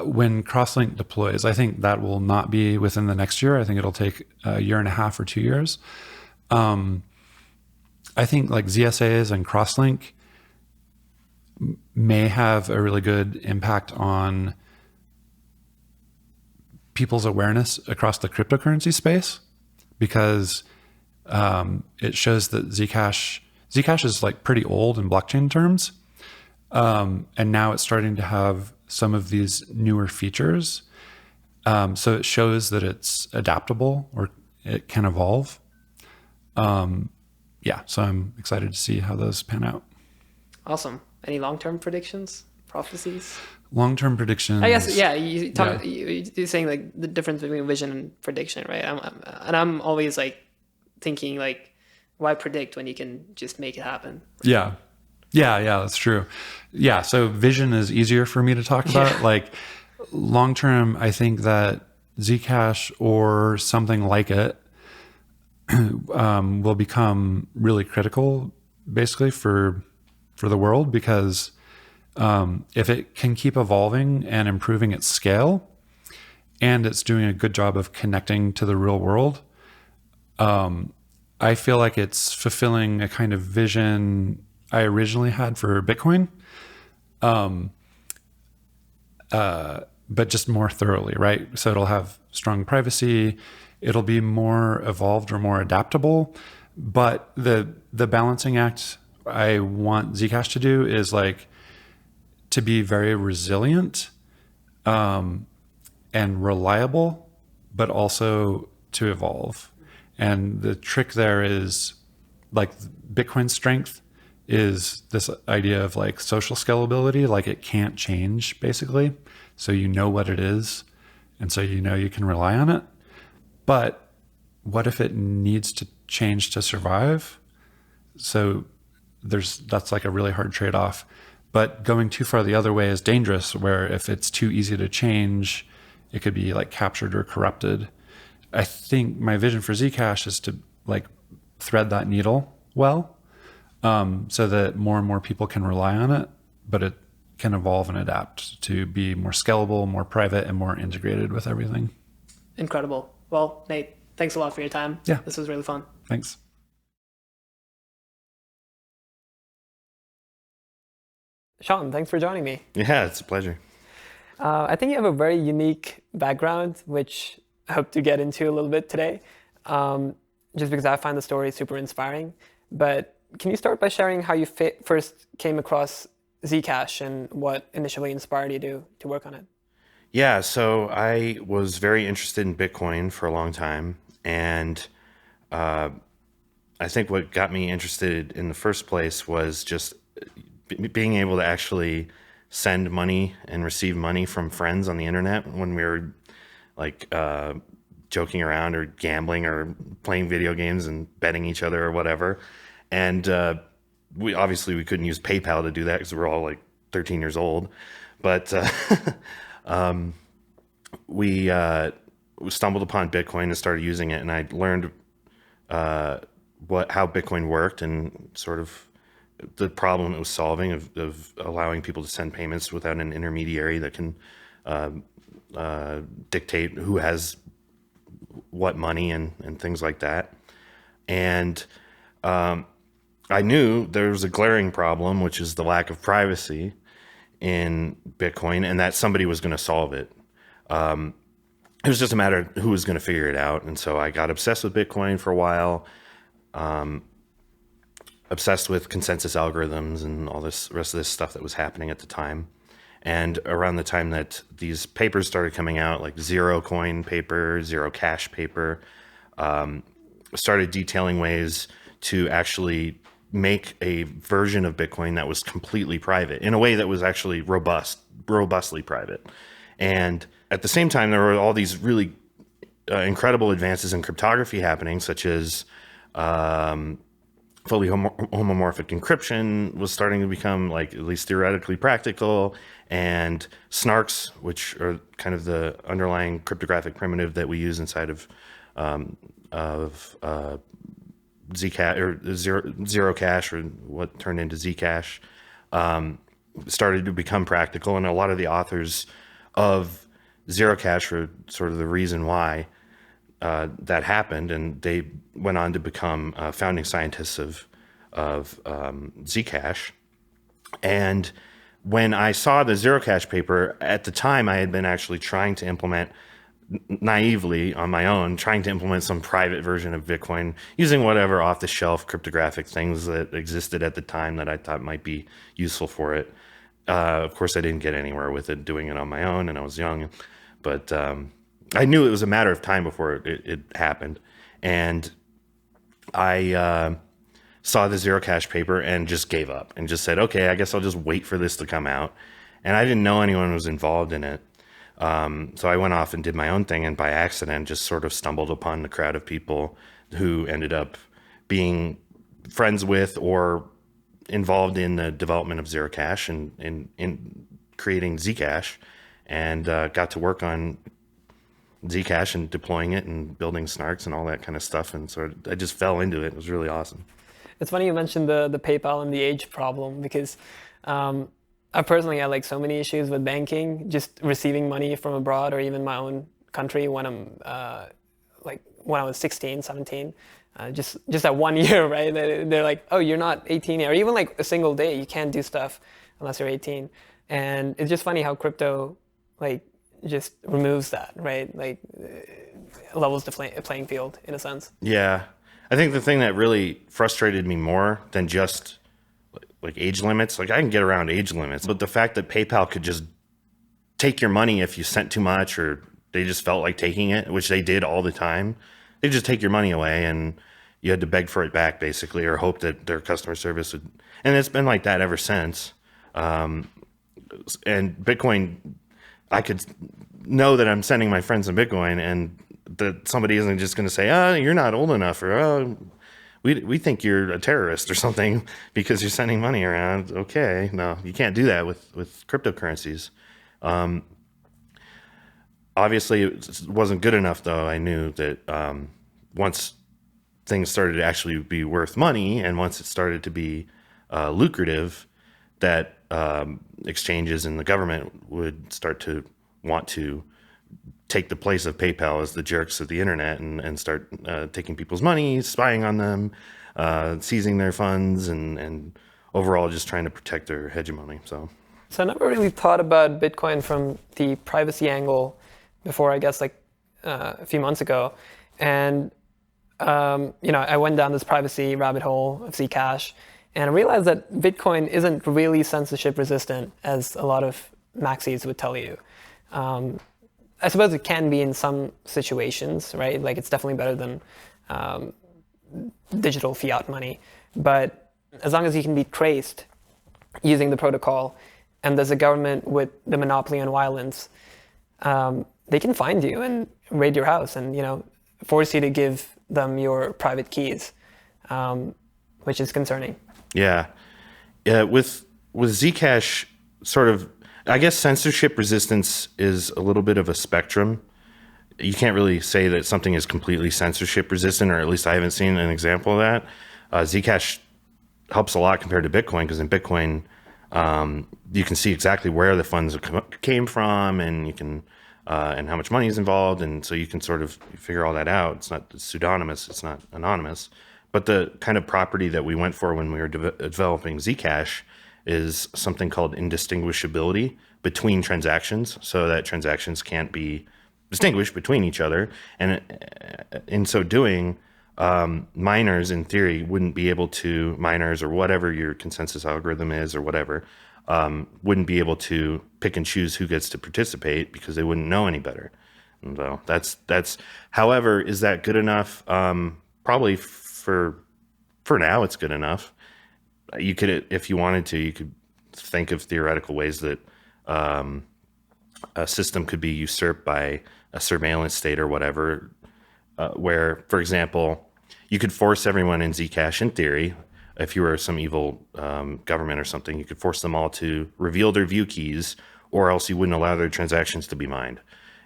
when Crosslink deploys, I think that will not be within the next year. I think it'll take a year and a half or 2 years. I think like ZSAs and Crosslink may have a really good impact on people's awareness across the cryptocurrency space, because it shows that Zcash is like pretty old in blockchain terms. And now it's starting to have some of these newer features. So it shows that it's adaptable or it can evolve. So I'm excited to see how those pan out. Awesome. Any long-term predictions, prophecies? Long-term predictions. I guess, you're saying like the difference between vision and prediction, right? I'm always like thinking like, why predict when you can just make it happen? Yeah, that's true. Yeah, so vision is easier for me to talk about. Yeah. Like long-term, I think that Zcash or something like it will become really critical basically for the world, because if it can keep evolving and improving its scale and it's doing a good job of connecting to the real world, I feel like it's fulfilling a kind of vision I originally had for Bitcoin, but just more thoroughly, right? So it'll have strong privacy, it'll be more evolved or more adaptable, but the balancing act I want Zcash to do is like to be very resilient and reliable, but also to evolve. And the trick there is like Bitcoin's strength is this idea of like social scalability, like it can't change basically. So you know what it is. And so you know you can rely on it. But what if it needs to change to survive? So that's like a really hard trade-off. But going too far the other way is dangerous, where if it's too easy to change, it could be like captured or corrupted. I think my vision for Zcash is to like thread that needle well, so that more and more people can rely on it, but it can evolve and adapt to be more scalable, more private, and more integrated with everything. Incredible. Well, Nate, thanks a lot for your time. Yeah. This was really fun. Thanks. Sean, thanks for joining me. Yeah, it's a pleasure. I think you have a very unique background, which I hope to get into a little bit today, just because I find the story super inspiring. But can you start by sharing how you first came across Zcash and what initially inspired you to work on it? Yeah, so I was very interested in Bitcoin for a long time. And I think what got me interested in the first place was just being able to actually send money and receive money from friends on the internet when we were like joking around or gambling or playing video games and betting each other or whatever. And we couldn't use PayPal to do that because we're all like 13 years old. But we stumbled upon Bitcoin and started using it, and I learned how Bitcoin worked and sort of the problem it was solving of allowing people to send payments without an intermediary that can dictate who has what money and things like that. And I knew there was a glaring problem, which is the lack of privacy in Bitcoin, and that somebody was going to solve it. It was just a matter of who was going to figure it out. And so I got obsessed with Bitcoin for a while, obsessed with consensus algorithms and all this rest of this stuff that was happening at the time. And around the time that these papers started coming out, like zero coin paper, zero cash paper, started detailing ways to actually make a version of Bitcoin that was completely private in a way that was actually robustly private. And at the same time, there were all these really incredible advances in cryptography happening, such as fully homomorphic encryption was starting to become, like, at least theoretically practical, and SNARKs, which are kind of the underlying cryptographic primitive that we use inside of Zcash or zero cash, or what turned into Zcash, started to become practical, and a lot of the authors of zero cash were sort of the reason why that happened, and they went on to become founding scientists of Zcash. And when I saw the zero cash paper, at the time I had been actually trying to implement, naively on my own, trying to implement some private version of Bitcoin using whatever off-the-shelf cryptographic things that existed at the time that I thought might be useful for it. Of course, I didn't get anywhere with it, doing it on my own, and I was young, but I knew it was a matter of time before it happened. And I saw the zero cash paper and just gave up and just said, okay, I guess I'll just wait for this to come out. And I didn't know anyone was involved in it. So I went off and did my own thing, and by accident just sort of stumbled upon the crowd of people who ended up being friends with or involved in the development of zero cash and in creating Zcash, and got to work on Zcash and deploying it and building SNARKs and all that kind of stuff. And so I just fell into it. It was really awesome. It's funny you mentioned the PayPal and the age problem, because I personally had like so many issues with banking, just receiving money from abroad or even my own country when I'm when I was 16, 17. Just that 1 year, right? They're like, oh, you're not 18 yet, or even like a single day, you can't do stuff unless you're 18. And it's just funny how crypto like just removes that, right? Like levels the playing field in a sense. Yeah. I think the thing that really frustrated me more than just like age limits, like I can get around age limits, but the fact that PayPal could just take your money if you sent too much or they just felt like taking it, which they did all the time, they just take your money away, and you had to beg for it back basically, or hope that their customer service would. And it's been like that ever since. And Bitcoin, I could know that I'm sending my friends some Bitcoin, and that somebody isn't just going to say, "Oh, you're not old enough," or "Oh, we think you're a terrorist or something because you're sending money around." Okay, no, you can't do that with cryptocurrencies. Obviously, it wasn't good enough, though. I knew that once things started to actually be worth money, and once it started to be lucrative, that exchanges and the government would start to want to take the place of PayPal as the jerks of the internet, and start taking people's money, spying on them, seizing their funds, and overall just trying to protect their hegemony. So I never really thought about Bitcoin from the privacy angle before, I guess, like a few months ago. And, I went down this privacy rabbit hole of Zcash, and I realized that Bitcoin isn't really censorship resistant, as a lot of maxis would tell you. I suppose it can be in some situations, right? Like, it's definitely better than digital fiat money. But as long as you can be traced using the protocol, and there's a government with the monopoly on violence, they can find you and raid your house and, force you to give them your private keys, which is concerning. yeah, with Zcash, sort of, I guess censorship resistance is a little bit of a spectrum. You can't really say that something is completely censorship resistant, or at least I haven't seen an example of that. Zcash helps a lot compared to Bitcoin, because in Bitcoin, you can see exactly where the funds came from, and you can and how much money is involved, and so you can sort of figure all that out. It's not pseudonymous, it's not anonymous. But the kind of property that we went for when we were developing Zcash is something called indistinguishability between transactions, so that transactions can't be distinguished between each other. And in so doing, miners, in theory, wouldn't be able to, miners or whatever your consensus algorithm is or whatever, wouldn't be able to pick and choose who gets to participate, because they wouldn't know any better. And so that's. However, is that good enough? Probably for now, it's good enough. You could, if you wanted to, you could think of theoretical ways that a system could be usurped by a surveillance state or whatever, where, for example, you could force everyone in Zcash, in theory, if you were some evil government or something, you could force them all to reveal their view keys, or else you wouldn't allow their transactions to be mined.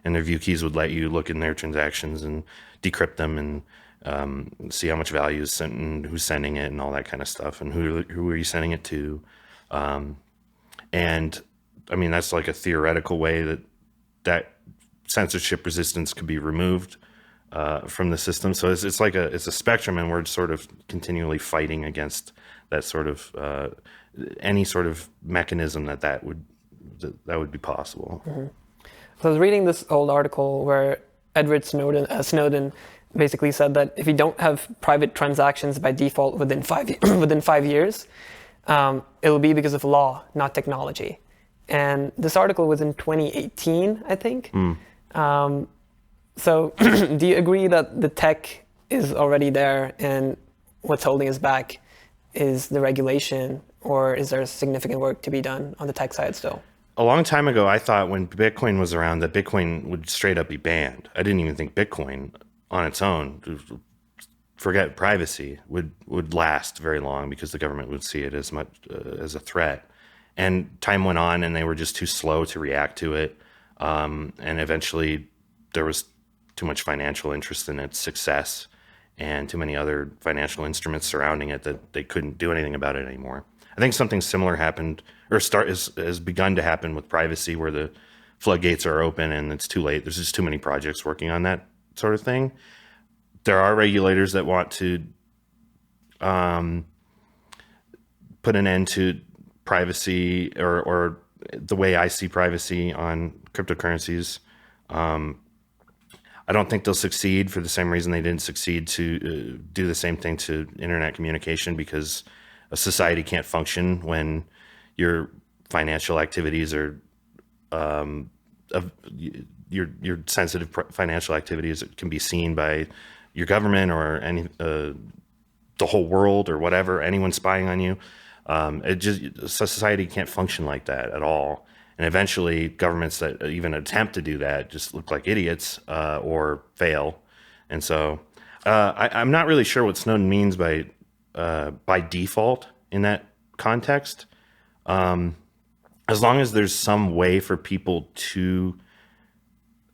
And their view keys would let you look in their transactions and decrypt them, and see how much value is sent and who's sending it and all that kind of stuff, and who are you sending it to. And I mean, that's like a theoretical way that censorship resistance could be removed from the system. So it's a spectrum, and we're sort of continually fighting against that sort of any sort of mechanism that would be possible. Mm-hmm. So I was reading this old article where Edward Snowden basically said that if you don't have private transactions by default within 5 years, it'll be because of law, not technology. And this article was in 2018, I think. So do you agree that the tech is already there, and what's holding us back is the regulation, or is there significant work to be done on the tech side still? A long time ago, I thought when Bitcoin was around that Bitcoin would straight up be banned. I didn't even think Bitcoin on its own, forget privacy, would last very long, because the government would see it as much as a threat. And time went on, and they were just too slow to react to it. And eventually there was too much financial interest in its success, and too many other financial instruments surrounding it, that they couldn't do anything about it anymore. I think something similar happened, or has begun to happen with privacy, where the floodgates are open and it's too late. There's just too many projects working on that sort of thing. There are regulators that want to put an end to privacy, or the way I see privacy on cryptocurrencies. I don't think they'll succeed, for the same reason they didn't succeed to do the same thing to internet communication, because a society can't function when your financial activities are your sensitive financial activities can be seen by your government or any the whole world or whatever, anyone spying on you. Society can't function like that at all. And eventually governments that even attempt to do that just look like idiots or fail. And so I'm not really sure what Snowden means by default in that context. As long as there's some way for people to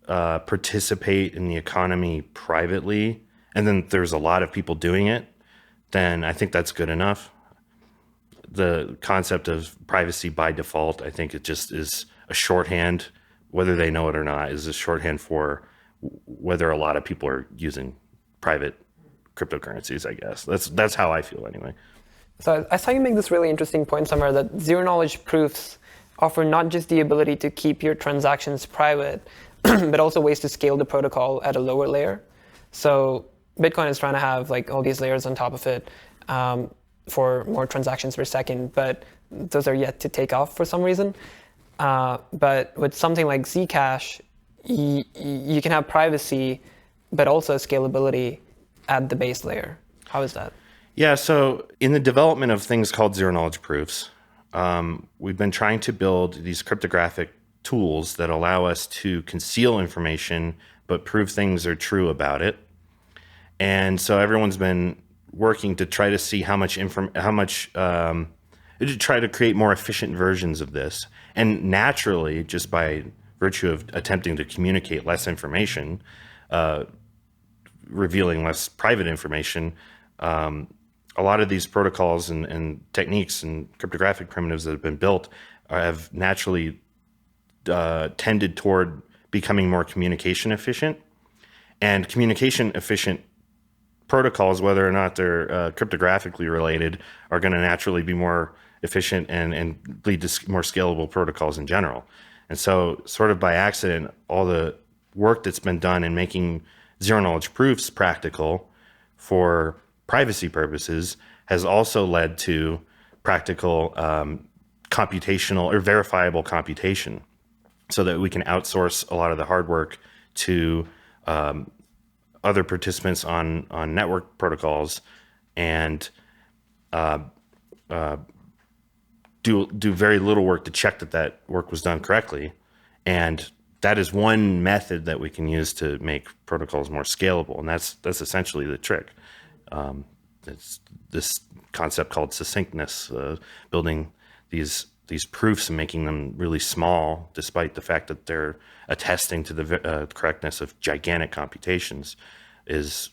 participate in the economy privately, and then there's a lot of people doing it, then I think that's good enough. The concept of privacy by default, I think it just is a shorthand, whether they know it or not, is a shorthand for whether a lot of people are using private cryptocurrencies, I guess. That's how I feel anyway. So I saw you make this really interesting point somewhere that zero-knowledge proofs offer not just the ability to keep your transactions private, but also ways to scale the protocol at a lower layer. So Bitcoin is trying to have like all these layers on top of it for more transactions per second, but those are yet to take off for some reason. But with something like Zcash, you can have privacy, but also scalability at the base layer. How is that? Yeah, so in the development of things called zero-knowledge proofs, we've been trying to build these cryptographic tools that allow us to conceal information, but prove things are true about it. And so everyone's been working to try to see to try to create more efficient versions of this. And naturally, just by virtue of attempting to communicate less information, revealing less private information, a lot of these protocols and techniques and cryptographic primitives that have been built have naturally tended toward becoming more communication efficient. And communication efficient protocols, whether or not they're cryptographically related, are going to naturally be more efficient and lead to more scalable protocols in general. And so sort of by accident, all the work that's been done in making zero-knowledge proofs practical for privacy purposes has also led to practical computational or verifiable computation, so that we can outsource a lot of the hard work to other participants on network protocols and do very little work to check that work was done correctly. And that is one method that we can use to make protocols more scalable. And that's essentially the trick. It's this concept called succinctness, building these proofs and making them really small, despite the fact that they're attesting to the correctness of gigantic computations, is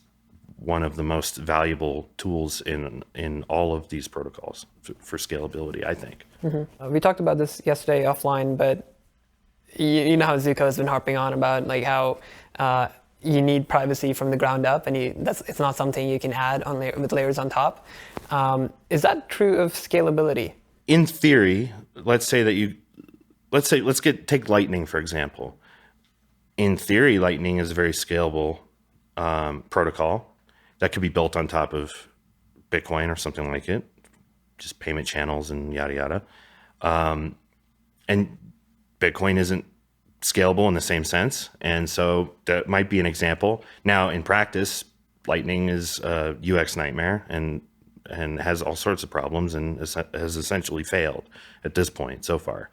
one of the most valuable tools in all of these protocols for scalability, I think. Mm-hmm. We talked about this yesterday offline, but you know how Zooko has been harping on about like how you need privacy from the ground up, and it's not something you can add on with layers on top. Is that true of scalability? In theory, let's take Lightning, for example. In theory, Lightning is a very scalable protocol that could be built on top of Bitcoin or something like it, just payment channels and yada yada. And Bitcoin isn't scalable in the same sense, and so that might be an example. Now, in practice, Lightning is a UX nightmare and has all sorts of problems and has essentially failed at this point so far.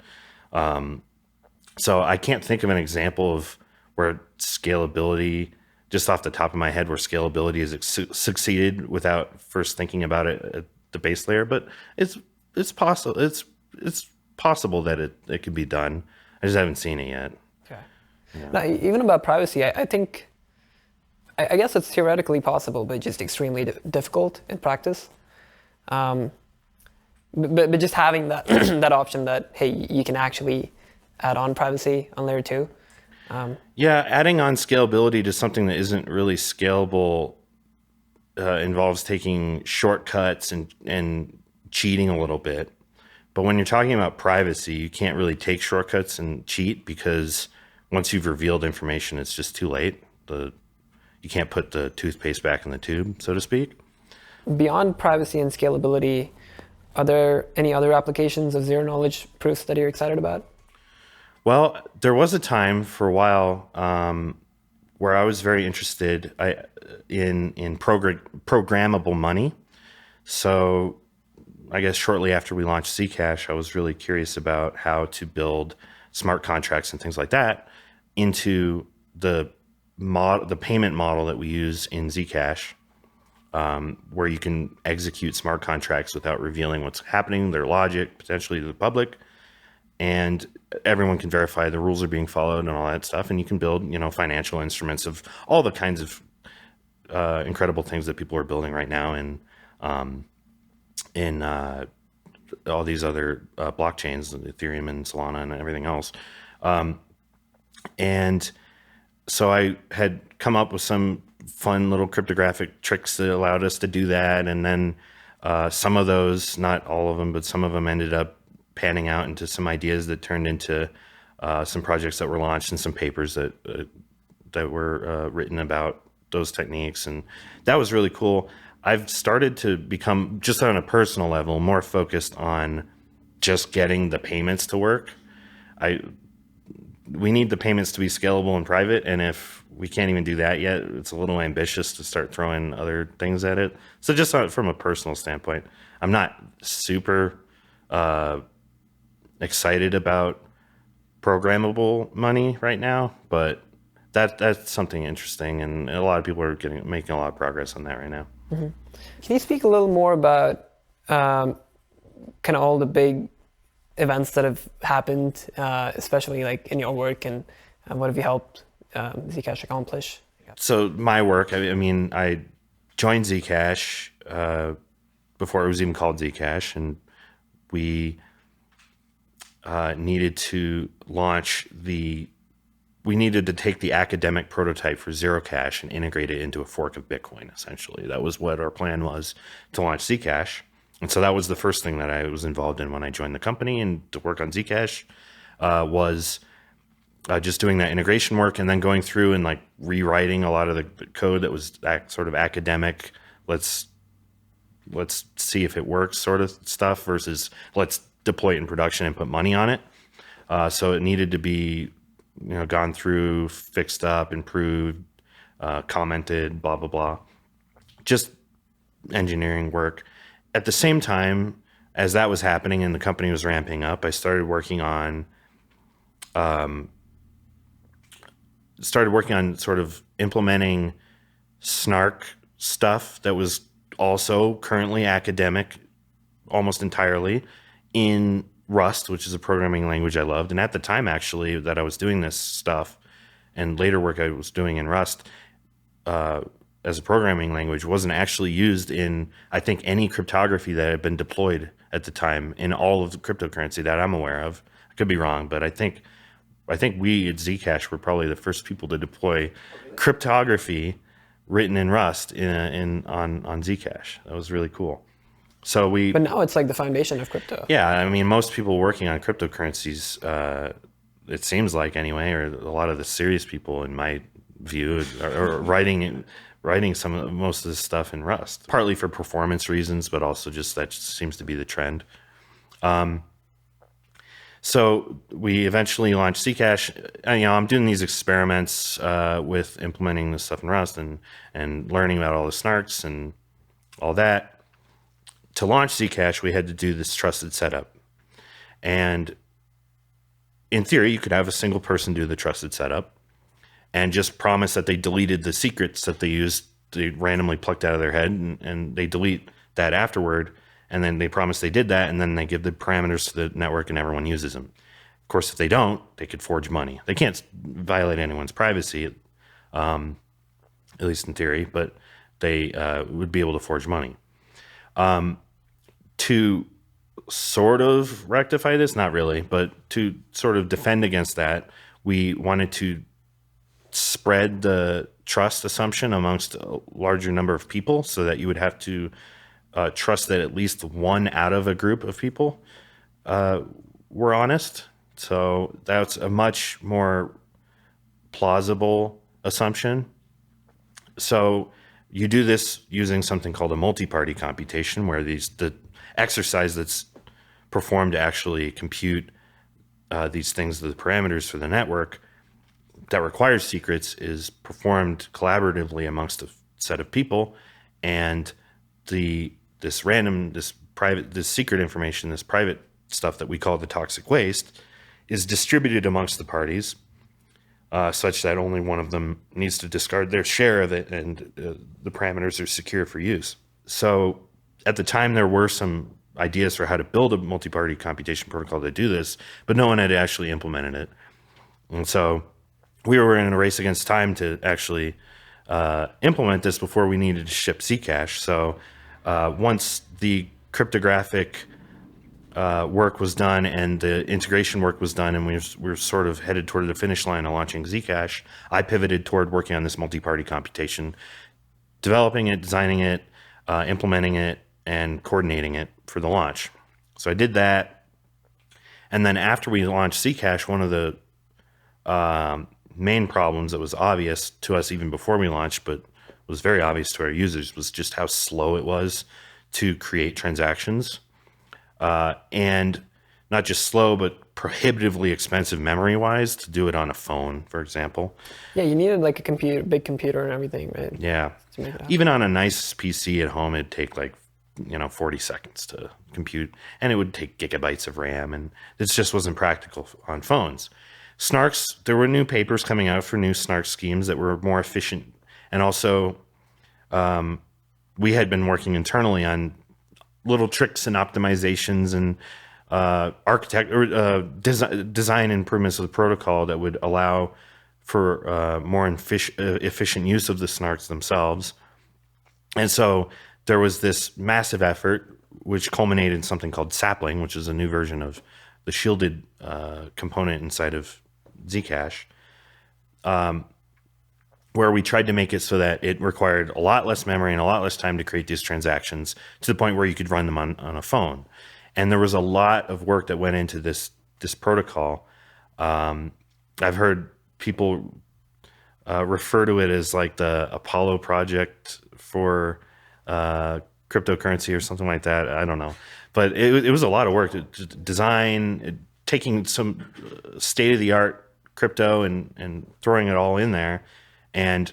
So I can't think of an example of where scalability, just off the top of my head, where scalability has succeeded without first thinking about it at the base layer. But it's possible. It's possible that it can be done. I just haven't seen it yet. Okay. Yeah. Now, even about privacy, I think, I guess it's theoretically possible, but just extremely difficult in practice. But just having that that option that, hey, you can actually add on privacy on layer 2. Yeah, adding on scalability to something that isn't really scalable involves taking shortcuts and cheating a little bit. But when you're talking about privacy, you can't really take shortcuts and cheat, because once you've revealed information, it's just too late. You can't put the toothpaste back in the tube, so to speak. Beyond privacy and scalability, are there any other applications of zero-knowledge proofs that you're excited about? Well, there was a time for a while where I was very interested in programmable money. So I guess shortly after we launched Zcash, I was really curious about how to build smart contracts and things like that into the payment model that we use in Zcash, where you can execute smart contracts without revealing what's happening, their logic, potentially to the public, and everyone can verify the rules are being followed and all that stuff. And you can build, financial instruments of all the kinds of incredible things that people are building right now in all these other blockchains, Ethereum and Solana and everything else. And so I had come up with some fun little cryptographic tricks that allowed us to do that. And then some of those, not all of them, but some of them ended up panning out into some ideas that turned into some projects that were launched and some papers that were written about those techniques. And that was really cool. I've started to become, just on a personal level, more focused on just getting the payments to work. We need the payments to be scalable and private, and if we can't even do that yet, it's a little ambitious to start throwing other things at it. So just from a personal standpoint, I'm not super excited about programmable money right now, but that's something interesting, and a lot of people are making a lot of progress on that right now. Mm-hmm. Can you speak a little more about kind of all the big events that have happened, especially like in your work, and what have you helped Zcash accomplish? So my work, I mean, I joined Zcash before it was even called Zcash, and we needed to take the academic prototype for Zero Cash and integrate it into a fork of Bitcoin, essentially. That was what our plan was, to launch Zcash. And so that was the first thing that I was involved in when I joined the company, and to work on Zcash was just doing that integration work, and then going through and like rewriting a lot of the code that was sort of academic. Let's see if it works sort of stuff versus let's deploy it in production and put money on it. So it needed to be gone through, fixed up, improved, commented, blah, blah, blah. Just engineering work. At the same time as that was happening and the company was ramping up, I started working on sort of implementing SNARK stuff that was also currently academic almost entirely in Rust, which is a programming language I loved. And at the time, actually, that I was doing this stuff and later work I was doing in Rust as a programming language wasn't actually used in, I think, any cryptography that had been deployed at the time in all of the cryptocurrency that I'm aware of. I could be wrong, but I think we at Zcash were probably the first people to deploy cryptography written in Rust on Zcash. That was really cool. But now it's like the foundation of crypto. Yeah, I mean, most people working on cryptocurrencies, it seems like anyway, or a lot of the serious people, in my view, are writing most of this stuff in Rust, partly for performance reasons, but also just that just seems to be the trend. So we eventually launched Zcash. I'm doing these experiments with implementing this stuff in Rust and learning about all the SNARKs and all that. To launch Zcash, we had to do this trusted setup. And in theory, you could have a single person do the trusted setup and just promise that they deleted the secrets that they randomly plucked out of their head, and they delete that afterward. And then they promise they did that, and then they give the parameters to the network and everyone uses them. Of course, if they don't, they could forge money. They can't violate anyone's privacy, at least in theory, but they would be able to forge money. To sort of rectify this, not really, but to sort of defend against that, we wanted to spread the trust assumption amongst a larger number of people so that you would have to trust that at least one out of a group of people were honest. So that's a much more plausible assumption. So you do this using something called a multi-party computation, where the exercise that's performed to actually compute these things, the parameters for the network, that requires secrets is performed collaboratively amongst a set of people, and this secret information, this private stuff that we call the toxic waste, is distributed amongst the parties, such that only one of them needs to discard their share of it, and the parameters are secure for use. So at the time, there were some ideas for how to build a multi-party computation protocol to do this, but no one had actually implemented it. And so we were in a race against time to actually implement this before we needed to ship Zcash. So once the cryptographic work was done and the integration work was done, and we were sort of headed toward the finish line of launching Zcash, I pivoted toward working on this multi-party computation, developing it, designing it, implementing it, and coordinating it for the launch. So I did that. And then after we launched Zcash, one of the main problems that was obvious to us even before we launched, but was very obvious to our users, was just how slow it was to create transactions. And not just slow, but prohibitively expensive memory-wise to do it on a phone, for example. Yeah, you needed like a big computer and everything, right? Yeah. To make it happen. Even on a nice PC at home, it'd take like 40 seconds to compute, and it would take gigabytes of RAM, and this just wasn't practical on phones. SNARKs, there were new papers coming out for new SNARK schemes that were more efficient, and also we had been working internally on little tricks and optimizations and design improvements of the protocol that would allow for more efficient use of the SNARKs themselves. And so there was this massive effort, which culminated in something called Sapling, which is a new version of the shielded component inside of Zcash, where we tried to make it so that it required a lot less memory and a lot less time to create these transactions, to the point where you could run them on a phone. And there was a lot of work that went into this protocol. I've heard people refer to it as like the Apollo project for cryptocurrency or something like that. I don't know. But it was a lot of work to design, taking some state-of-the-art crypto and throwing it all in there. And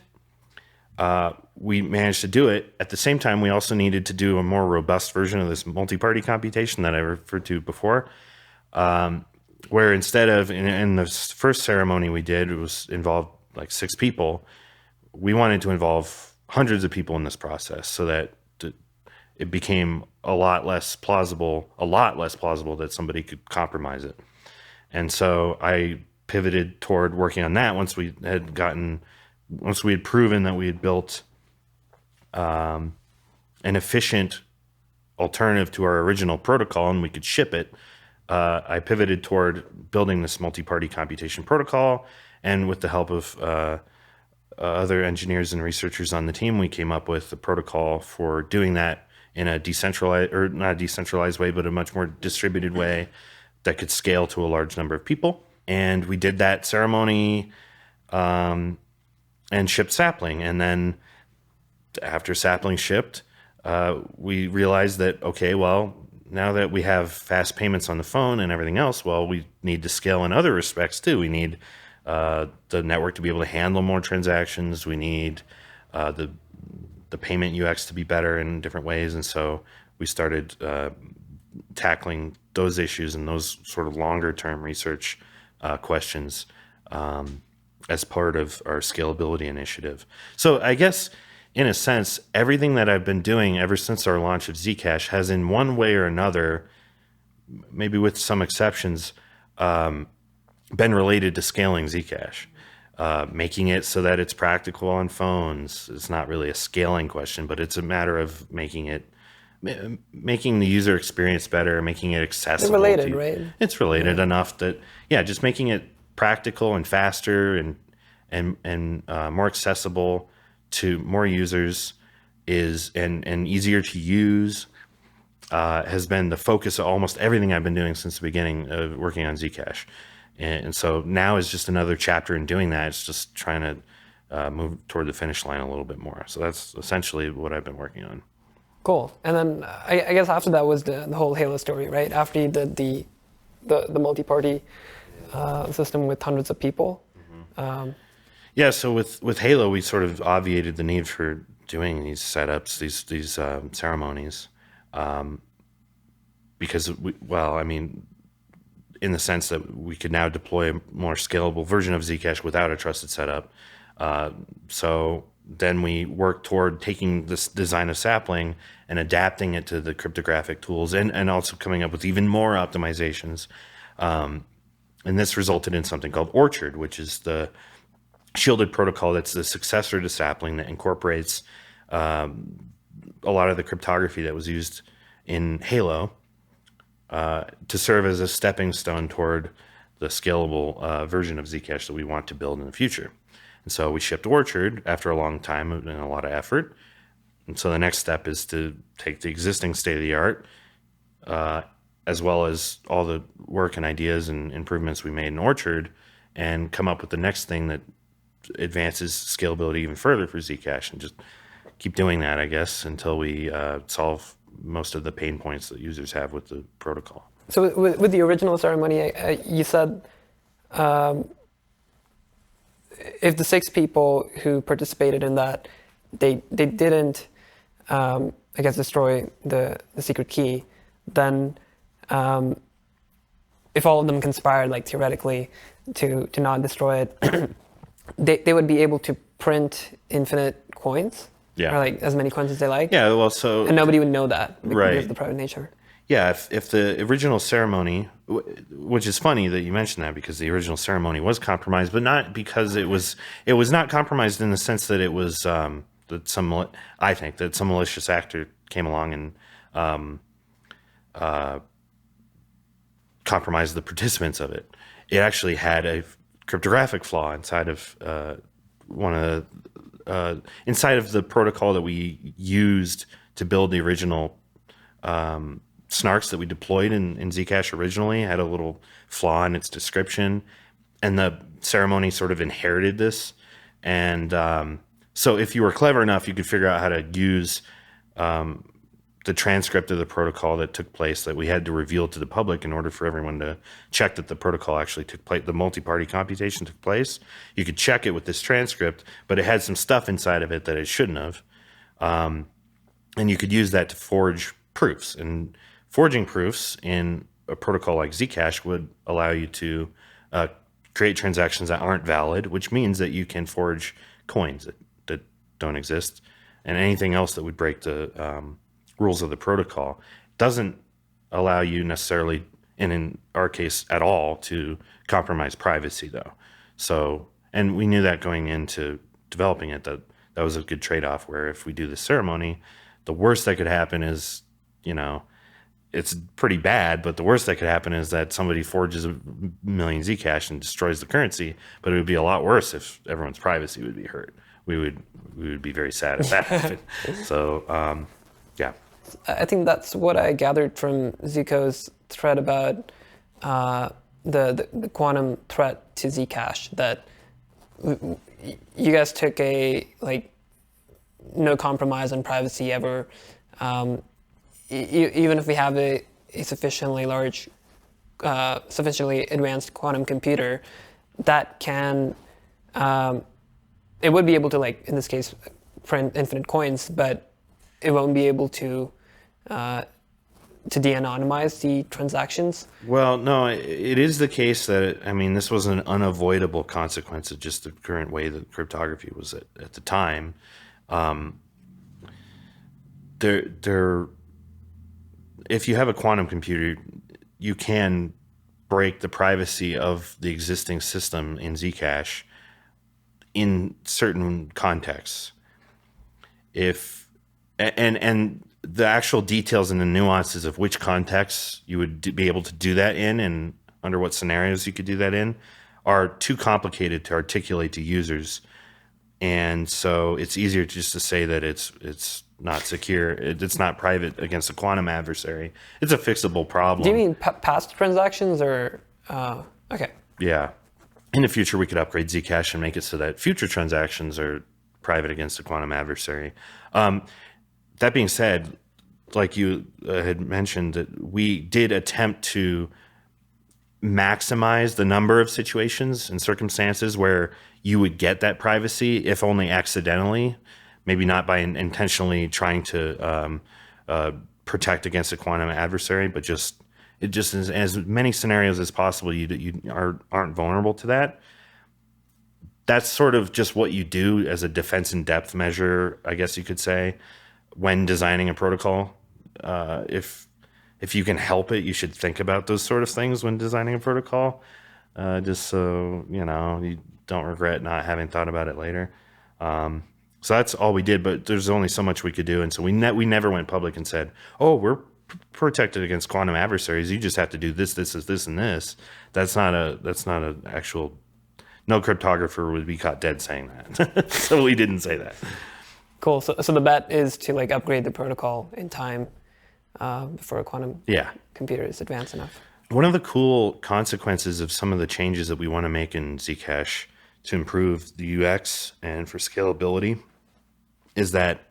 we managed to do it. At the same time, we also needed to do a more robust version of this multi-party computation that I referred to before, where instead of, in the first ceremony we did, it was involved like 6 people. We wanted to involve hundreds of people in this process so that it became a lot less plausible that somebody could compromise it. And so I pivoted toward working on that once we had proven that we had built an efficient alternative to our original protocol and we could ship it. I pivoted toward building this multi-party computation protocol, and with the help of other engineers and researchers on the team, we came up with a protocol for doing that in a decentralized, or not a decentralized way, but a much more distributed way that could scale to a large number of people. And we did that ceremony and shipped Sapling. And then after Sapling shipped, we realized that, okay, well, now that we have fast payments on the phone and everything else, well, we need to scale in other respects too. We need the network to be able to handle more transactions. We need the payment UX to be better in different ways. And so we started tackling those issues and those sort of longer term research questions as part of our scalability initiative. So I guess, in a sense, everything that I've been doing ever since our launch of Zcash has, in one way or another, maybe with some exceptions, been related to scaling Zcash. Making it so that it's practical on phones. It's not really a scaling question, but it's a matter of making the user experience better, making it accessible. They're related, right? It's related enough that, just making it practical and faster and more accessible to more users and easier to use has been the focus of almost everything I've been doing since the beginning of working on Zcash. And so now is just another chapter in doing that. It's just trying to move toward the finish line a little bit more. So that's essentially what I've been working on. Cool. And then I guess after that was the whole Halo story, right? After you did the multi-party system with hundreds of people. Yeah, so with Halo, we sort of obviated the need for doing these setups, these ceremonies, because in the sense that we could now deploy a more scalable version of Zcash without a trusted setup. So then we work toward taking this design of Sapling and adapting it to the cryptographic tools, and also coming up with even more optimizations. And this resulted in something called Orchard, which is the shielded protocol that's the successor to Sapling that incorporates a lot of the cryptography that was used in Halo to serve as a stepping stone toward the scalable version of Zcash that we want to build in the future. And so we shipped Orchard after a long time and a lot of effort. And so the next step is to take the existing state-of-the-art, as well as all the work and ideas and improvements we made in Orchard, and come up with the next thing that advances scalability even further for Zcash, and just keep doing that, I guess, until we solve most of the pain points that users have with the protocol. So with the original ceremony, you said if the 6 people who participated in that, they didn't, I guess, destroy the secret key, then if all of them conspired, like theoretically, to not destroy it, they would be able to print infinite coins, or like as many coins as they like. Yeah, well, so and nobody would know that because right. of the private nature. Yeah, if the original ceremony, which is funny that you mentioned that, because the original ceremony was compromised, but not because it was not compromised in the sense that it was that some malicious actor came along and compromised the participants of it. It actually had a cryptographic flaw inside of inside of the protocol that we used to build the original SNARKs that we deployed in Zcash originally. It had a little flaw in its description, and the ceremony sort of inherited this. And so if you were clever enough, you could figure out how to use the transcript of the protocol that took place, that we had to reveal to the public in order for everyone to check that the protocol actually took place, the multi-party computation took place. You could check it with this transcript, but it had some stuff inside of it that it shouldn't have. And you could use that to forge proofs. And forging proofs in a protocol like Zcash would allow you to create transactions that aren't valid, which means that you can forge coins that don't exist, and anything else that would break the rules of the protocol. Doesn't allow you necessarily, and in our case at all, to compromise privacy though. So, and we knew that going into developing it, that was a good trade-off, where if we do the ceremony, the worst that could happen is, it's pretty bad, but the worst that could happen is that somebody forges 1 million Zcash and destroys the currency. But it would be a lot worse if everyone's privacy would be hurt. We would be very sad if that happened. So, yeah. I think that's what I gathered from Zuko's thread about the quantum threat to Zcash, that you guys took a no compromise on privacy ever. Even if we have a sufficiently large, sufficiently advanced quantum computer, that can, it would be able to, in this case, print infinite coins, but it won't be able to de-anonymize the transactions. Well, no, it is the case that, this was an unavoidable consequence of just the current way that cryptography was at the time. If you have a quantum computer, you can break the privacy of the existing system in Zcash in certain contexts. And the actual details and the nuances of which contexts you would be able to do that in, and under what scenarios you could do that in, are too complicated to articulate to users. And so it's easier just to say that it's not secure, it's not private against a quantum adversary. It's a fixable problem. Do you mean past transactions, or okay? Yeah. In the future, we could upgrade Zcash and make it so that future transactions are private against a quantum adversary. That being said, like you had mentioned, that we did attempt to maximize the number of situations and circumstances where you would get that privacy, if only accidentally, maybe not by intentionally trying to protect against a quantum adversary, but just as many scenarios as possible you aren't vulnerable to that. That's sort of just what you do as a defense in depth measure, I guess you could say, when designing a protocol. If you can help it, you should think about those sort of things when designing a protocol, just so you don't regret not having thought about it later. So that's all we did, but there's only so much we could do, and so we never went public and said, "Oh, we're protected against quantum adversaries. You just have to do this, and this." That's not a actual. No cryptographer would be caught dead saying that. So we didn't say that. Cool. So the bet is to upgrade the protocol in time before a quantum computer is advanced enough. One of the cool consequences of some of the changes that we want to make in Zcash to improve the UX and for scalability is that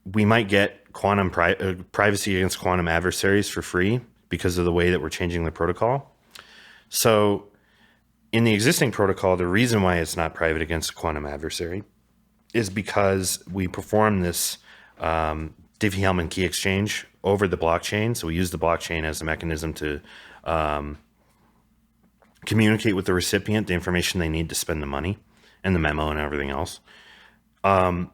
we might get quantum privacy against quantum adversaries for free because of the way that we're changing the protocol. So in the existing protocol, the reason why it's not private against a quantum adversary is because we perform this Diffie-Hellman key exchange over the blockchain. So we use the blockchain as a mechanism to communicate with the recipient the information they need to spend the money and the memo and everything else. In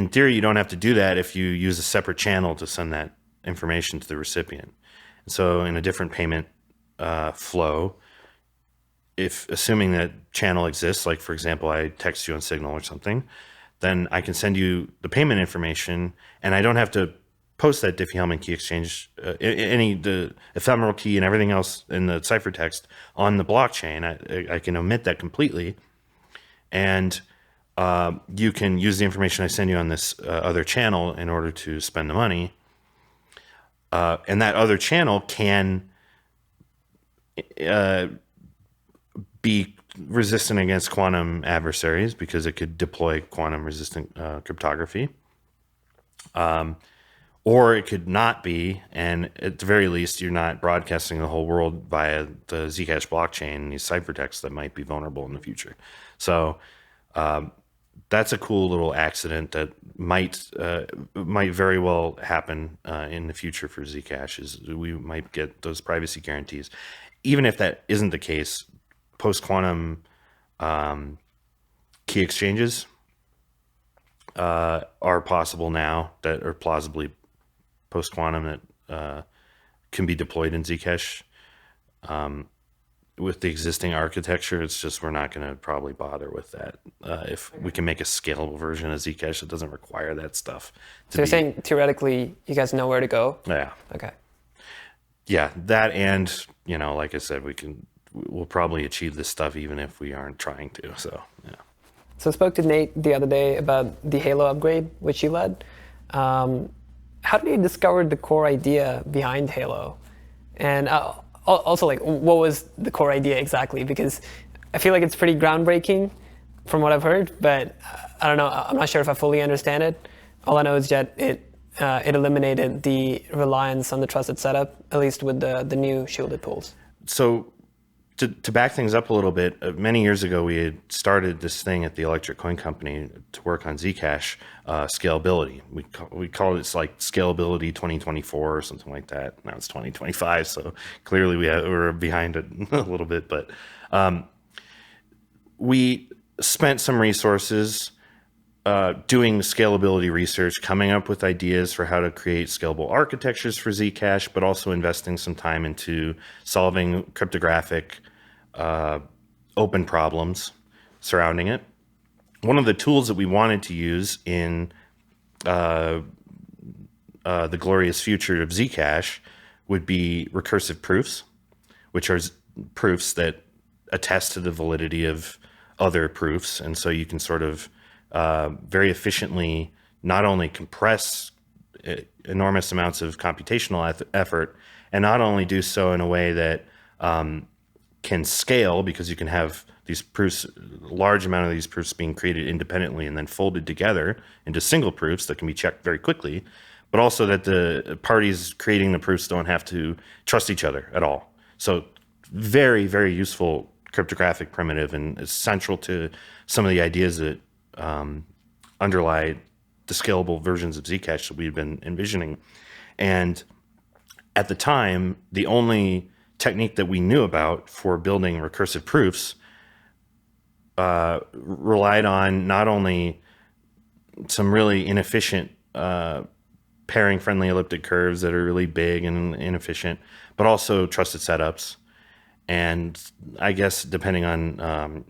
theory, you don't have to do that if you use a separate channel to send that information to the recipient. And so in a different payment flow, if assuming that channel exists, like for example, I text you on Signal or something, then I can send you the payment information, and I don't have to post that Diffie-Hellman key exchange, the ephemeral key and everything else in the ciphertext on the blockchain. I can omit that completely, and you can use the information I send you on this other channel in order to spend the money, and that other channel can be resistant against quantum adversaries because it could deploy quantum resistant cryptography, or it could not be, and at the very least you're not broadcasting the whole world via the Zcash blockchain and these ciphertexts that might be vulnerable in the future. So that's a cool little accident that might very well happen in the future for Zcash, is we might get those privacy guarantees. Even if that isn't the case, post-quantum key exchanges are possible now, that are plausibly post-quantum, that can be deployed in Zcash. With the existing architecture, it's just we're not going to probably bother with that. If we can make a scalable version of Zcash that doesn't require that stuff. So you're saying theoretically you guys know where to go? Yeah. Okay. Yeah, that, and like I said, we'll probably achieve this stuff even if we aren't trying to. So yeah. So I spoke to Nate the other day about the Halo upgrade, which you led. How did you discover the core idea behind Halo? And also, what was the core idea exactly? Because I feel like it's pretty groundbreaking from what I've heard, but I don't know. I'm not sure if I fully understand it. All I know is that it eliminated the reliance on the trusted setup, at least with the new shielded pools. So to back things up a little bit, many years ago, we had started this thing at the Electric Coin Company to work on Zcash scalability. We called it like Scalability 2024 or something like that. Now it's 2025, so clearly we're behind it a little bit. But we spent some resources doing scalability research, coming up with ideas for how to create scalable architectures for Zcash, but also investing some time into solving cryptographic open problems surrounding it. One of the tools that we wanted to use in the glorious future of Zcash would be recursive proofs, which are proofs that attest to the validity of other proofs. And so you can sort of very efficiently not only compress enormous amounts of computational effort, and not only do so in a way that can scale, because you can have these proofs, a large amount of these proofs being created independently and then folded together into single proofs that can be checked very quickly, but also that the parties creating the proofs don't have to trust each other at all. So very, very useful cryptographic primitive, and is central to some of the ideas that underlie the scalable versions of Zcash that we've been envisioning. And at the time, the only technique that we knew about for building recursive proofs relied on not only some really inefficient pairing-friendly elliptic curves that are really big and inefficient, but also trusted setups. And I guess depending on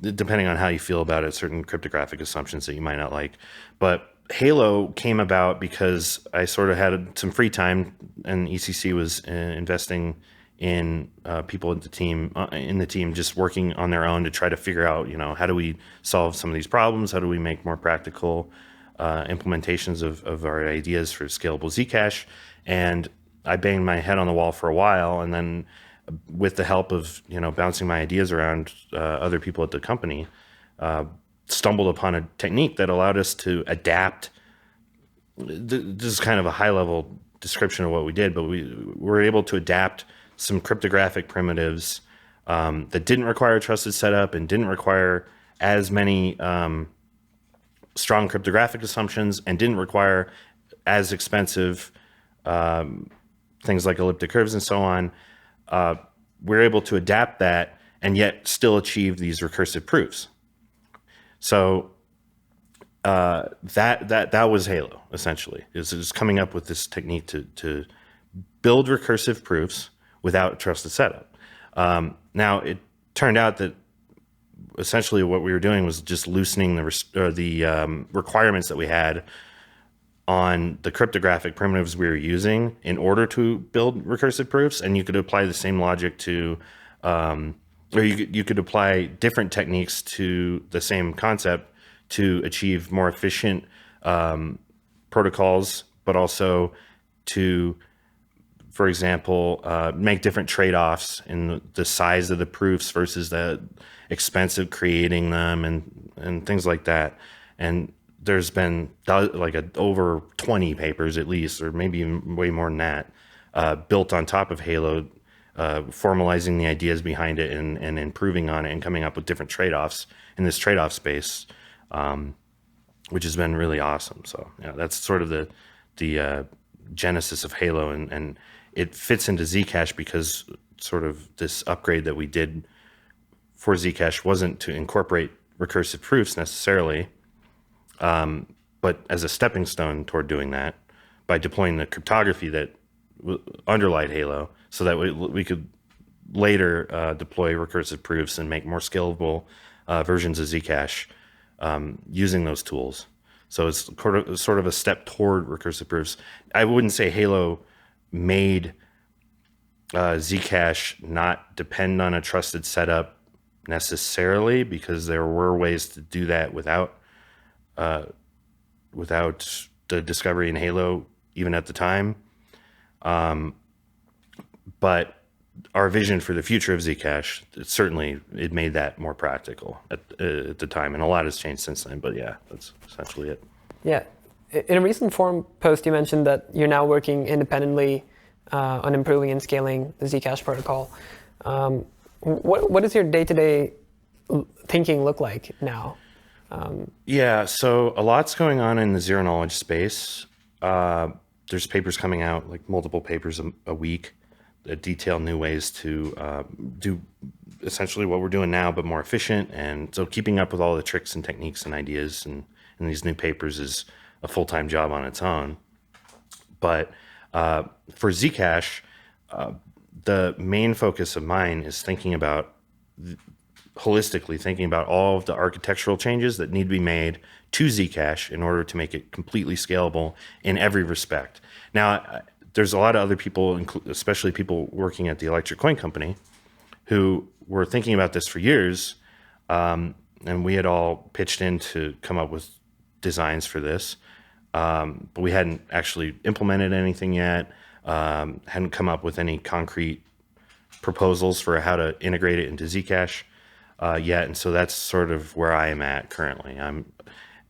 how you feel about it, certain cryptographic assumptions that you might not like. But Halo came about because I sort of had some free time, and ECC was investing in people in the team just working on their own to try to figure out, how do we solve some of these problems? How do we make more practical implementations of our ideas for scalable Zcash? And I banged my head on the wall for a while, and then with the help of bouncing my ideas around other people at the company, stumbled upon a technique that allowed us to adapt. This is kind of a high level description of what we did, but we were able to adapt some cryptographic primitives that didn't require a trusted setup and didn't require as many strong cryptographic assumptions, and didn't require as expensive things like elliptic curves and so on. We're able to adapt that and yet still achieve these recursive proofs. So that was Halo, essentially. It was coming up with this technique to build recursive proofs without a trusted setup. Now, it turned out that essentially what we were doing was just loosening the requirements that we had on the cryptographic primitives we were using in order to build recursive proofs. And you could apply the same logic to, or you could apply different techniques to the same concept to achieve more efficient protocols, but also to, for example, make different trade-offs in the size of the proofs versus the expense of creating them, and things like that. And there's been over 20 papers at least, or maybe even way more than that, built on top of Halo, formalizing the ideas behind it and improving on it and coming up with different trade-offs in this trade-off space, which has been really awesome. So that's sort of the genesis of Halo, and it fits into Zcash because sort of this upgrade that we did for Zcash wasn't to incorporate recursive proofs necessarily, but as a stepping stone toward doing that by deploying the cryptography that underlied Halo, so that we could later deploy recursive proofs and make more scalable versions of Zcash using those tools. So it's sort of a step toward recursive proofs. I wouldn't say Halo made Zcash not depend on a trusted setup necessarily, because there were ways to do that without the discovery in Halo, even at the time. But our vision for the future of Zcash, it made that more practical at the time, and a lot has changed since then. But yeah, that's essentially it. Yeah. In a recent forum post, you mentioned that you're now working independently on improving and scaling the Zcash protocol. What does your day-to-day thinking look like now? Yeah, so a lot's going on in the zero knowledge space. There's papers coming out, like multiple papers a week, that detail new ways to do essentially what we're doing now, but more efficient. And so keeping up with all the tricks and techniques and ideas and these new papers is a full-time job on its own. But for Zcash, the main focus of mine is holistically thinking about all of the architectural changes that need to be made to Zcash in order to make it completely scalable in every respect. Now, there's a lot of other people, especially people working at the Electric Coin Company, who were thinking about this for years, and we had all pitched in to come up with designs for this, but we hadn't actually implemented anything yet, hadn't come up with any concrete proposals for how to integrate it into Zcash yet, and so that's sort of where I am at currently.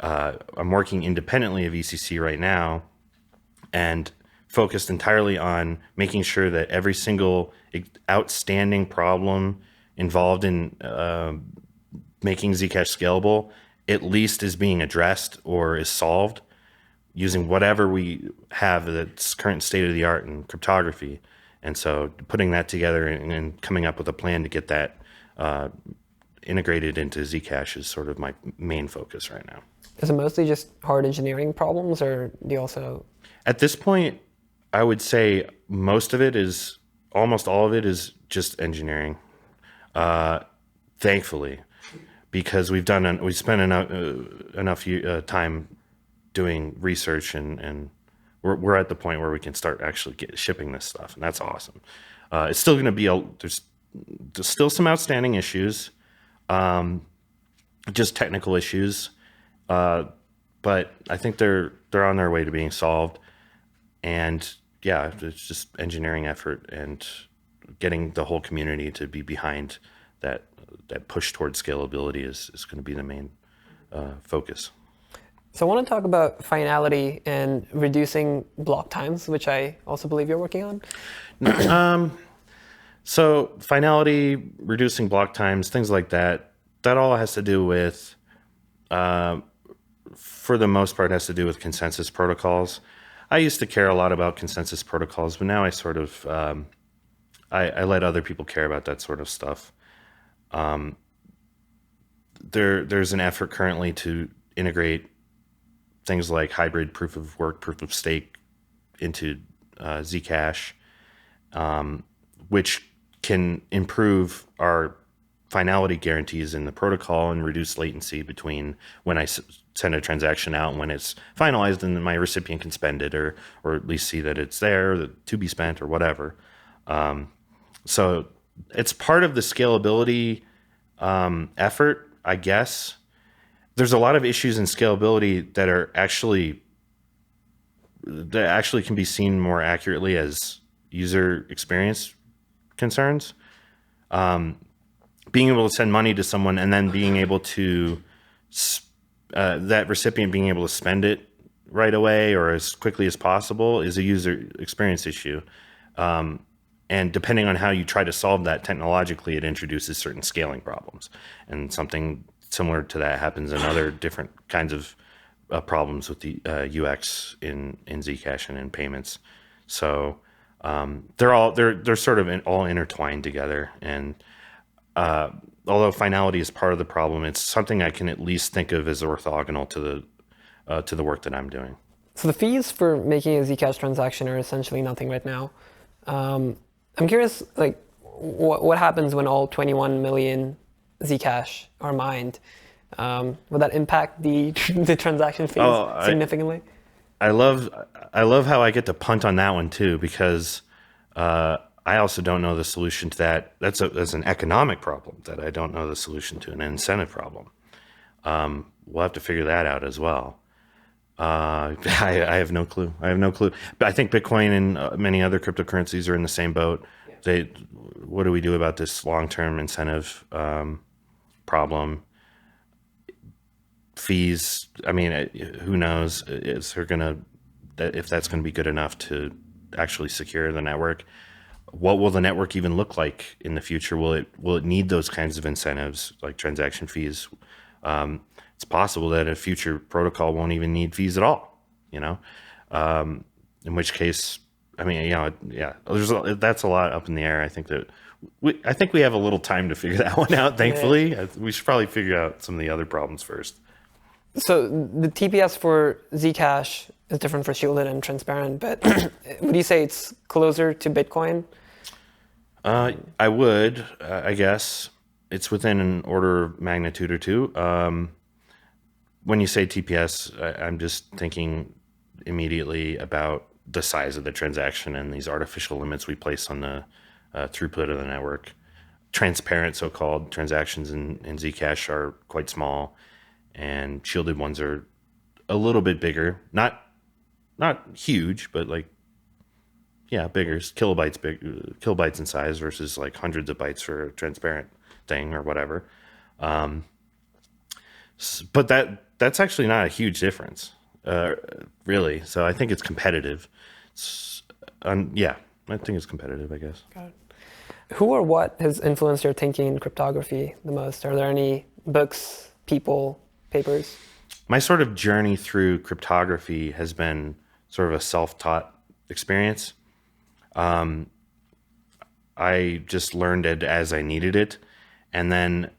I'm working independently of ECC right now and focused entirely on making sure that every single outstanding problem involved in making Zcash scalable at least is being addressed or is solved using whatever we have that's current state of the art in cryptography. And so putting that together and coming up with a plan to get that integrated into Zcash is sort of my main focus right now. Is it mostly just hard engineering problems, or do you also... At this point, I would say almost all of it is just engineering. Thankfully, because we spent enough time doing research, and we're at the point where we can start actually shipping this stuff, and that's awesome. It's still going to be there's still some outstanding issues, just technical issues, but I think they're on their way to being solved. And yeah, it's just engineering effort and getting the whole community to be behind that push towards scalability is going to be the main focus. So I want to talk about finality and reducing block times, which I also believe you're working on. So finality, reducing block times, things like that all has to do with, for the most part, has to do with consensus protocols. I used to care a lot about consensus protocols, but now I sort of, I let other people care about that sort of stuff. There's an effort currently to integrate things like hybrid proof of work, proof of stake into Zcash, which can improve our finality guarantees in the protocol and reduce latency between when I send a transaction out and when it's finalized and my recipient can spend it or at least see that it's there to be spent or whatever. So it's part of the scalability effort, I guess. There's a lot of issues in scalability that actually can be seen more accurately as user experience concerns. Being able to send money to someone and then being able to that recipient being able to spend it right away or as quickly as possible is a user experience issue. And depending on how you try to solve that technologically, it introduces certain scaling problems. And something similar to that happens in other different kinds of problems with the UX in Zcash and in payments. So they're sort of all intertwined together. And although finality is part of the problem, it's something I can at least think of as orthogonal to the work that I'm doing. So the fees for making a Zcash transaction are essentially nothing right now. I'm curious, like, what happens when all 21 million Zcash are mined? Would that impact the transaction fees significantly? I love how I get to punt on that one too, because I also don't know the solution to that. That's an economic problem that I don't know the solution to, an incentive problem. We'll have to figure that out as well. I have no clue. But I think Bitcoin and many other cryptocurrencies are in the same boat. What do we do about this long-term incentive problem? Fees. I mean, who knows? If that's going to be good enough to actually secure the network? What will the network even look like in the future? Will it need those kinds of incentives like transaction fees? It's possible that a future protocol won't even need fees at all, in which case, I mean, yeah, that's a lot up in the air. I think we have a little time to figure that one out. Thankfully, we should probably figure out some of the other problems first. So the TPS for Zcash is different for shielded and transparent, but would you say it's closer to Bitcoin? I would, I guess. It's within an order of magnitude or two. When you say TPS, I'm just thinking immediately about the size of the transaction and these artificial limits we place on the throughput of the network. Transparent so-called transactions in Zcash are quite small, and shielded ones are a little bit bigger. Not huge, but bigger, kilobytes in size versus like hundreds of bytes for a transparent thing or whatever. But that's actually not a huge difference, really. So I think it's competitive. Yeah, I think it's competitive, I guess. Got it. Who or what has influenced your thinking in cryptography the most? Are there any books, people, papers? My sort of journey through cryptography has been sort of a self-taught experience. I just learned it as I needed it. And then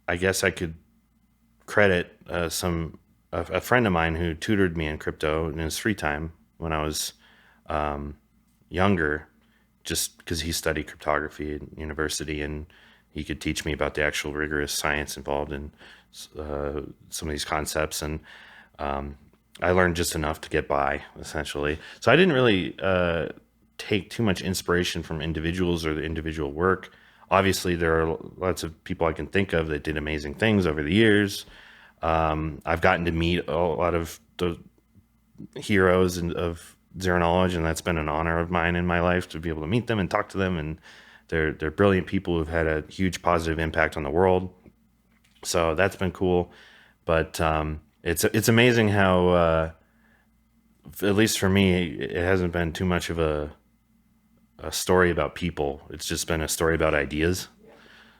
I guess I could credit a friend of mine who tutored me in crypto in his free time when I was younger, just because he studied cryptography at university and he could teach me about the actual rigorous science involved in some of these concepts. And I learned just enough to get by, essentially. So I didn't really take too much inspiration from individuals or the individual work. Obviously, there are lots of people I can think of that did amazing things over the years. I've gotten to meet a lot of the heroes of zero knowledge, and that's been an honor of mine in my life to be able to meet them and talk to them. And they're brilliant people who've had a huge positive impact on the world. So that's been cool. But it's amazing how, at least for me, it hasn't been too much of a story about people. It's just been a story about ideas.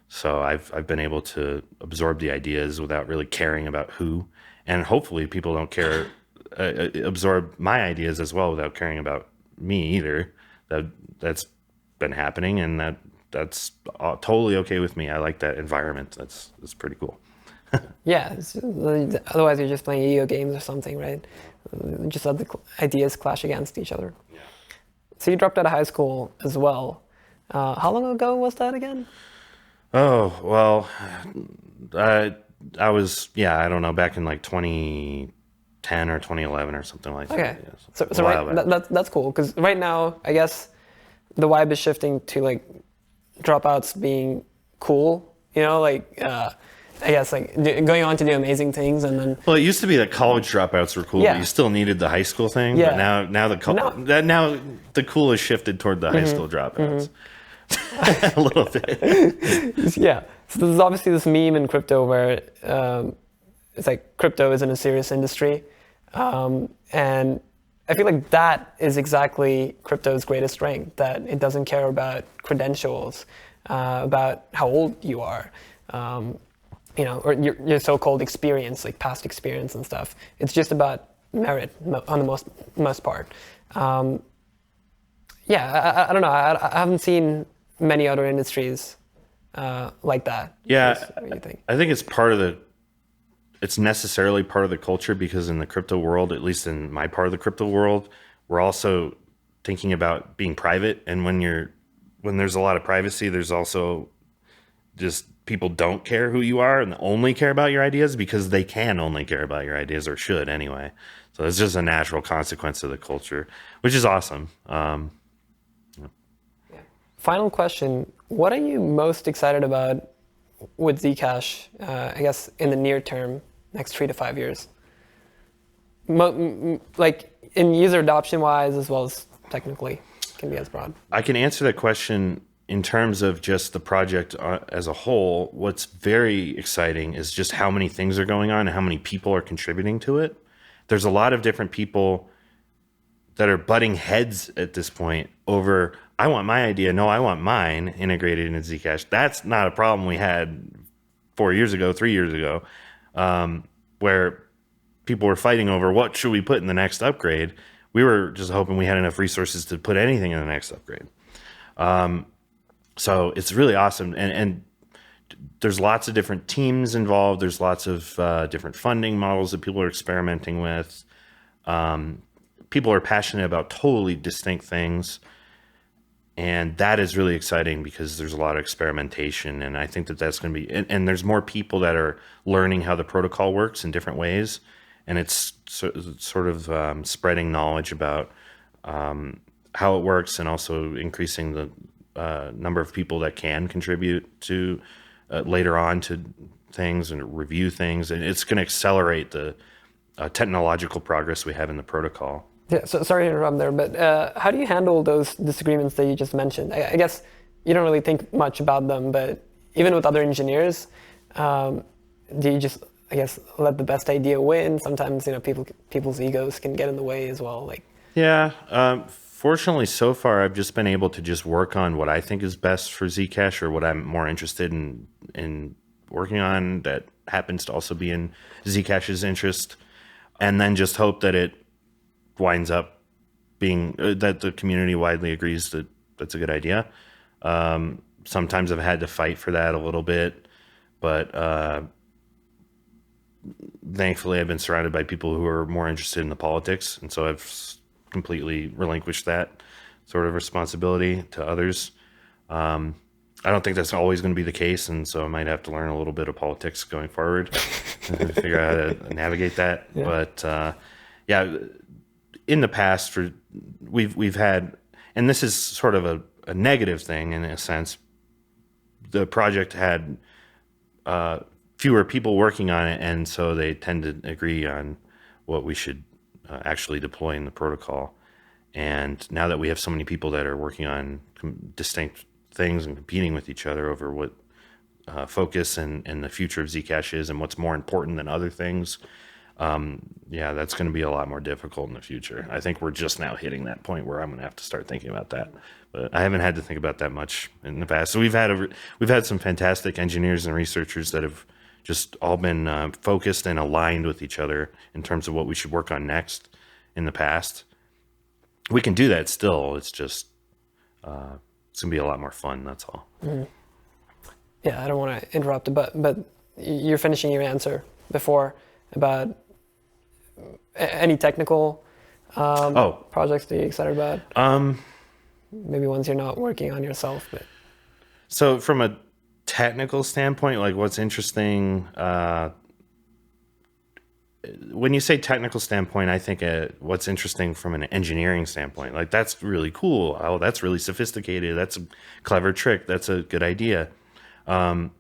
So I've been able to absorb the ideas without really caring about who, and hopefully people don't care, absorb my ideas as well without caring about me either. That's been happening, and that's totally okay with me. I like that environment. That's pretty cool. Yeah, otherwise you're just playing video games or something, right? Just let the ideas clash against each other. Yeah. So you dropped out of high school as well. How long ago was that again? Oh, well, I was, I don't know, back in like 2010 or 2011 or something like that. Okay. Yeah, So right, that's cool, because right now, I guess the vibe is shifting to like dropouts being cool, I guess like going on to do amazing things, and then. Well, it used to be that college dropouts were cool, Yeah. but you still needed the high school thing. Yeah. But now the cool has shifted toward the high school dropouts. A little bit. Yeah. So there's obviously this meme in crypto where it's like crypto isn't a serious industry, and I feel like that is exactly crypto's greatest strength, that it doesn't care about credentials, about how old you are. Or your so-called experience, like past experience and stuff. It's just about merit on the most part. I don't know. I haven't seen many other industries like that. Yeah, what do you think? I think it's necessarily part of the culture, because in the crypto world, at least in my part of the crypto world, we're also thinking about being private. And when there's a lot of privacy, there's also just people don't care who you are and only care about your ideas because they can only care about your ideas, or should anyway. So it's just a natural consequence of the culture, which is awesome. Final question. What are you most excited about with Zcash, I guess, in the near term, next 3 to 5 years? Like in user adoption wise, as well as technically, can be as broad. I can answer that question in terms of just the project as a whole. What's very exciting is just how many things are going on and how many people are contributing to it. There's a lot of different people that are butting heads at this point over, I want my idea, no, I want mine integrated into Zcash. That's not a problem we had 4 years ago, 3 years ago, where people were fighting over what should we put in the next upgrade. We were just hoping we had enough resources to put anything in the next upgrade. So it's really awesome. And there's lots of different teams involved. There's lots of different funding models that people are experimenting with. People are passionate about totally distinct things. And that is really exciting because there's a lot of experimentation. And I think that that's going to be, and there's more people that are learning how the protocol works in different ways. And it's sort of spreading knowledge about how it works, and also increasing the number of people that can contribute to later on to things and review things. And it's going to accelerate the technological progress we have in the protocol. Yeah, so sorry to interrupt there, but how do you handle those disagreements that you just mentioned? I guess you don't really think much about them, but even with other engineers, do you just I guess, let the best idea win. Sometimes, people's egos can get in the way as well. Like, Yeah. Fortunately, so far, I've just been able to just work on what I think is best for Zcash, or what I'm more interested in working on that happens to also be in Zcash's interest, and then just hope that it winds up being that the community widely agrees that that's a good idea. Sometimes I've had to fight for that a little bit, but thankfully I've been surrounded by people who are more interested in the politics, and so I've completely relinquished that sort of responsibility to others. I don't think that's always going to be the case, and so I might have to learn a little bit of politics going forward and figure out how to navigate that. Yeah. But yeah, in the past, we've had, and this is sort of a negative thing in a sense. The project had fewer people working on it, and so they tend to agree on what we should actually deploy in the protocol. And now that we have so many people that are working on distinct things and competing with each other over what focus and the future of Zcash is and what's more important than other things, yeah, that's going to be a lot more difficult in the future. I think we're just now hitting that point where I'm going to have to start thinking about that. But I haven't had to think about that much in the past. So we've had some fantastic engineers and researchers that have just all been focused and aligned with each other in terms of what we should work on next in the past. We can do that still. It's just, it's going to be a lot more fun. That's all. Mm-hmm. Yeah, I don't want to interrupt, but you're finishing your answer before about any technical projects that you're excited about. Maybe ones you're not working on yourself. But so from a technical standpoint, like what's interesting, when you say technical standpoint, I think what's interesting from an engineering standpoint, like that's really cool. Oh, that's really sophisticated. That's a clever trick. That's a good idea. In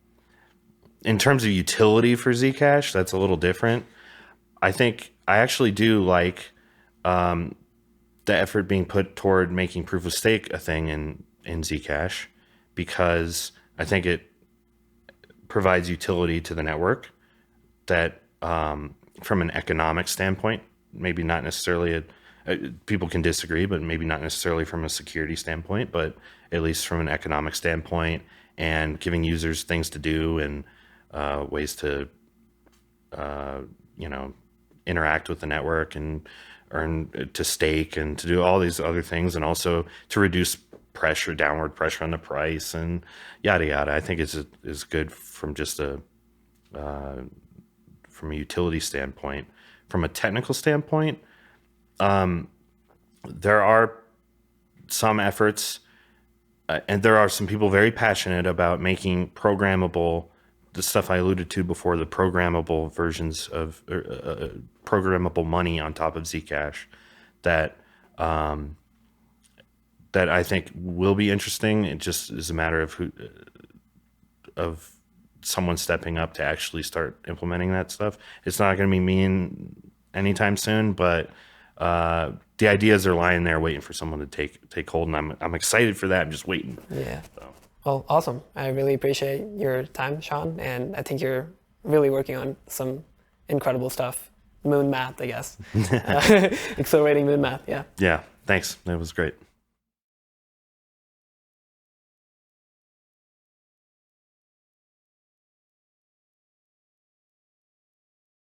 terms of utility for Zcash, that's a little different. I think I actually do like the effort being put toward making proof of stake a thing in Zcash, because I think it provides utility to the network that from an economic standpoint, maybe not necessarily people can disagree, but maybe not necessarily from a security standpoint, but at least from an economic standpoint, and giving users things to do and ways to interact with the network and earn, to stake and to do all these other things, and also to reduce downward pressure on the price and yada yada. I think is good from just from a utility standpoint. From a technical standpoint, there are some efforts, and there are some people very passionate about making programmable, the stuff I alluded to before, the programmable versions of programmable money on top of Zcash, that I think will be interesting. It just is a matter of someone stepping up to actually start implementing that stuff. It's not going to be me anytime soon, but the ideas are lying there waiting for someone to take hold, and I'm excited for that. I'm just waiting. Yeah. So. Well, awesome. I really appreciate your time, Sean, and I think you're really working on some incredible stuff. Moon math, I guess. Accelerating moon math, yeah. Yeah, thanks. That was great.